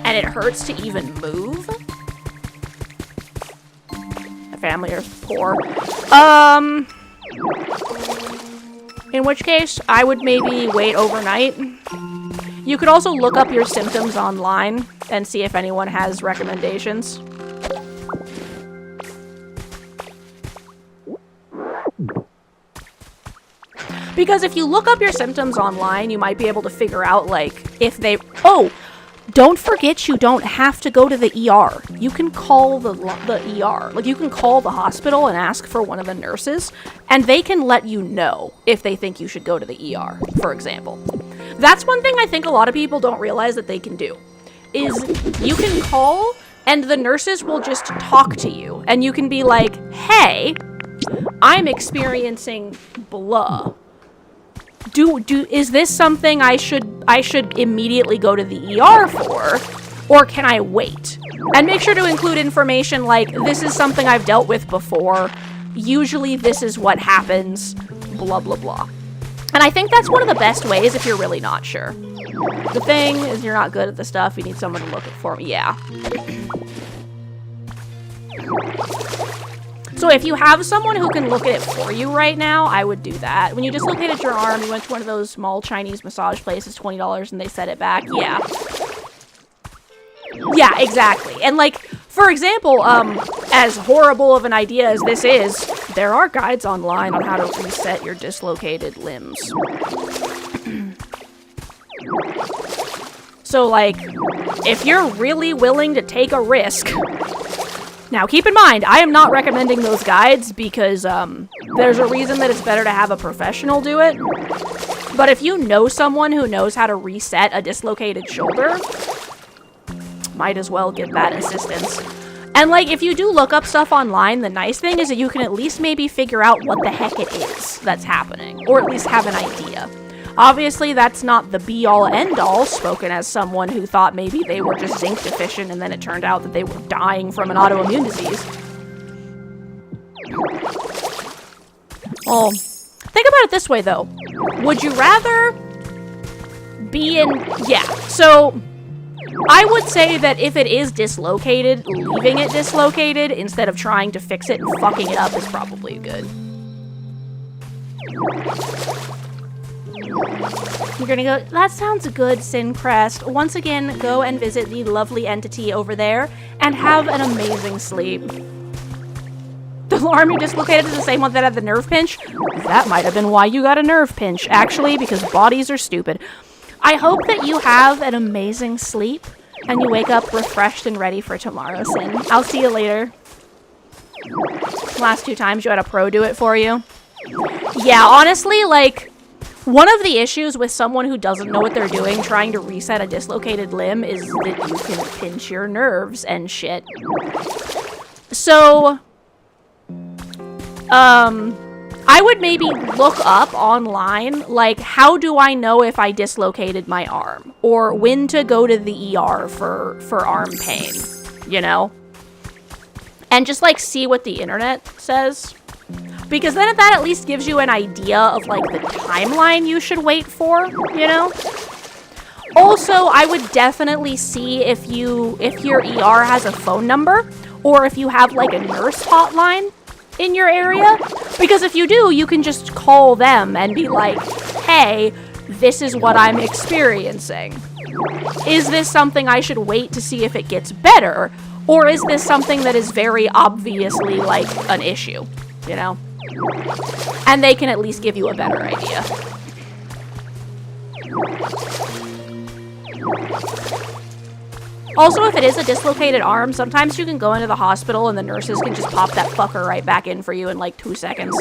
and it hurts to even move, the family are poor. In which case, I would maybe wait overnight. You could also look up your symptoms online and see if anyone has recommendations. Because if you look up your symptoms online, you might be able to figure out, like, if they... Oh! Don't forget you don't have to go to the ER. You can call the ER. Like, you can call the hospital and ask for one of the nurses, and they can let you know if they think you should go to the ER, for example. That's one thing I think a lot of people don't realize that they can do, is you can call, and the nurses will just talk to you, and you can be like, hey, I'm experiencing blah. Is this something I should immediately go to the ER for, or can I wait? And make sure to include information like, this is something I've dealt with before, usually this is what happens, blah blah blah. And I think that's one of the best ways if you're really not sure. The thing is, you're not good at the stuff, you need someone to look it for me. Yeah. So if you have someone who can look at it for you right now, I would do that. When you dislocated your arm, you went to one of those small Chinese massage places, $20, and they set it back. Yeah. Yeah, exactly. And like, for example, as horrible of an idea as this is, there are guides online on how to reset your dislocated limbs. So like, if you're really willing to take a risk... Now, keep in mind, I am not recommending those guides because there's a reason that it's better to have a professional do it. But if you know someone who knows how to reset a dislocated shoulder, might as well get that assistance. And, like, if you do look up stuff online, the nice thing is that you can at least maybe figure out what the heck it is that's happening, or at least have an idea. Obviously, that's not the be-all, end-all, spoken as someone who thought maybe they were just zinc deficient and then it turned out that they were dying from an autoimmune disease. Oh, think about it this way, though. Would you rather be in... Yeah, so... I would say that if it is dislocated, leaving it dislocated instead of trying to fix it and fucking it up is probably good. You're gonna go, that sounds good, Sincrest. Once again, go and visit the lovely entity over there and have an amazing sleep. The arm you dislocated is the same one that had the nerve pinch? That might have been why you got a nerve pinch, actually, because bodies are stupid. I hope that you have an amazing sleep and you wake up refreshed and ready for tomorrow, Sin. I'll see you later. Last 2 times you had a pro do it for you. Yeah, honestly, like, one of the issues with someone who doesn't know what they're doing trying to reset a dislocated limb is that you can pinch your nerves and shit. So, I would maybe look up online, like, how do I know if I dislocated my arm? Or when to go to the ER for arm pain, you know? And just, like, see what the internet says. Because then that at least gives you an idea of, like, the timeline you should wait for, you know? Also, I would definitely see if your ER has a phone number, or if you have, like, a nurse hotline in your area. Because if you do, you can just call them and be like, hey, this is what I'm experiencing. Is this something I should wait to see if it gets better? Or is this something that is very obviously, like, an issue, you know? And they can at least give you a better idea. Also, if it is a dislocated arm, sometimes you can go into the hospital and the nurses can just pop that fucker right back in for you in like 2 seconds.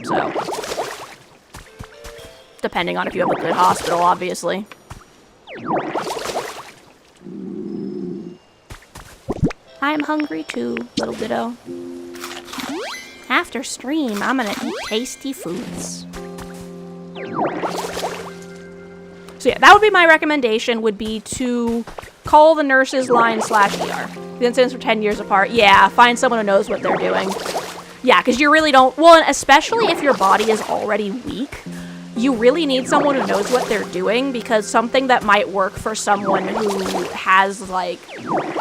So, depending on if you have a good hospital, obviously. I'm hungry too, little Ditto. After stream, I'm gonna eat tasty foods. So yeah, that would be my recommendation, would be to call the nurses line / ER. The incidents were 10 years apart. Yeah, find someone who knows what they're doing. Yeah, because you really don't... Well, and especially if your body is already weak, you really need someone who knows what they're doing, because something that might work for someone who has, like,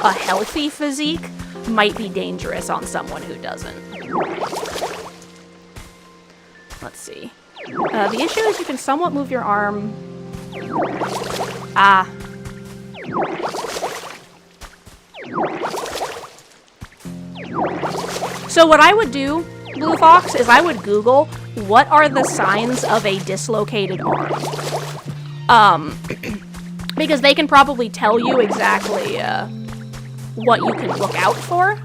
a healthy physique might be dangerous on someone who doesn't. Let's see. The issue is you can somewhat move your arm... Ah. So what I would do, Blue Fox, is I would Google what are the signs of a dislocated arm. Because they can probably tell you exactly what you can look out for.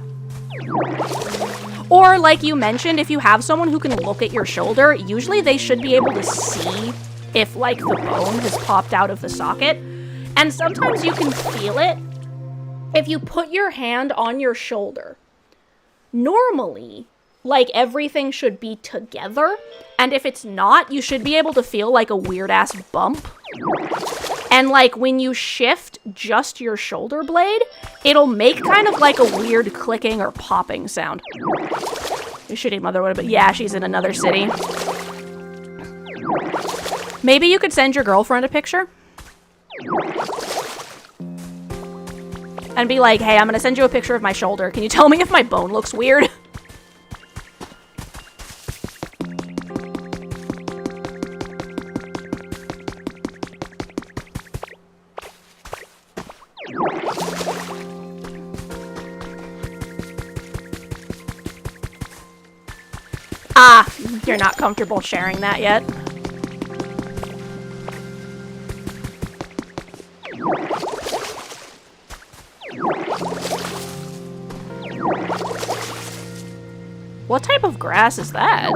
Or, like you mentioned, if you have someone who can look at your shoulder, usually they should be able to see if, like, the bone has popped out of the socket. And sometimes you can feel it if you put your hand on your shoulder. Normally, like, everything should be together, and if it's not, you should be able to feel, like, a weird-ass bump. And, like, when you shift just your shoulder blade, it'll make kind of, like, a weird clicking or popping sound. Your shitty mother would have been... Yeah, she's in another city. Maybe you could send your girlfriend a picture? and be like, hey, I'm gonna send you a picture of my shoulder. Can you tell me if my bone looks weird? Ah, you're not comfortable sharing that yet. What type of grass is that?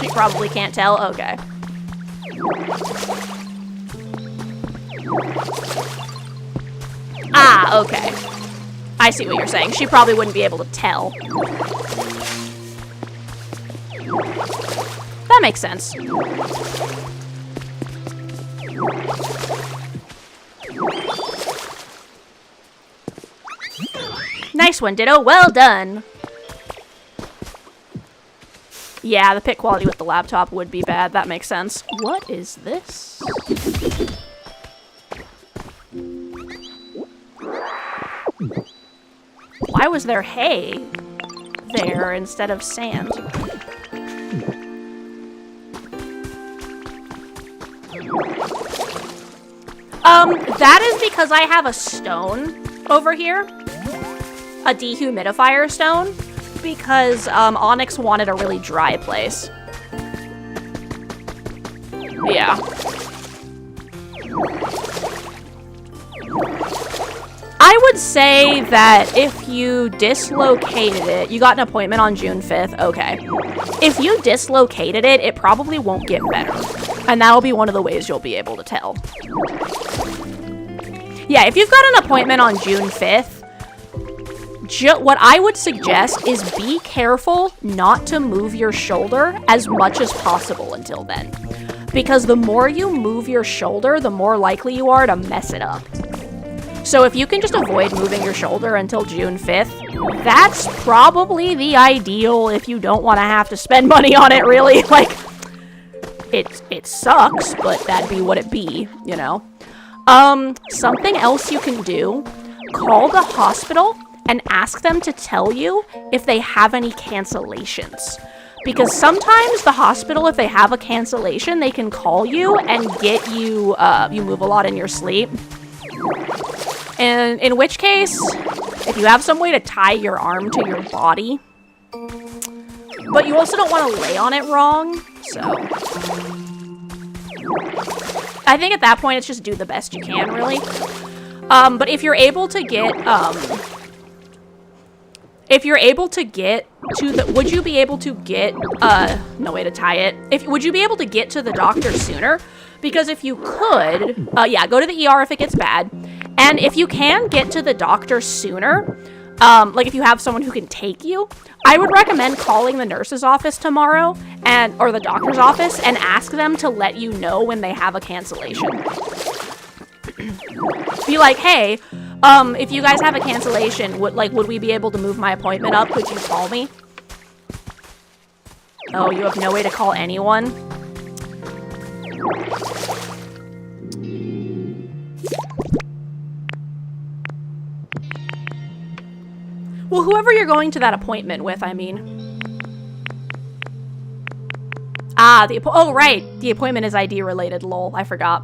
She probably can't tell. Okay. Ah, okay. I see what you're saying. She probably wouldn't be able to tell. That makes sense. Nice one, Ditto. Well done. Yeah, the pic quality with the laptop would be bad. That makes sense. What is this? Why was there hay there instead of sand? That is because I have a stone over here. A dehumidifier stone. Because, Onyx wanted a really dry place. Yeah. I would say that if you dislocated it, you got an appointment on June 5th, okay. If you dislocated it, it probably won't get better. And that'll be one of the ways you'll be able to tell. Yeah, if you've got an appointment on June 5th, what I would suggest is be careful not to move your shoulder as much as possible until then. Because the more you move your shoulder, the more likely you are to mess it up. So if you can just avoid moving your shoulder until June 5th, that's probably the ideal if you don't want to have to spend money on it, really. Like, it sucks, but that'd be what it be, you know? Something else you can do, call the hospital and ask them to tell you if they have any cancellations. Because sometimes the hospital, if they have a cancellation, they can call you and get you, you move a lot in your sleep. And in which case, if you have some way to tie your arm to your body, but you also don't want to lay on it wrong, so. I think at that point, it's just do the best you can, really. But if you're able to get, would you be able to get, no way to tie it. Would you be able to get to the doctor sooner? Because if you could, yeah, go to the ER if it gets bad. And if you can get to the doctor sooner, like if you have someone who can take you, I would recommend calling the nurse's office tomorrow, or the doctor's office, and ask them to let you know when they have a cancellation. Be like, hey, if you guys have a cancellation, would we be able to move my appointment up? Could you call me? Oh, you have no way to call anyone? Well, whoever you're going to that appointment with, I mean. Ah, oh, right. The appointment is ID related, lol. I forgot.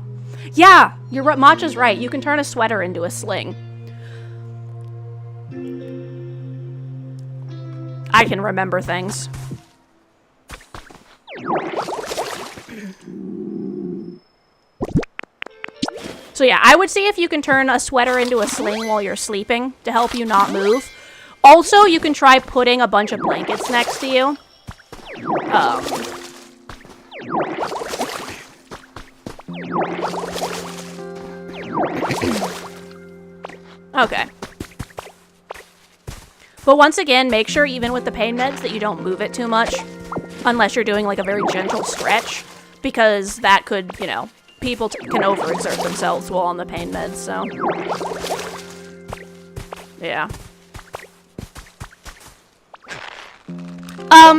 Yeah, Matcha's right. You can turn a sweater into a sling. I can remember things. So yeah, I would see if you can turn a sweater into a sling while you're sleeping to help you not move. Also, you can try putting a bunch of blankets next to you. Okay. But once again, make sure even with the pain meds that you don't move it too much. Unless you're doing like a very gentle stretch. Because that could, you know, people can overexert themselves while on the pain meds, so. Yeah.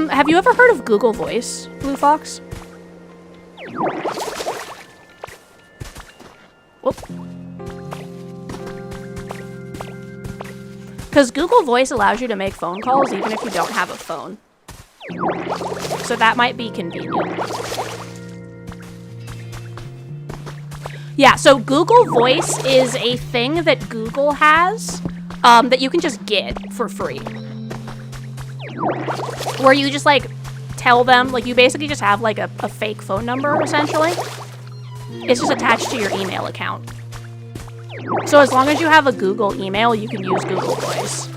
Have you ever heard of Google Voice, Blue Fox? Whoop. Because Google Voice allows you to make phone calls even if you don't have a phone. So that might be convenient. Yeah, so Google Voice is a thing that Google has that you can just get for free. Where you just, like, tell them, like, you basically just have, like, a fake phone number, essentially. It's just attached to your email account. So as long as you have a Google email, you can use Google Voice.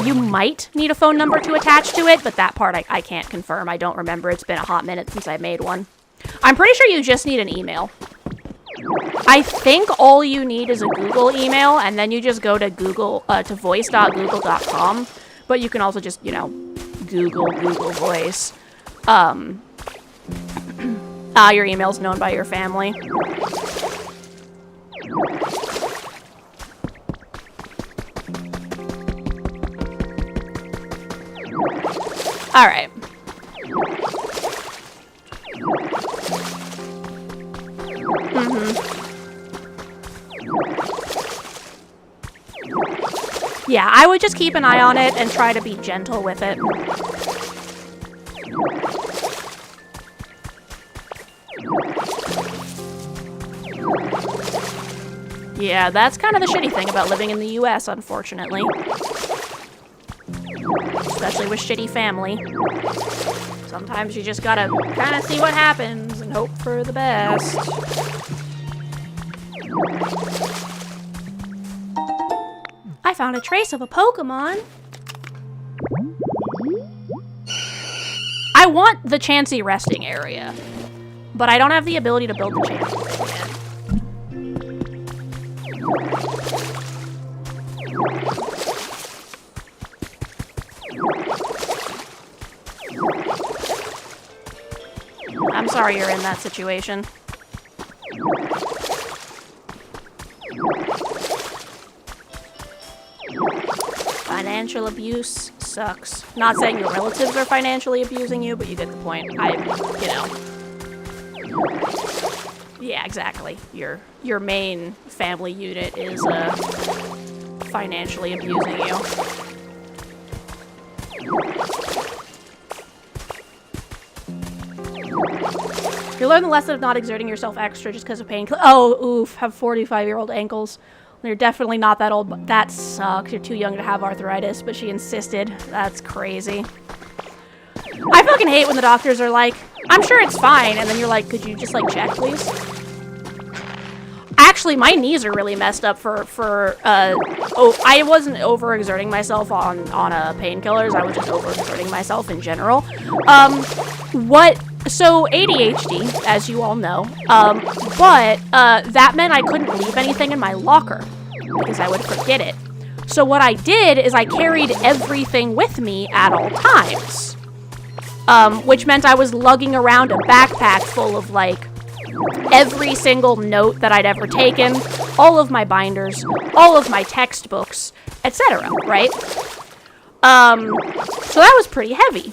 You might need a phone number to attach to it, but that part I can't confirm. I don't remember. It's been a hot minute since I made one. I'm pretty sure you just need an email. I think all you need is a Google email, and then you just go to to voice.google.com. But you can also just, you know, Google Voice. Your email's known by your family. All right. Yeah, I would just keep an eye on it and try to be gentle with it. Yeah, that's kind of the shitty thing about living in the US, unfortunately. Especially with shitty family. Sometimes you just gotta kind of see what happens and hope for the best. I found a trace of a Pokemon. I want the Chansey resting area, but I don't have the ability to build the Chansey thing yet. I'm sorry you're in that situation. Financial abuse sucks. Not saying your relatives are financially abusing you, but you get the point. You know. Yeah, exactly. Your main family unit is financially abusing you. You learn the lesson of not exerting yourself extra just because of pain. Oh, oof, have 45-year-old ankles. You're definitely not that old, but that sucks. You're too young to have arthritis, but she insisted. That's crazy. I fucking hate when the doctors are like, I'm sure it's fine, and then you're like, could you just, like, check, please? Actually, my knees are really messed up I wasn't overexerting myself on painkillers. I was just overexerting myself in general. So ADHD, as you all know, but that meant I couldn't leave anything in my locker because I would forget it. So what I did is I carried everything with me at all times, which meant I was lugging around a backpack full of, like, every single note that I'd ever taken, all of my binders, all of my textbooks, etc., right? So that was pretty heavy.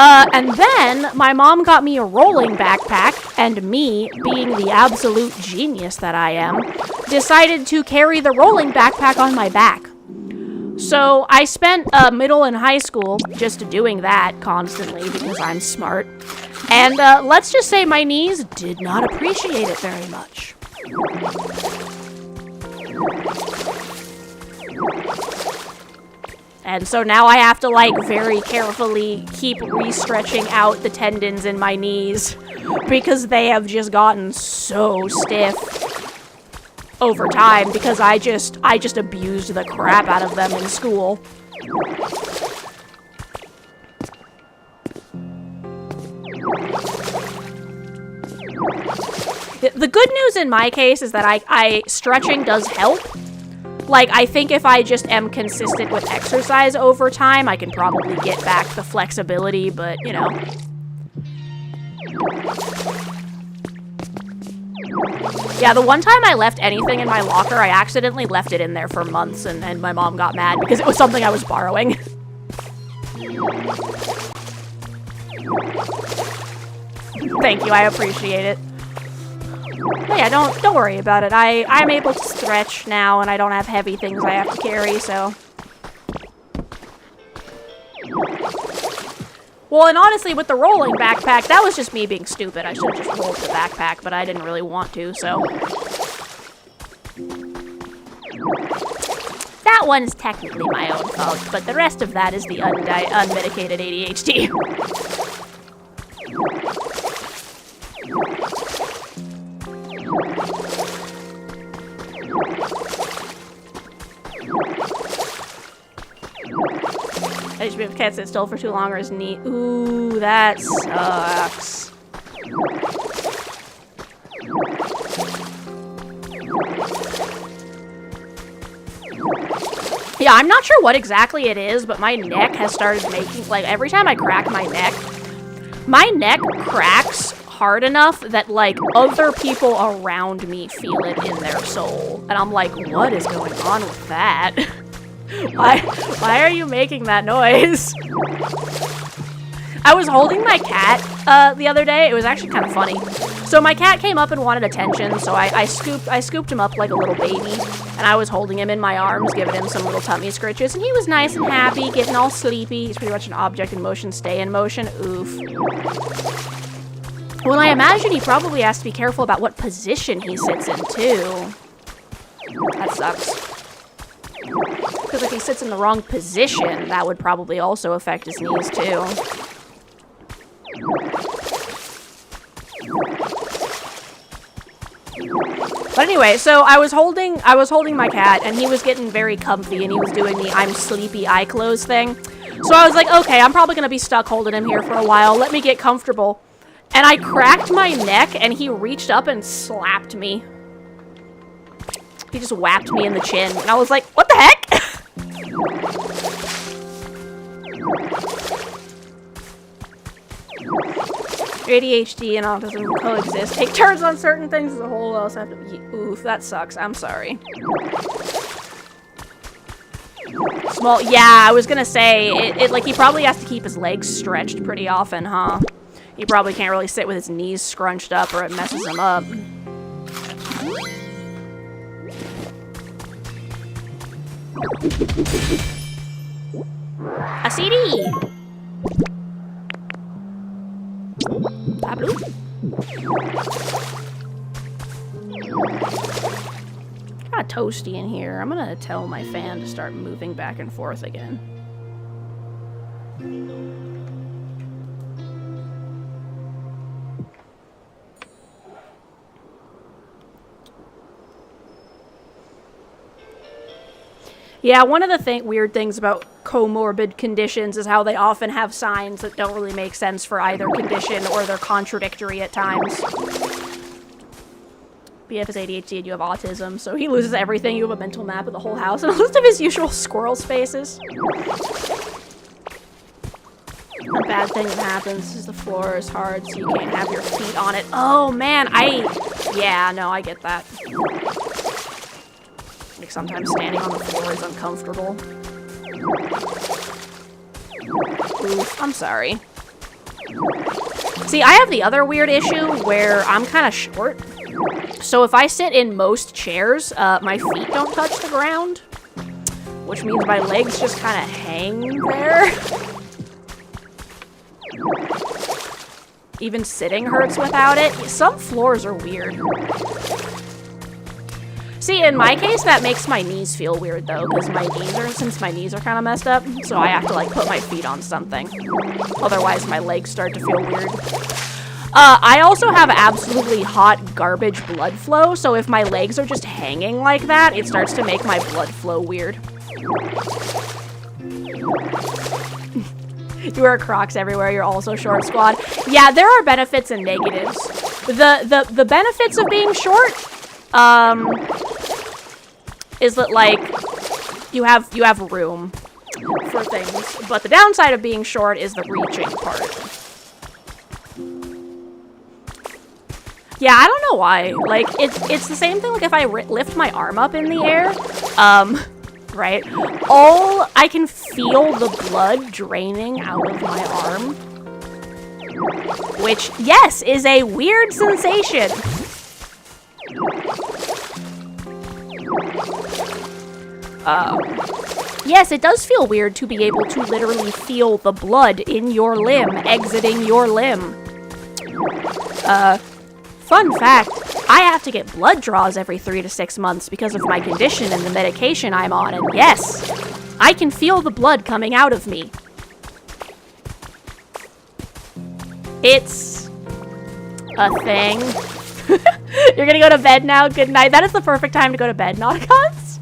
And then my mom got me a rolling backpack, and me, being the absolute genius that I am, decided to carry the rolling backpack on my back. So I spent middle and high school just doing that constantly because I'm smart. And let's just say my knees did not appreciate it very much. And so now I have to, like, very carefully keep re-stretching out the tendons in my knees because they have just gotten so stiff over time because I just abused the crap out of them in school. The good news in my case is that stretching does help. Like, I think if I just am consistent with exercise over time, I can probably get back the flexibility, but, you know. Yeah, the one time I left anything in my locker, I accidentally left it in there for months, and my mom got mad because it was something I was borrowing. Thank you, I appreciate it. But yeah, don't worry about it. I'm able to stretch now, and I don't have heavy things I have to carry, so... Well, and honestly, with the rolling backpack, that was just me being stupid. I should have just rolled the backpack, but I didn't really want to, so... That one's technically my own fault, but the rest of that is the unmedicated ADHD. I should have cat sit still for too long or his knee. Ooh, that sucks. Yeah, I'm not sure what exactly it is, but my neck has started making, like, every time I crack my neck cracks hard enough that, like, other people around me feel it in their soul. And I'm like, what is going on with that? Why are you making that noise? I was holding my cat the other day. It was actually kind of funny. So my cat came up and wanted attention, so I scooped him up like a little baby, and I was holding him in my arms, giving him some little tummy scritches, and he was nice and happy, getting all sleepy. He's pretty much an object in motion, stay in motion. Oof. Well, I imagine he probably has to be careful about what position he sits in, too. That sucks. Because if he sits in the wrong position, that would probably also affect his knees, too. But anyway, so I was holding my cat, and he was getting very comfy, and he was doing the I'm sleepy eye close thing. So I was like, okay, I'm probably gonna be stuck holding him here for a while. Let me get comfortable. And I cracked my neck, and he reached up and slapped me. He just whapped me in the chin, and I was like, what the heck? ADHD and autism coexist. Take turns on certain things as a whole, else have to be... Oof, that sucks. I'm sorry. Small... Yeah, I was gonna say, it like, he probably has to keep his legs stretched pretty often, huh? He probably can't really sit with his knees scrunched up or it messes him up. A CD! Pablo? Kind of toasty in here. I'm gonna tell my fan to start moving back and forth again. Yeah, one of the weird things about comorbid conditions is how they often have signs that don't really make sense for either condition, or they're contradictory at times. BF has ADHD and you have autism, so he loses everything. You have a mental map of the whole house and a list of his usual squirrel spaces. A bad thing that happens is the floor is hard, so you can't have your feet on it. Oh, man, yeah, no, I get that. Like, sometimes standing on the floor is uncomfortable. Oof, I'm sorry. See, I have the other weird issue where I'm kind of short. So if I sit in most chairs, my feet don't touch the ground. Which means my legs just kind of hang there. Even sitting hurts without it. Some floors are weird. See, in my case, that makes my knees feel weird, though, because since my knees are kind of messed up, so I have to, like, put my feet on something. Otherwise, my legs start to feel weird. I also have absolutely hot garbage blood flow, so if my legs are just hanging like that, it starts to make my blood flow weird. You wear Crocs everywhere, you're also short, squad. Yeah, there are benefits and negatives. The benefits of being short, is that, like, you have room for things. But the downside of being short is the reaching part. Yeah, I don't know why. Like, it's the same thing, like, if I lift my arm up in the air, right? I can feel the blood draining out of my arm. Which, yes, is a weird sensation. Yes, it does feel weird to be able to literally feel the blood in your limb exiting your limb. Fun fact, I have to get blood draws every 3 to 6 months because of my condition and the medication I'm on, and yes, I can feel the blood coming out of me. It's a thing. You're gonna go to bed now? Good night. That is the perfect time to go to bed, Nauticons.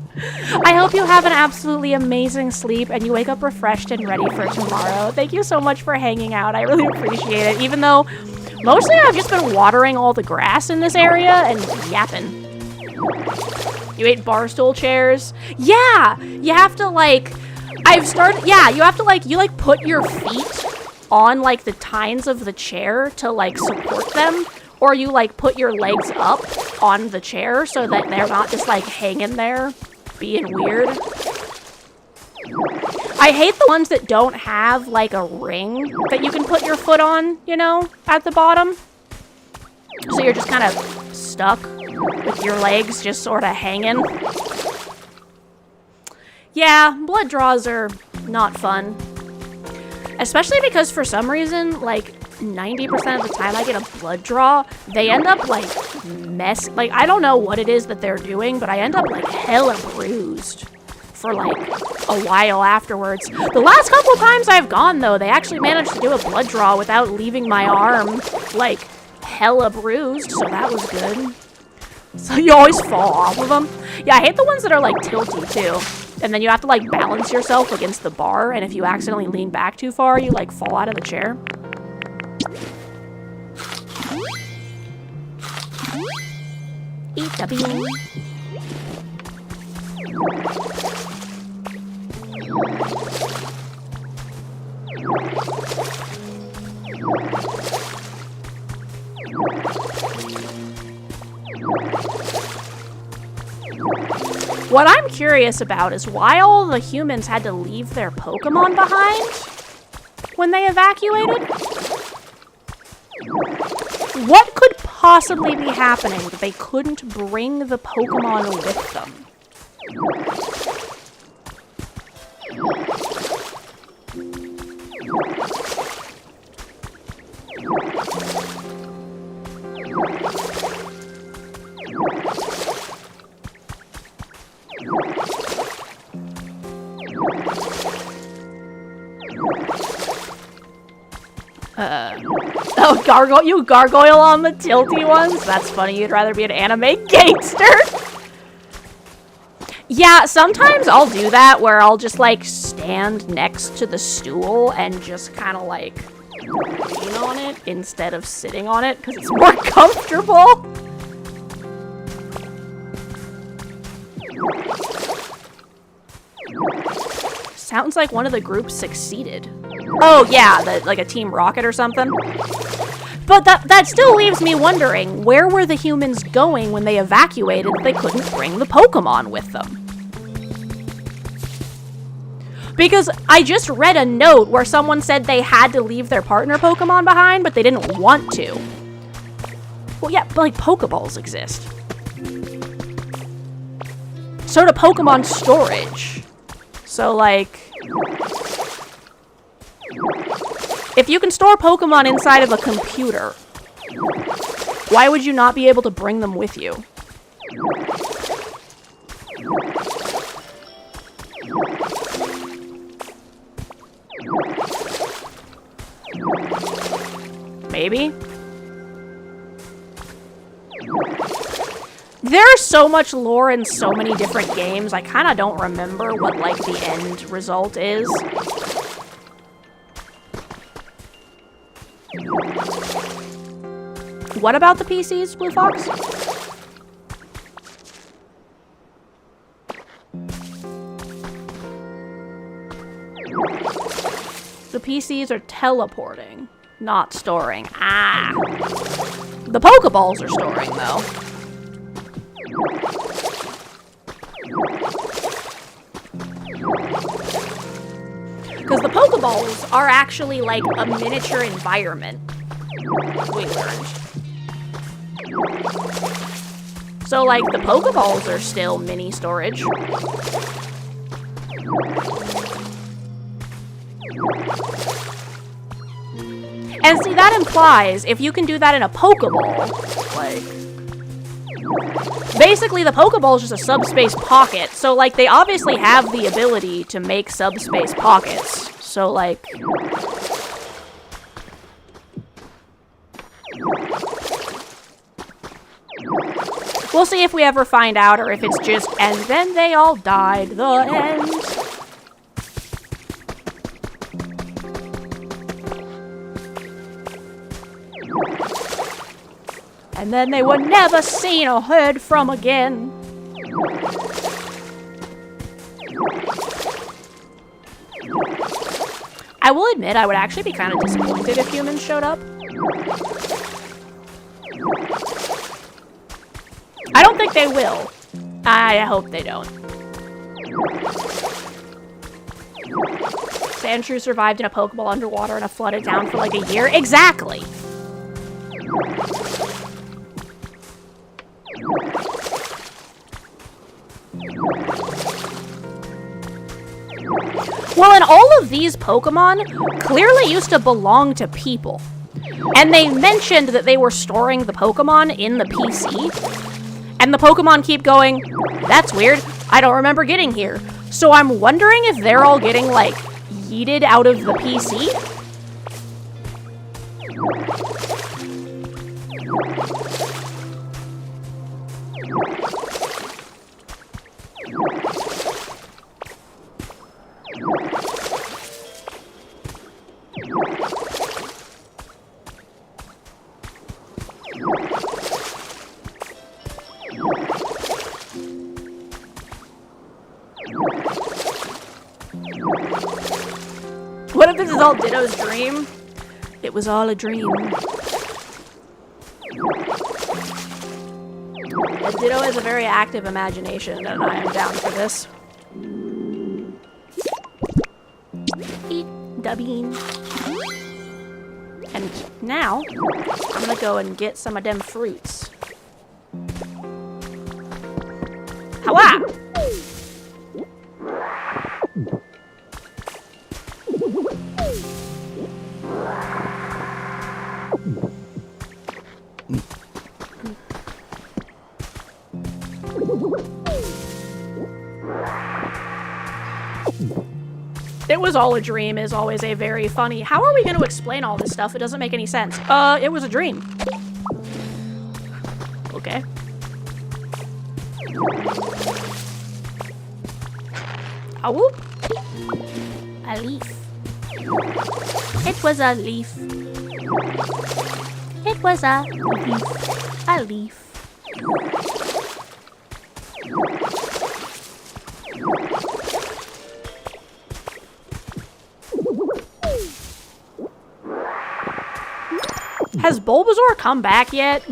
I hope you have an absolutely amazing sleep and you wake up refreshed and ready for tomorrow. Thank you so much for hanging out. I really appreciate it, even though mostly I've just been watering all the grass in this area and yapping. You ate bar stool chairs? Yeah! You have to, like, you have to, like, you put your feet on, like, the tines of the chair to, like, support them. Or you, like, put your legs up on the chair so that they're not just, like, hanging there being weird. I hate the ones that don't have, like, a ring that you can put your foot on, you know, at the bottom. So you're just kind of stuck with your legs just sort of hanging. Yeah, blood draws are not fun. Especially because for some reason, like, 90% of the time I get a blood draw, they end up, like, like, I don't know what it is that they're doing, but I end up, like, hella bruised for, like, a while afterwards. The last couple of times I've gone, though, they actually managed to do a blood draw without leaving my arm, like, hella bruised, so that was good. So you always fall off of them. Yeah, I hate the ones that are, like, tilty, too. And then you have to, like, balance yourself against the bar, and if you accidentally lean back too far, you, like, fall out of the chair. Eat the bean. What I'm curious about is why all the humans had to leave their Pokemon behind when they evacuated. What could possibly be happening that they couldn't bring the Pokemon with them? Oh, you gargoyle on the tilty ones? That's funny, you'd rather be an anime gangster. Yeah, sometimes I'll do that where I'll just, like, stand next to the stool and just kind of, like, lean on it instead of sitting on it because it's more comfortable. Sounds like one of the groups succeeded. Oh, yeah, like a Team Rocket or something. But that still leaves me wondering, where were the humans going when they evacuated if they couldn't bring the Pokemon with them? Because I just read a note where someone said they had to leave their partner Pokemon behind, but they didn't want to. Well, yeah, but, like, Pokeballs exist. So do Pokemon storage. So, like, if you can store Pokemon inside of a computer, why would you not be able to bring them with you? Maybe? There's so much lore in so many different games, I kind of don't remember what, like, the end result is. What about the PCs, Blue Fox? The PCs are teleporting, not storing. Ah! The Pokeballs are storing, though. Because the Pokeballs are actually like a miniature environment, we learned. So, like, the Pokeballs are still mini storage. And see, that implies if you can do that in a Pokeball, like... Basically, the Pokeball is just a subspace pocket, so, like, they obviously have the ability to make subspace pockets. So, like... We'll see if we ever find out, or if it's just, and then they all died, the end. And then they were never seen or heard from again. I will admit, I would actually be kind of disappointed if humans showed up. I don't think they will. I hope they don't. Sandshrew survived in a Pokeball underwater in a flooded town for like a year. Exactly. Well, and all of these Pokemon clearly used to belong to people. And they mentioned that they were storing the Pokemon in the PC. And the Pokemon keep going, that's weird, I don't remember getting here. So I'm wondering if they're all getting, like, yeeted out of the PC? What if this is all Ditto's dream? It was all a dream. And Ditto has a very active imagination, and I am down for this. Eat the bean. And now, I'm gonna go and get some of them fruits. Howa! It was all a dream is always a very funny. How are we going to explain all this stuff? It doesn't make any sense. It was a dream. Okay. A whoop. A leaf. It was a leaf. It was a leaf. A leaf. Has Bulbasaur come back yet?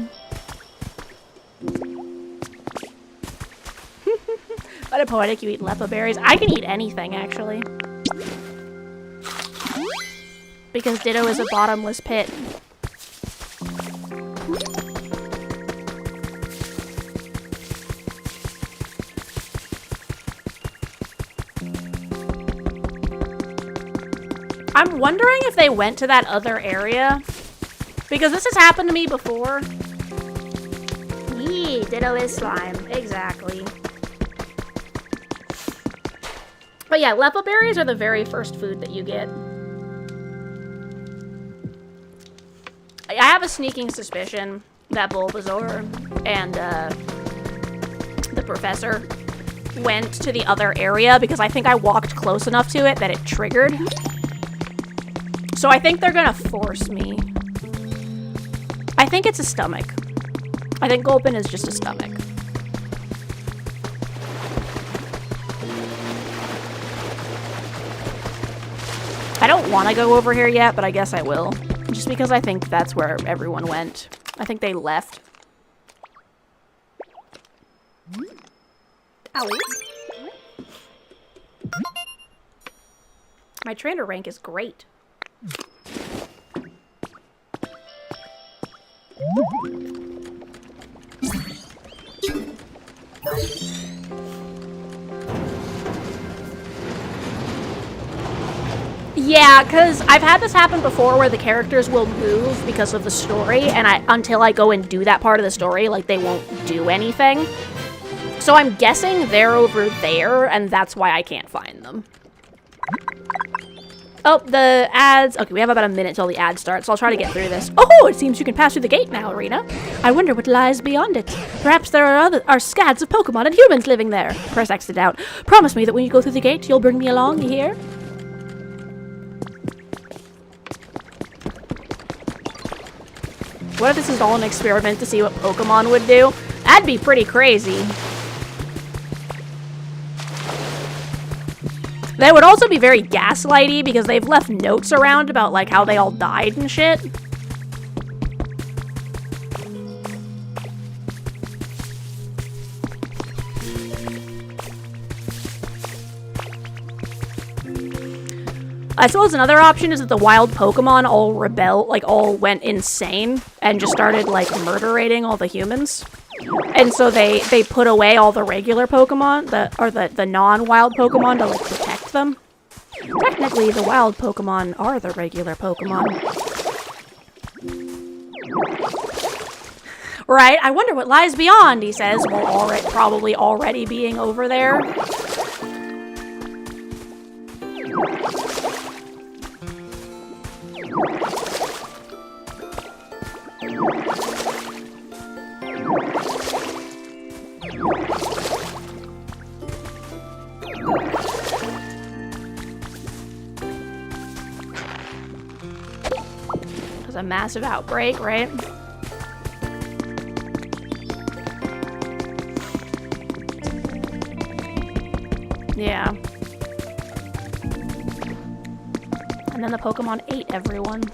What a poetic, you eat Leppa berries. I can eat anything, actually. Because Ditto is a bottomless pit. I'm wondering if they went to that other area. Because this has happened to me before. Yee, Ditto is slime. Exactly. But yeah, Leppa berries are the very first food that you get. I have a sneaking suspicion that Bulbasaur and the professor went to the other area because I think I walked close enough to it that it triggered. So I think they're gonna force me. I think it's a stomach. I think Gulpin is just a stomach. I don't want to go over here yet, but I guess I will. Just because I think that's where everyone went. I think they left. Ow. My trainer rank is great. Yeah, because I've had this happen before where the characters will move because of the story, and until I go and do that part of the story, like, they won't do anything. So I'm guessing they're over there, and that's why I can't find them. Oh, the ads. Okay, we have about a minute till the ads start, so I'll try to get through this. Oh, it seems you can pass through the gate now, Arena. I wonder what lies beyond it. Perhaps there are scads of Pokemon and humans living there. Press X to doubt. Promise me that when you go through the gate, you'll bring me along, you hear? What if this is all an experiment to see what Pokemon would do? That'd be pretty crazy. That would also be very gaslighty because they've left notes around about, like, how they all died and shit. I suppose another option is that the wild Pokemon all went insane and just started, like, murderating all the humans. And so they put away all the regular Pokemon, the non-wild Pokemon to, like, protect them. Technically, the wild Pokemon are the regular Pokemon. Right? I wonder what lies beyond, he says, while probably already being over there. There's a massive outbreak, right? Yeah. And then the Pokemon ate everyone.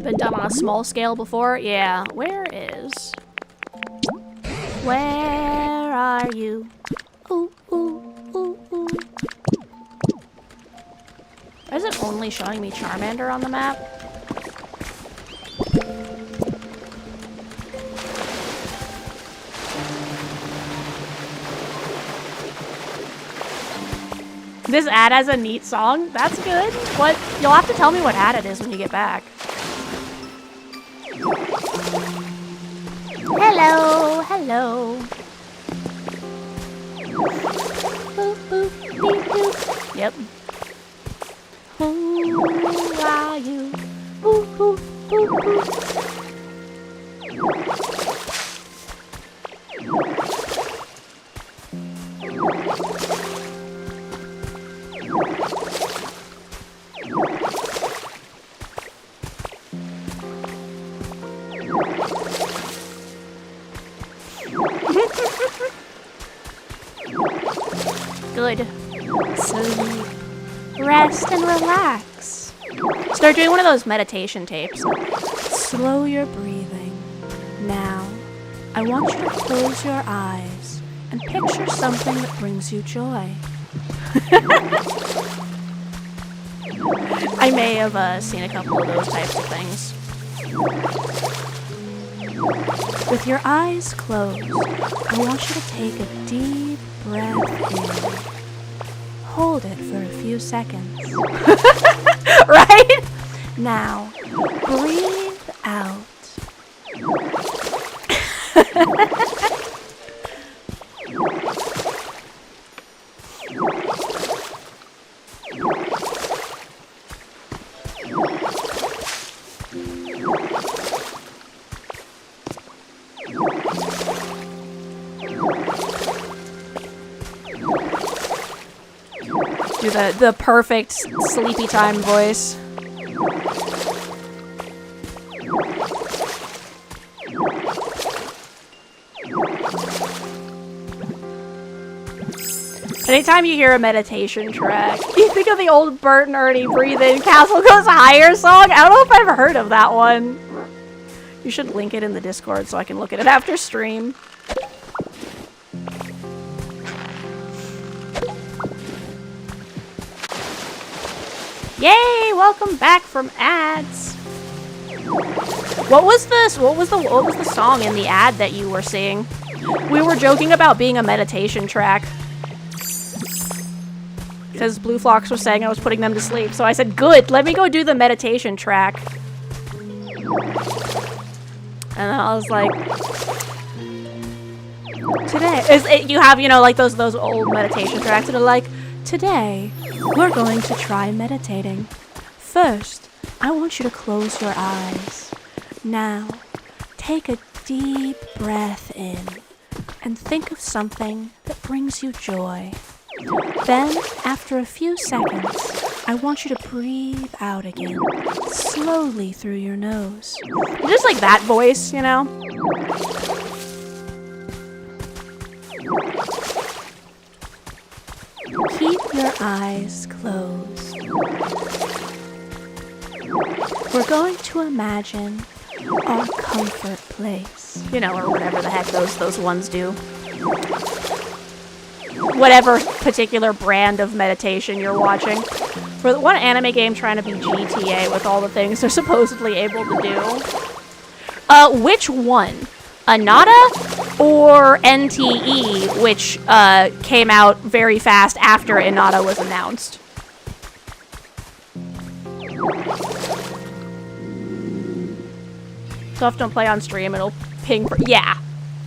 Been done on a small scale before? Yeah. Where are you? Ooh, ooh, ooh, ooh. Why is it only showing me Charmander on the map? This ad has a neat song? That's good. What? You'll have to tell me what ad it is when you get back. Hello, hello. Boop, boop, beep, boop. Yep. Who are you? Boop, boop, boop, boop. Good. Sleep. Rest and relax. Start doing one of those meditation tapes. Slow your breathing. Now, I want you to close your eyes and picture something that brings you joy. I may have seen a couple of those types of things. With your eyes closed, I want you to take a deep breath in. Hold it for a few seconds. Right? Now, breathe out. Do the perfect sleepy time voice. Anytime you hear a meditation track, you think of the old Bert and Ernie Breathe In, Castle Goes Higher song. I don't know if I've heard of that one. You should link it in the Discord so I can look at it after stream. Yay! Welcome back from ads. What was the song in the ad that you were seeing? We were joking about being a meditation track. Because Blue Flocks was saying I was putting them to sleep, so I said, good, let me go do the meditation track. And then I was like, today, you have, you know, like those old meditation tracks that are like, today, we're going to try meditating. First, I want you to close your eyes. Now, take a deep breath in and think of something that brings you joy. Then, after a few seconds, I want you to breathe out again, slowly through your nose. Just like that voice, you know? Keep your eyes closed. We're going to imagine our comfort place. You know, or whatever the heck those ones do. Whatever particular brand of meditation you're watching. For the one anime game trying to be GTA with all the things they're supposedly able to do. Which one? Anata or NTE, which came out very fast after Inata was announced? Stuff don't play on stream, it'll ping for— yeah.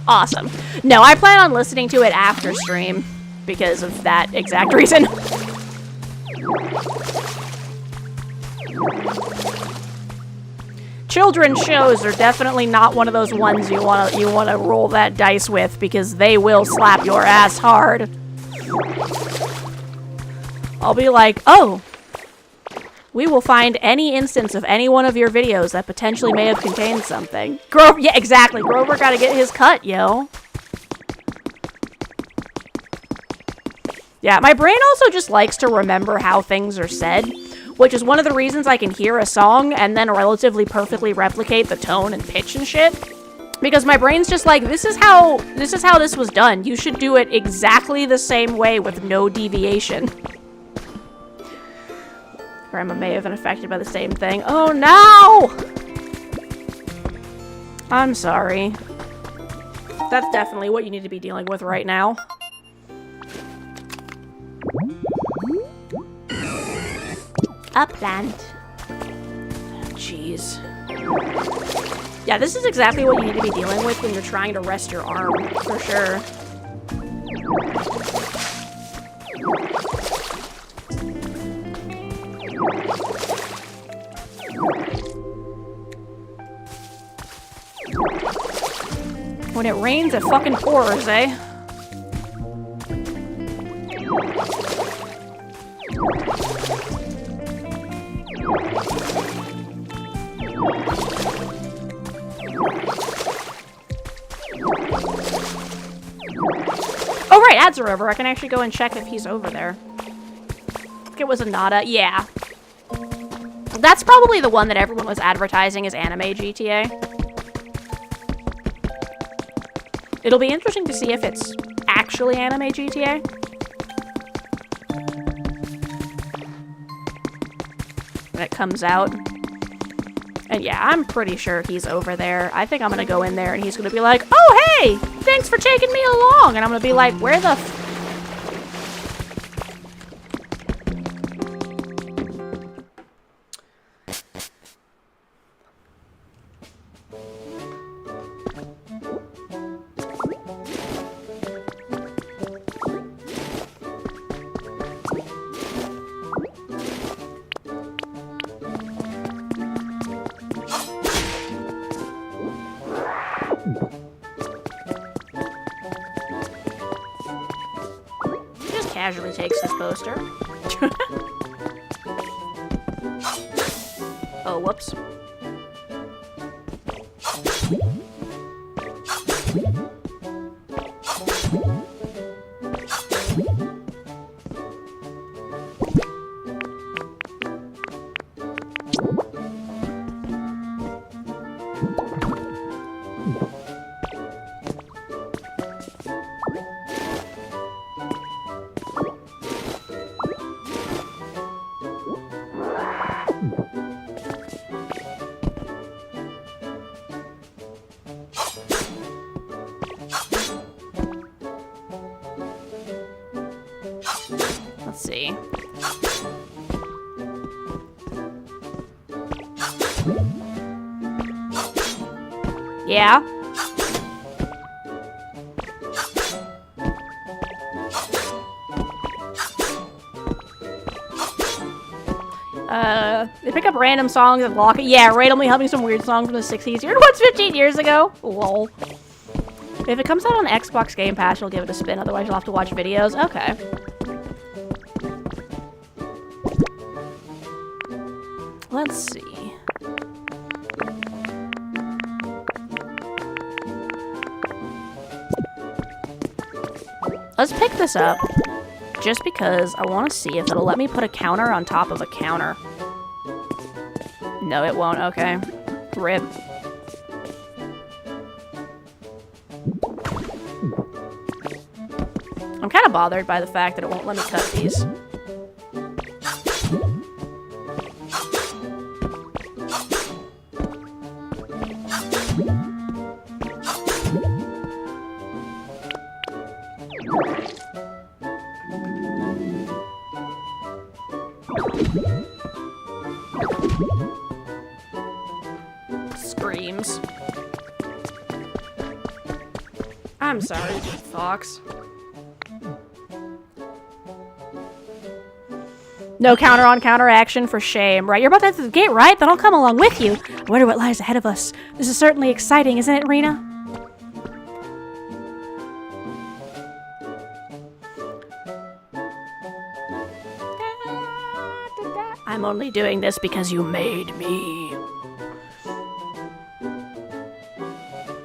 Awesome. No, I plan on listening to it after stream because of that exact reason. Children's shows are definitely not one of those ones you wanna roll that dice with, because they will slap your ass hard. I'll be like, oh, we will find any instance of any one of your videos that potentially may have contained something. Grover, yeah, exactly. Grover gotta get his cut, yo. Yeah, my brain also just likes to remember how things are said, which is one of the reasons I can hear a song and then relatively perfectly replicate the tone and pitch and shit. Because my brain's just like, this is how this was done. You should do it exactly the same way with no deviation. Grandma may have been affected by the same thing. Oh no! I'm sorry. That's definitely what you need to be dealing with right now. A plant. Jeez. Yeah, this is exactly what you need to be dealing with when you're trying to rest your arm, for sure. When it rains, it fucking pours, eh? Oh, right, ads are over. I can actually go and check if he's over there. I think it was Anata. Yeah. That's probably the one that everyone was advertising as anime GTA. It'll be interesting to see if it's actually anime GTA. When it comes out. And yeah, I'm pretty sure he's over there. I think I'm gonna go in there and he's gonna be like, oh, hey! Thanks for taking me along! And I'm gonna be like, where the f— casually takes this poster. Oh, whoops. Let's see. Yeah? They pick up random songs and lock it. Yeah, randomly humming some weird song from the 60s. You heard what's 15 years ago? Lol. If it comes out on Xbox Game Pass, you'll give it a spin. Otherwise, you'll have to watch videos. Okay. Let's see. Let's pick this up. Just because I want to see if it'll let me put a counter on top of a counter. No, it won't. Okay. Rip. I'm kind of bothered by the fact that it won't let me cut these. Screams. I'm sorry, Fox. No counter on counter action for shame. Right, you're about to enter the gate, right? Then I'll come along with you. I wonder what lies ahead of us. This is certainly exciting, isn't it, Rena? I'm only doing this because you made me.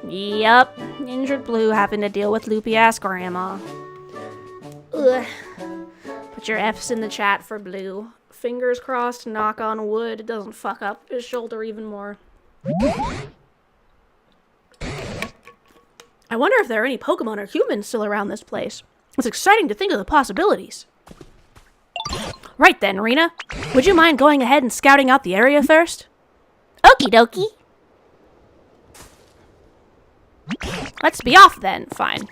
Yup. Injured Blue having to deal with loopy-ass grandma. Ugh. Put your F's in the chat for Blue. Fingers crossed, knock on wood, it doesn't fuck up his shoulder even more. I wonder if there are any Pokemon or humans still around this place. It's exciting to think of the possibilities. Right then, Rena. Would you mind going ahead and scouting out the area first? Okie dokie. Let's be off then. Fine.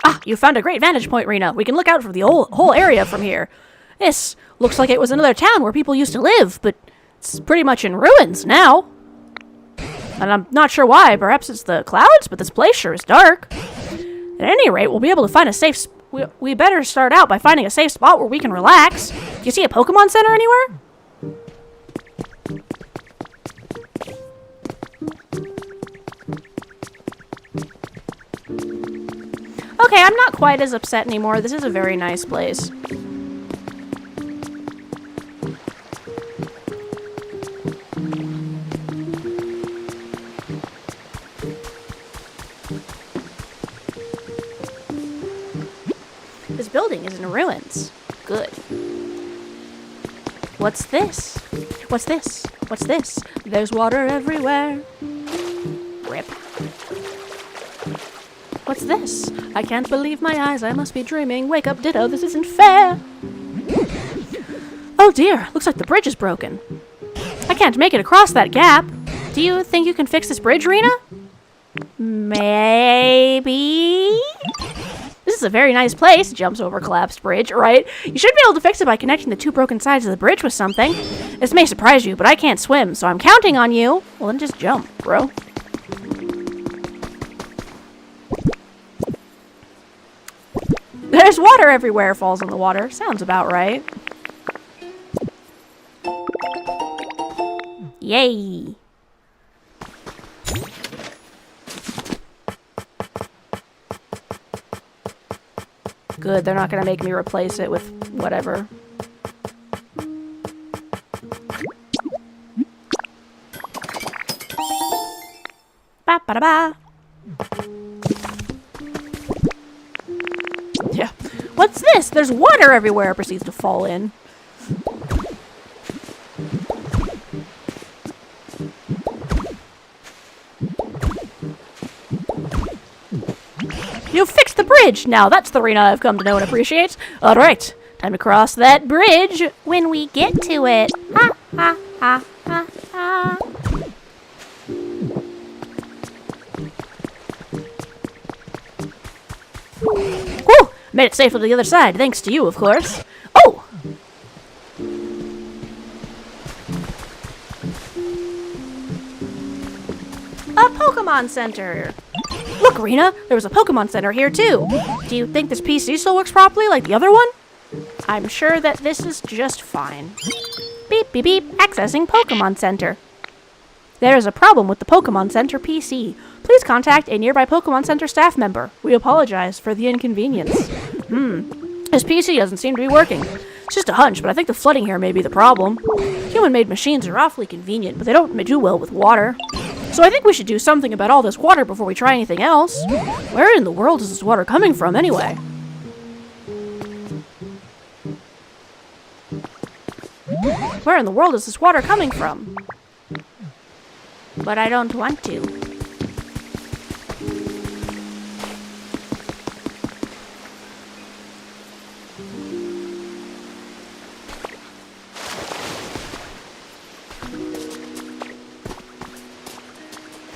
Ah, you found a great vantage point, Rena. We can look out for the whole area from here. This looks like it was another town where people used to live, but it's pretty much in ruins now. And I'm not sure why. Perhaps it's the clouds, but this place sure is dark. At any rate, we'll be able to find a safe... We better start out by finding a safe spot where we can relax. Do you see a Pokemon Center anywhere? Okay, I'm not quite as upset anymore. This is a very nice place. This building is in ruins. Good. What's this? What's this? What's this? There's water everywhere. Rip. What's this? I can't believe my eyes. I must be dreaming. Wake up, Ditto. This isn't fair. Oh dear. Looks like the bridge is broken. I can't make it across that gap. Do you think you can fix this bridge, Rena? Maybe? This is a very nice place. Jumps over collapsed bridge, right? You should be able to fix it by connecting the two broken sides of the bridge with something. This may surprise you, but I can't swim, so I'm counting on you. Well, then just jump, bro. There's water everywhere. Falls in the water. Sounds about right. Yay. Good, they're not gonna make me replace it with whatever. Ba ba da ba. Yeah. What's this? There's water everywhere. It proceeds to fall in. You fixed the bridge! Now that's the Rena I've come to know and appreciate. Alright, time to cross that bridge when we get to it. Ha ha ha ha ha. Made it safely to the other side, thanks to you, of course. Oh! A Pokemon Center! Look, Rena, there was a Pokemon Center here, too. Do you think this PC still works properly like the other one? I'm sure that this is just fine. Beep, beep, beep, accessing Pokemon Center. There is a problem with the Pokemon Center PC. Please contact a nearby Pokemon Center staff member. We apologize for the inconvenience. This PC doesn't seem to be working. It's just a hunch, but I think the flooding here may be the problem. Human-made machines are awfully convenient, but they don't do well with water. So I think we should do something about all this water before we try anything else. Where in the world is this water coming from, anyway? Where in the world is this water coming from? But I don't want to.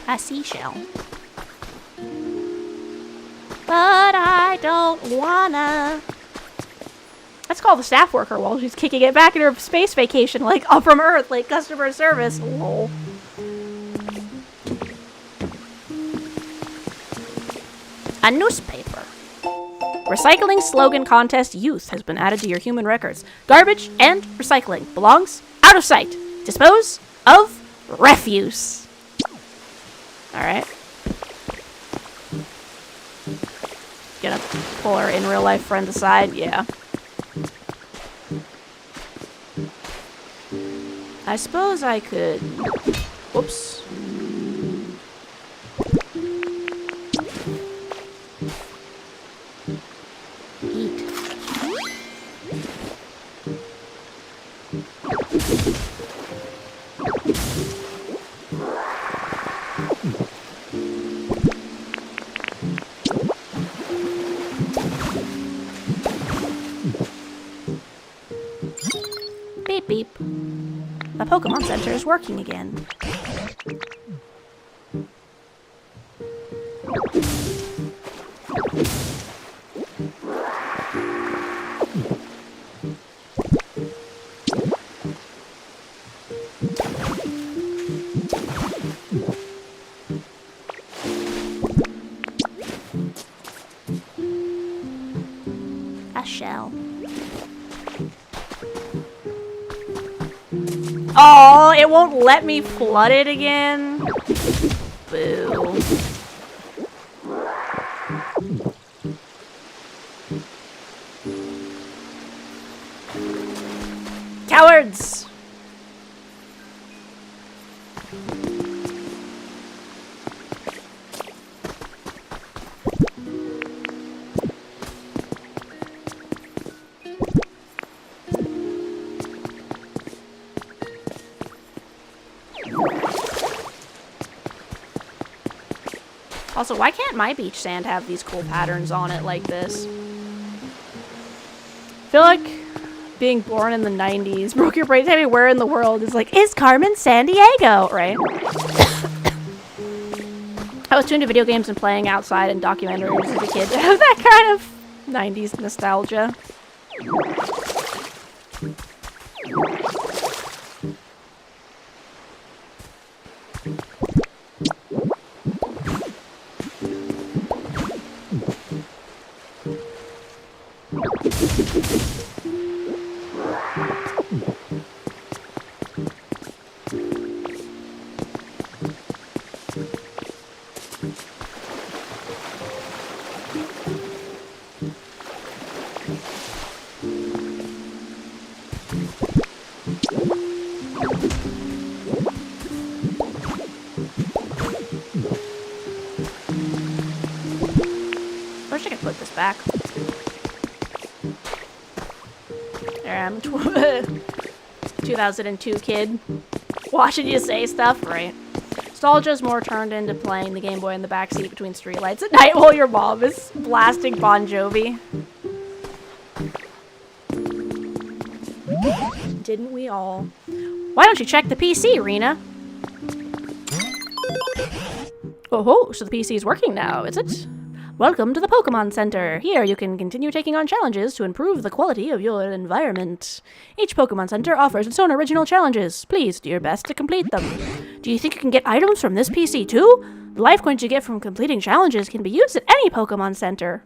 A seashell. But I don't wanna. Let's call the staff worker while she's kicking it back in her space vacation, like up from Earth, like customer service. Lol. A newspaper. Recycling slogan contest youth has been added to your human records. Garbage and recycling belongs out of sight. Dispose of refuse. Alright. Gonna pull our in real life friend aside, yeah. I suppose I could... Whoops. Eat. Beep beep. The Pokemon Center is working again. A shell. Oh, it won't let me flood it again. Boo. Cowards! Also, why can't my beach sand have these cool patterns on it like this? I feel like being born in the 90s broke your brain everywhere in the world is like, is Carmen San Diego, right? I was tuned to video games and playing outside and documentaries as a kid to have that kind of 90s nostalgia. I wish I could put this back. There, I'm 2002 kid. Watching you say stuff, right? Nostalgia's more turned into playing the Game Boy in the backseat between streetlights at night while your mom is blasting Bon Jovi. Didn't we all? Why don't you check the PC, Rena? Oh, so the PC is working now, is it? Welcome to the Pokemon Center. Here you can continue taking on challenges to improve the quality of your environment. Each Pokemon Center offers its own original challenges. Please do your best to complete them. Do you think you can get items from this PC too? The life coins you get from completing challenges can be used at any Pokemon Center.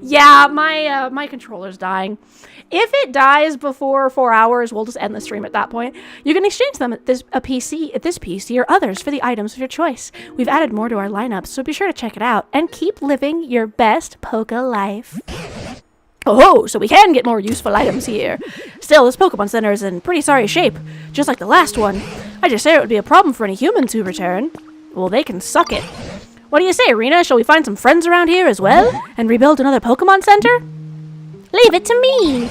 Yeah, my controller's dying. If it dies before 4 hours, we'll just end the stream at that point. You can exchange them at this PC or others for the items of your choice. We've added more to our lineup, so be sure to check it out and keep living your best Poke life. Oh, so we can get more useful items here. Still, this Pokemon Center is in pretty sorry shape, just like the last one. I just say it would be a problem for any humans who return. Well, they can suck it. What do you say, Rena? Shall we find some friends around here as well and rebuild another Pokemon Center? Leave it to me.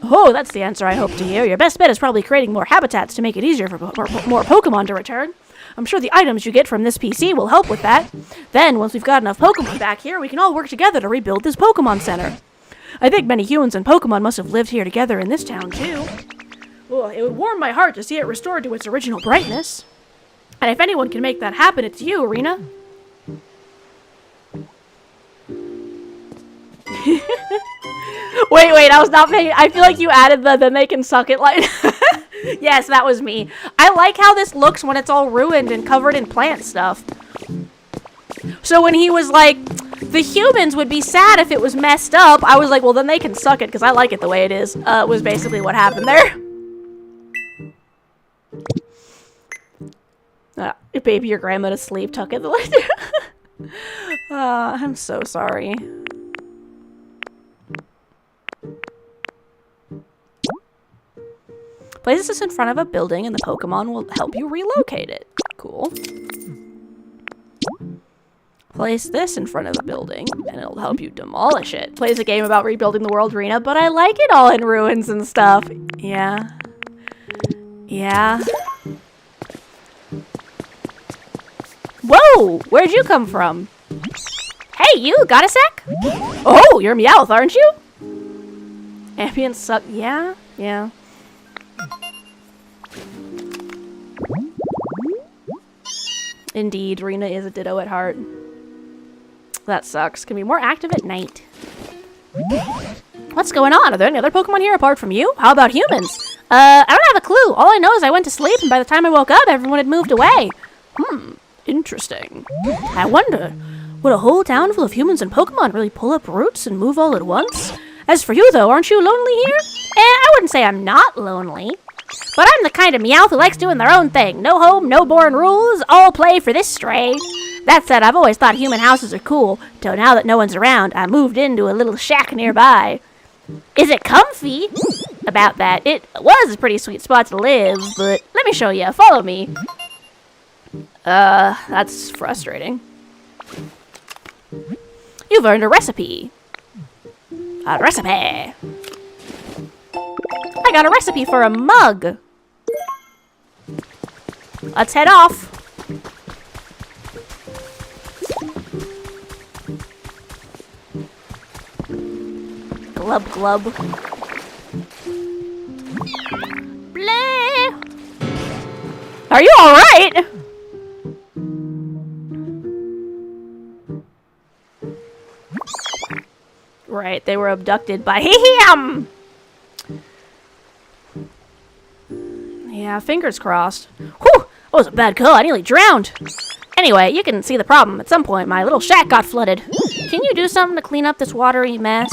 Oh, that's the answer I hope to hear. Your best bet is probably creating more habitats to make it easier for more Pokemon to return. I'm sure the items you get from this PC will help with that. Then, once we've got enough Pokemon back here, we can all work together to rebuild this Pokemon Center. I think many humans and Pokemon must have lived here together in this town, too. Oh, it would warm my heart to see it restored to its original brightness. And if anyone can make that happen, it's you, Arena. Wait, I was not paying. I feel like you added the then they can suck it line. Yes, that was me. I like how this looks when it's all ruined and covered in plant stuff. So when he was like, the humans would be sad if it was messed up, I was like, well, then they can suck it because I like it the way it is, was basically what happened there. Baby, your grandma to sleep, tuck it. I'm so sorry. Place this in front of a building and the Pokemon will help you relocate it. Cool. Place this in front of a building and it'll help you demolish it. Plays a game about rebuilding the world, Rena, but I like it all in ruins and stuff. Yeah. Yeah. Whoa! Where'd you come from? Hey, you! Got a sec? Oh, you're Meowth, aren't you? Ambient suck. Yeah? Yeah. Indeed, Rena is a Ditto at heart. That sucks. Can be more active at night. What's going on? Are there any other Pokemon here apart from you? How about humans? I don't have a clue. All I know is I went to sleep and by the time I woke up, everyone had moved away. Interesting. I wonder, would a whole town full of humans and Pokemon really pull up roots and move all at once? As for you, though, aren't you lonely here? I wouldn't say I'm not lonely. But I'm the kind of Meowth who likes doing their own thing. No home, no boring rules, all play for this stray. That said, I've always thought human houses are cool, till now that no one's around, I moved into a little shack nearby. Is it comfy? About that, it was a pretty sweet spot to live, but let me show you. Follow me. That's frustrating. You've earned a recipe. A recipe. I got a recipe for a mug. Let's head off. Glub glub. Bleh. Are you alright? Right, they were abducted by him! Yeah, fingers crossed. Whew! That was a bad call. I nearly drowned. Anyway, you can see the problem. At some point, my little shack got flooded. Can you do something to clean up this watery mess?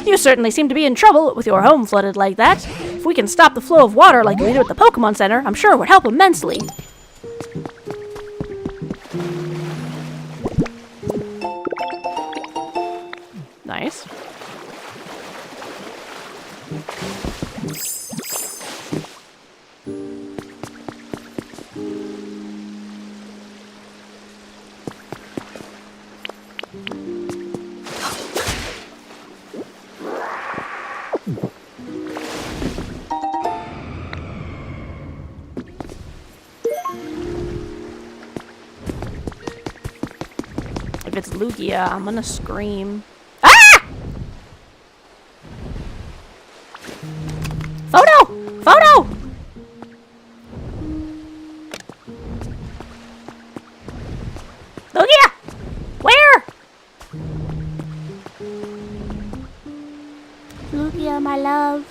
You certainly seem to be in trouble with your home flooded like that. If we can stop the flow of water like we do at the Pokemon Center, I'm sure it would help immensely. Nice. If it's Lugia, I'm gonna scream. Ah! Photo! Photo! Lugia! Where? my love.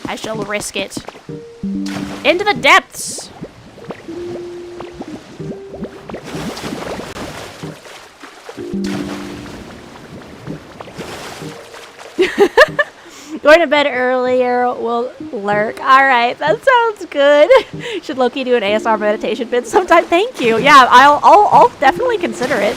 I shall risk it. Into the depths! Going to bed earlier will lurk. Alright, that sounds good. Should Loki do an ASR meditation bit sometime? Thank you. Yeah, I'll definitely consider it.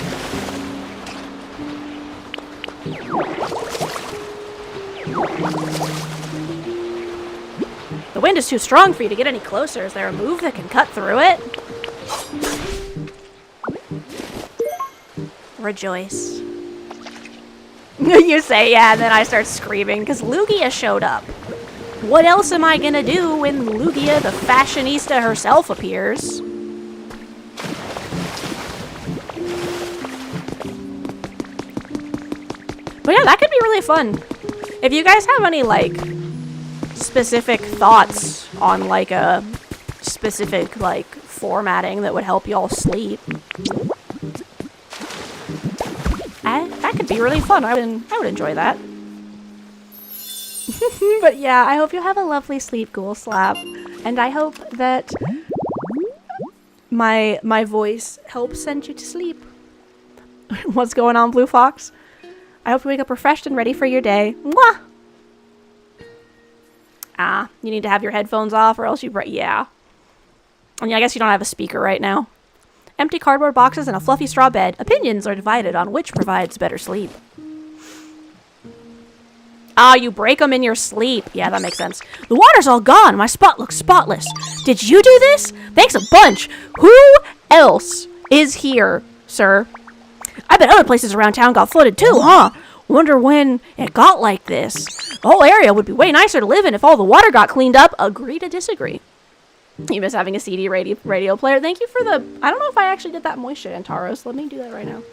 The wind is too strong for you to get any closer. Is there a move that can cut through it? Rejoice. You say, yeah, and then I start screaming because Lugia showed up. What else am I gonna do when Lugia, the fashionista herself, appears? But yeah, that could be really fun. If you guys have any, like, specific thoughts on, like, a specific, like, formatting that would help y'all sleep, that could be really fun. I would enjoy that. But yeah, I hope you have a lovely sleep, Ghoul Slap. And I hope that my voice helps send you to sleep. What's going on, Blue Fox? I hope you wake up refreshed and ready for your day. Mwah! Ah, you need to have your headphones off or else you yeah. And yeah, I guess you don't have a speaker right now. Empty cardboard boxes and a fluffy straw bed. Opinions are divided on which provides better sleep. Ah, you break them in your sleep. Yeah, that makes sense. The water's all gone. My spot looks spotless. Did you do this? Thanks a bunch. Who else is here, sir? I bet other places around town got flooded too, huh? Wonder when it got like this. The whole area would be way nicer to live in if all the water got cleaned up. Agree to disagree. You miss having a CD radio player. Thank you for the... I don't know if I actually did that moisture, Antaros. Let me do that right now.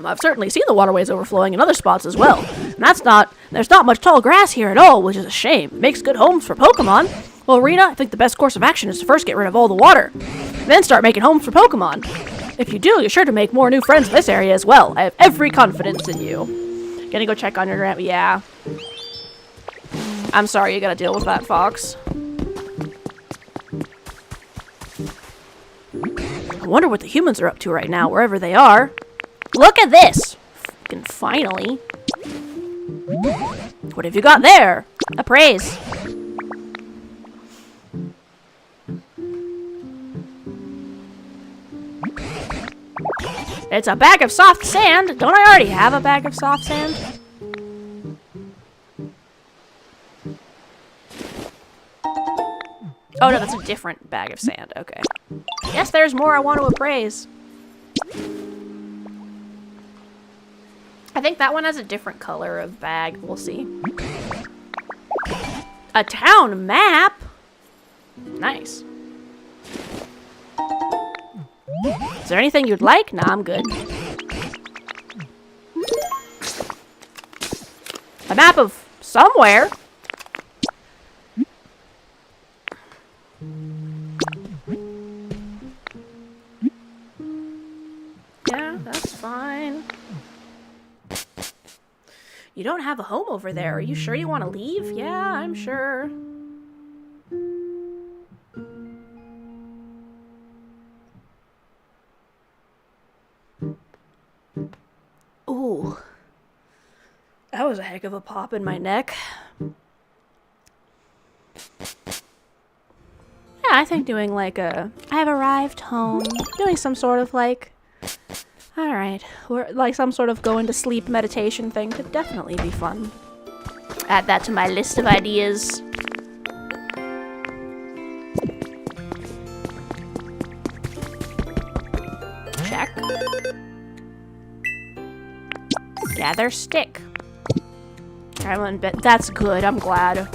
I've certainly seen the waterways overflowing in other spots as well. And there's not much tall grass here at all, which is a shame. It makes good homes for Pokemon. Well, Rita, I think the best course of action is to first get rid of all the water, then start making homes for Pokemon. If you do, you're sure to make more new friends in this area as well. I have every confidence in you. Gonna go check on your grandma. Yeah. I'm sorry you gotta deal with that, Fox. I wonder what the humans are up to right now, wherever they are. Look at this! Fucking finally. What have you got there? A praise. It's a bag of soft sand. Don't I already have a bag of soft sand? Oh no, that's a different bag of sand. Okay. Yes, there's more I want to appraise. I think that one has a different color of bag. We'll see. A town map? Nice. Is there anything you'd like? Nah, I'm good. A map of somewhere? Yeah, that's fine. You don't have a home over there. Are you sure you want to leave? Yeah, I'm sure. Ooh. That was a heck of a pop in my neck. Yeah, I think doing like a... I have arrived home. Doing some sort of like... Alright, like some sort of going to sleep meditation thing could definitely be fun. Add that to my list of ideas. Check. Gather stick. I'm on bed. That's good, I'm glad.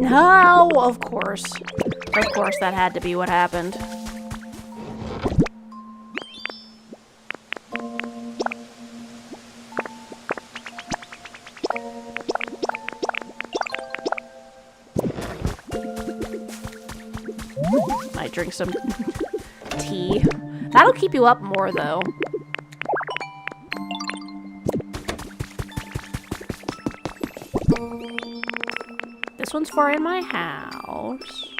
No, of course. Of course that had to be what happened. Might drink some tea. That'll keep you up more, though. This one's for in my house.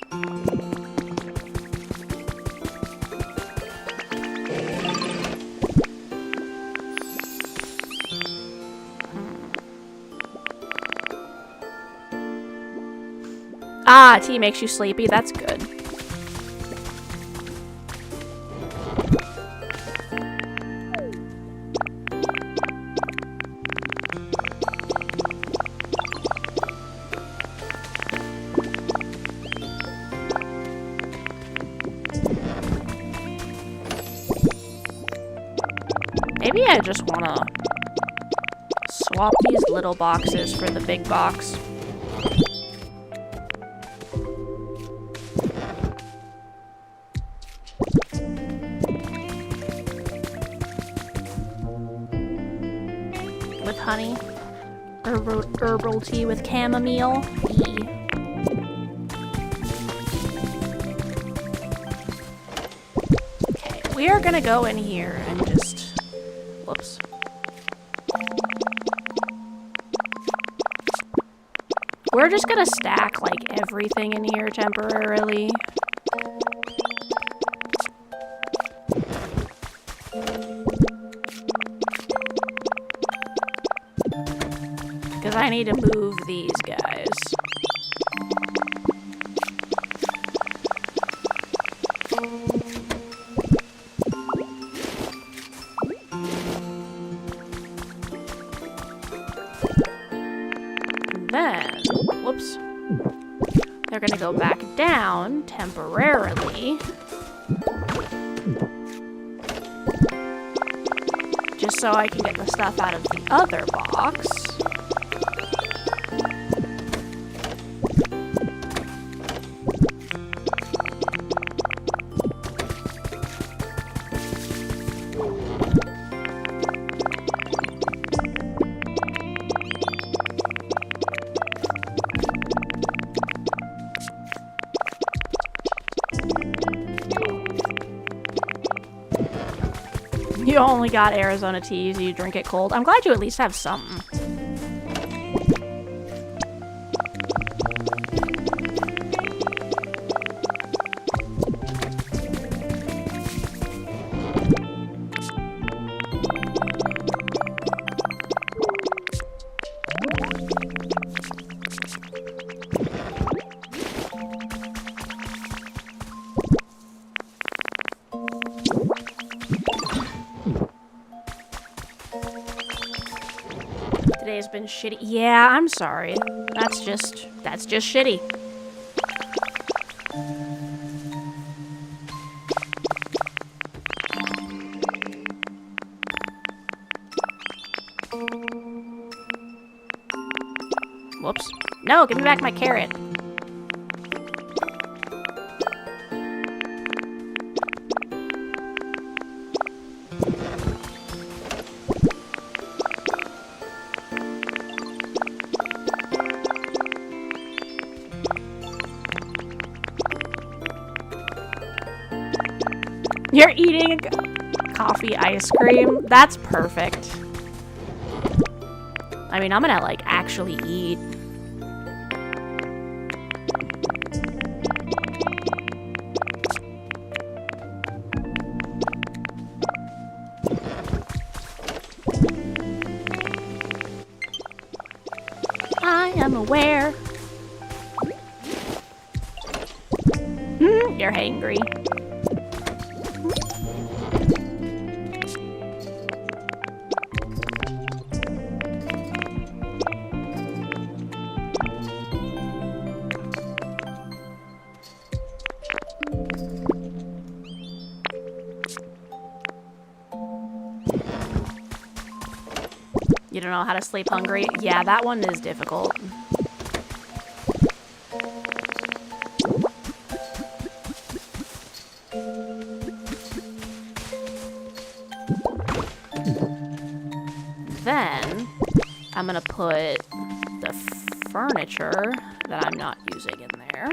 Ah, tea makes you sleepy. That's good. Maybe I just want to swap these little boxes for the big box. With honey. Herbal tea with chamomile. Okay, we are gonna go in here and just... Whoops. We're just gonna stack, like, everything in here temporarily. Because I need to move these guys. Then, whoops, they're gonna go back down temporarily. Just so I can get the stuff out of the other box. You only got Arizona tea, so you drink it cold. I'm glad you at least have something. Today's been shitty. Yeah, I'm sorry. That's just shitty. Whoops. No, give me back my carrot. You're eating coffee ice cream? That's perfect. I mean, I'm gonna, like, actually eat. I am aware. You're hangry. You don't know how to sleep hungry? Yeah, that one is difficult. Then I'm gonna put the furniture that I'm not using in there.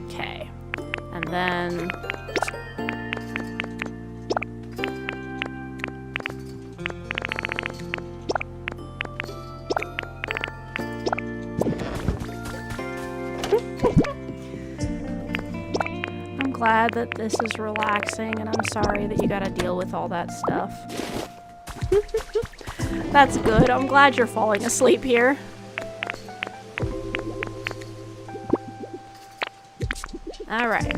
Okay, and then I'm glad that this is relaxing, and I'm sorry that you gotta deal with all that stuff. That's good. I'm glad you're falling asleep here. Alright.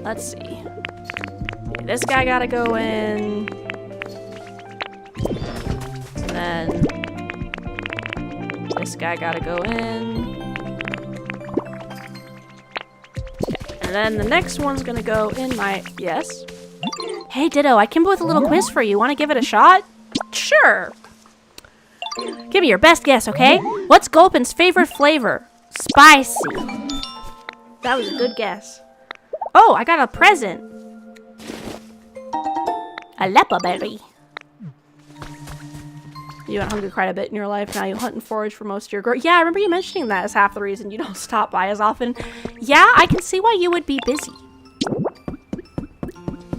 Let's see. Okay, this guy gotta go in. And then this guy gotta go in. Okay, and then the next one's gonna go in my... Yes? Hey, Ditto, I came up with a little quiz for you. Want to give it a shot? Sure. Give me your best guess, okay? What's Gulpin's favorite flavor? Spicy. That was a good guess. Oh, I got a present. A lepa berry. You went hungry quite a bit in your life. Now you hunt and forage for most of your growth. Yeah, I remember you mentioning that as half the reason you don't stop by as often. Yeah, I can see why you would be busy.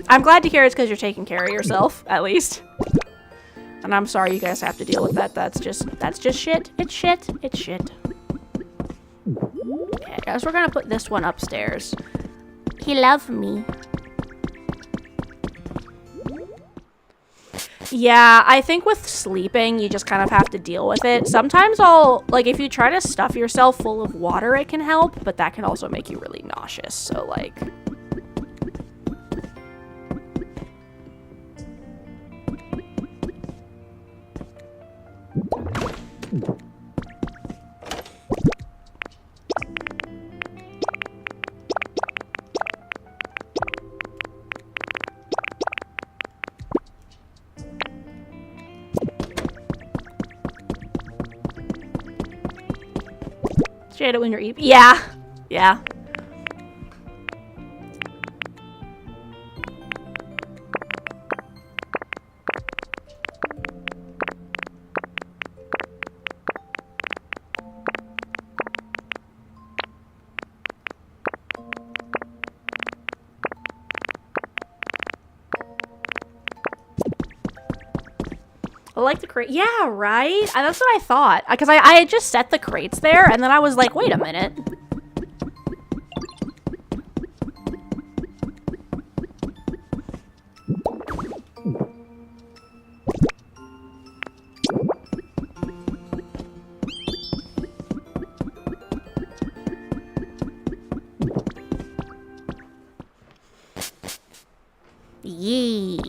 I'm glad to hear it's because you're taking care of yourself, at least. And I'm sorry you guys have to deal with that. That's just shit. It's shit. It's shit. Okay, guys, we're gonna put this one upstairs. He loves me. Yeah, I think with sleeping, you just kind of have to deal with it. Sometimes like, if you try to stuff yourself full of water, it can help, but that can also make you really nauseous, so, like... Straight it when you're eating. Yeah. Yeah. I like the crate. Yeah, right? That's what I thought. Because I had just set the crates there, and then I was like, wait a minute. Yee.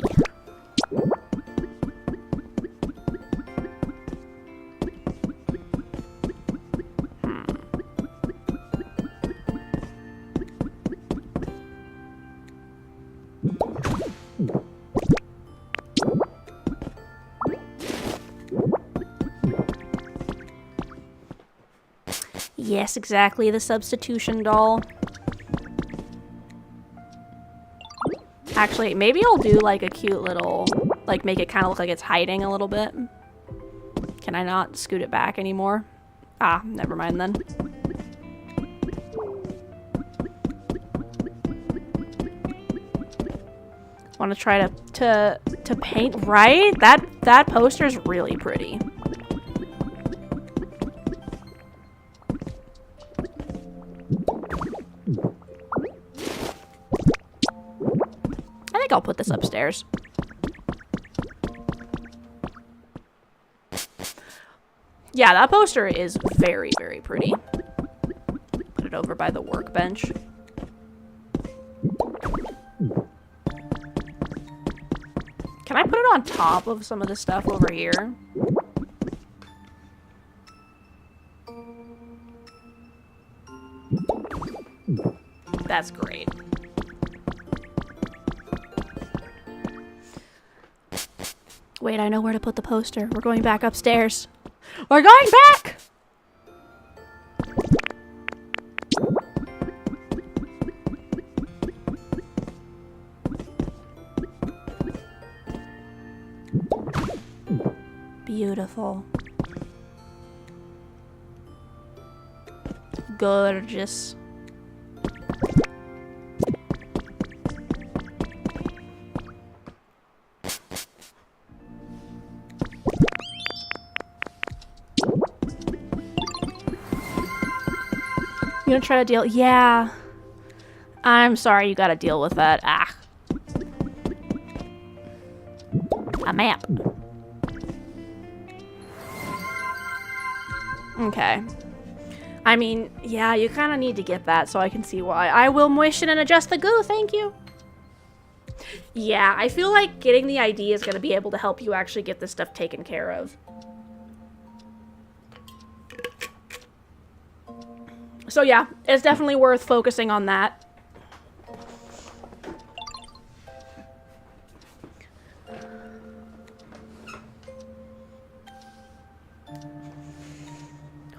Yes, exactly, the substitution doll. Actually, maybe I'll do like a cute little, like make it kind of look like it's hiding a little bit. Can I not scoot it back anymore? Ah, never mind then. Want to try to paint, right? That poster is really pretty. I think I'll put this upstairs. Yeah, that poster is very, very pretty. Put it over by the workbench. Can I put it on top of some of the stuff over here? That's great. Wait, I know where to put the poster. We're going back upstairs. We're going back! Beautiful. Gorgeous. You gonna try to deal? Yeah. I'm sorry you gotta deal with that. Ah. A map. Okay. I mean, yeah, you kind of need to get that, so I can see why. I will moisten and adjust the goo, thank you. Yeah, I feel like getting the ID is going to be able to help you actually get this stuff taken care of. So yeah, it's definitely worth focusing on that.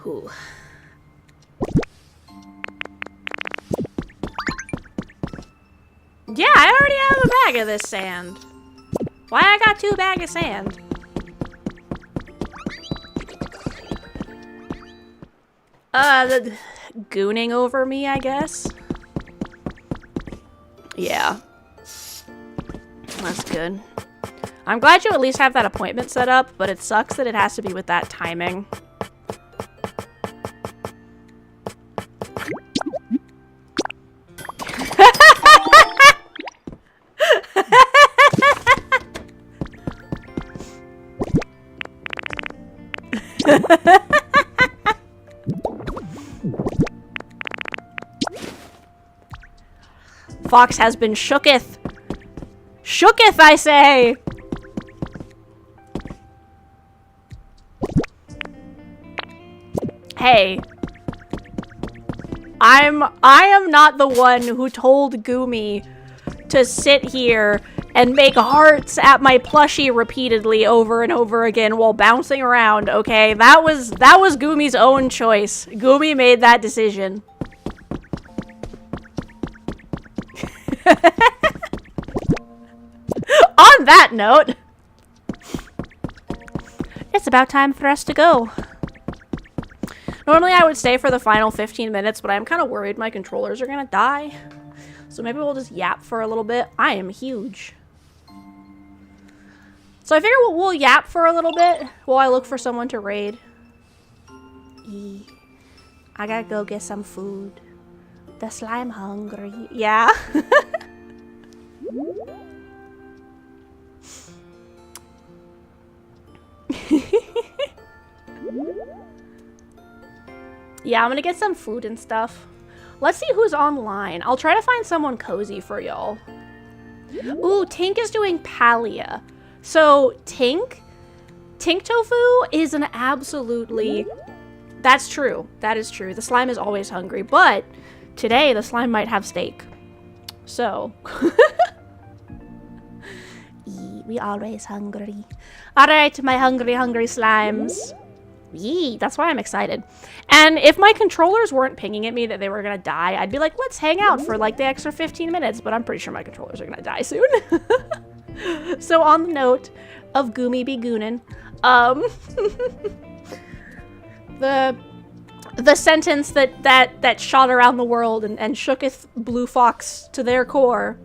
Ooh. Yeah, I already have a bag of this sand. Why I got 2 bags of sand? The gooning over me, I guess. Yeah. That's good. I'm glad you at least have that appointment set up, but it sucks that it has to be with that timing. Fox has been shooketh. Shooketh, I say! Hey. I am not the one who told Goomy to sit here and make hearts at my plushie repeatedly over and over again while bouncing around, okay? That was Goomy's own choice. Goomy made that decision. On that note, it's about time for us to go. Normally I would stay for the final 15 minutes, but I'm kind of worried my controllers are gonna die. So maybe we'll just yap for a little bit. I am huge. So I figure we'll yap for a little bit while I look for someone to raid. I gotta go get some food. The slime hungry. Yeah. Yeah, I'm gonna get some food and stuff. Let's see who's online. I'll try to find someone cozy for y'all. Ooh, Tink is doing Palia. So, Tink Tofu is an absolutely... That's true. That is true. The slime is always hungry, but today the slime might have steak. So... We always hungry. Alright, my hungry slimes. Yee, that's why I'm excited. And if my controllers weren't pinging at me that they were gonna die, I'd be like, let's hang out for like the extra 15 minutes, but I'm pretty sure my controllers are gonna die soon. So on the note of Goomy be goonin', the sentence that shot around the world and shooketh Blue Fox to their core.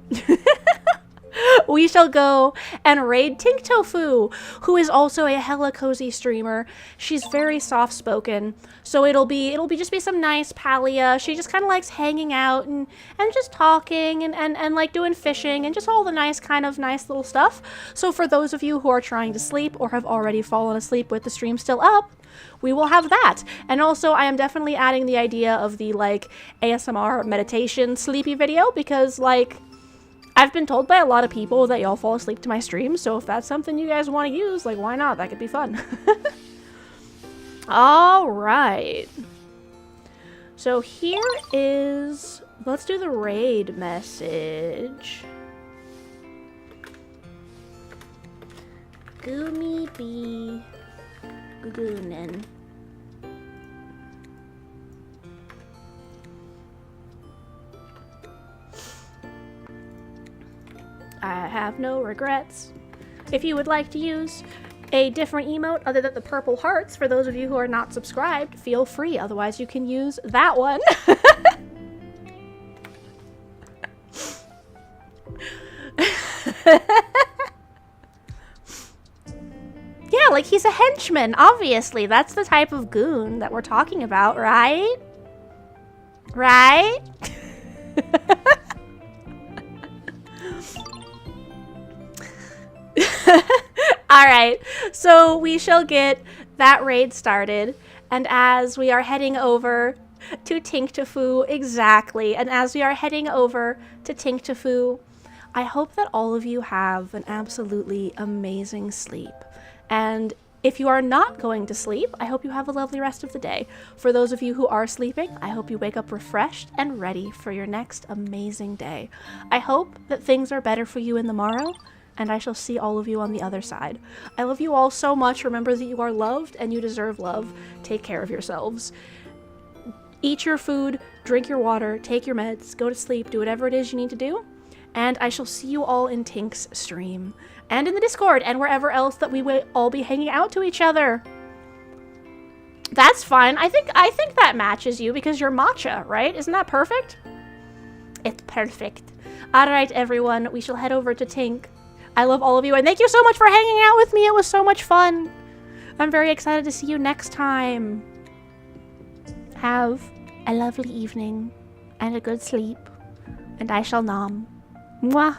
We shall go and raid Tink Tofu, who is also a hella cozy streamer. She's very soft-spoken, so it'll be just be some nice Palia. She just kind of likes hanging out and just talking and like doing fishing and just all the nice little stuff. So for those of you who are trying to sleep or have already fallen asleep with the stream still up, we will have that. And also I am definitely adding the idea of the like ASMR meditation sleepy video because like I've been told by a lot of people that y'all fall asleep to my streams, so if that's something you guys want to use, like, why not? That could be fun. Alright. So here is... Let's do the raid message. Goomy be goonin. I have no regrets. If you would like to use a different emote other than the purple hearts, for those of you who are not subscribed, feel free. Otherwise, you can use that one. Yeah, like he's a henchman, obviously. That's the type of goon that we're talking about, right? Right? Alright, so we shall get that raid started, and as we are heading over to Tinktafu, exactly, and as we are heading over to Tinktafu, I hope that all of you have an absolutely amazing sleep. And if you are not going to sleep, I hope you have a lovely rest of the day. For those of you who are sleeping, I hope you wake up refreshed and ready for your next amazing day. I hope that things are better for you in the morrow, and I shall see all of you on the other side. I love you all so much. Remember that you are loved and you deserve love. Take care of yourselves. Eat your food, drink your water, take your meds, go to sleep, do whatever it is you need to do. And I shall see you all in Tink's stream, and in the Discord, and wherever else that we will all be hanging out to each other. That's fine. I think that matches you because you're matcha, right? Isn't that perfect? It's perfect. Alright, everyone. We shall head over to Tink. I love all of you, and thank you so much for hanging out with me. It was so much fun. I'm very excited to see you next time. Have a lovely evening and a good sleep, and I shall nom. Mwah.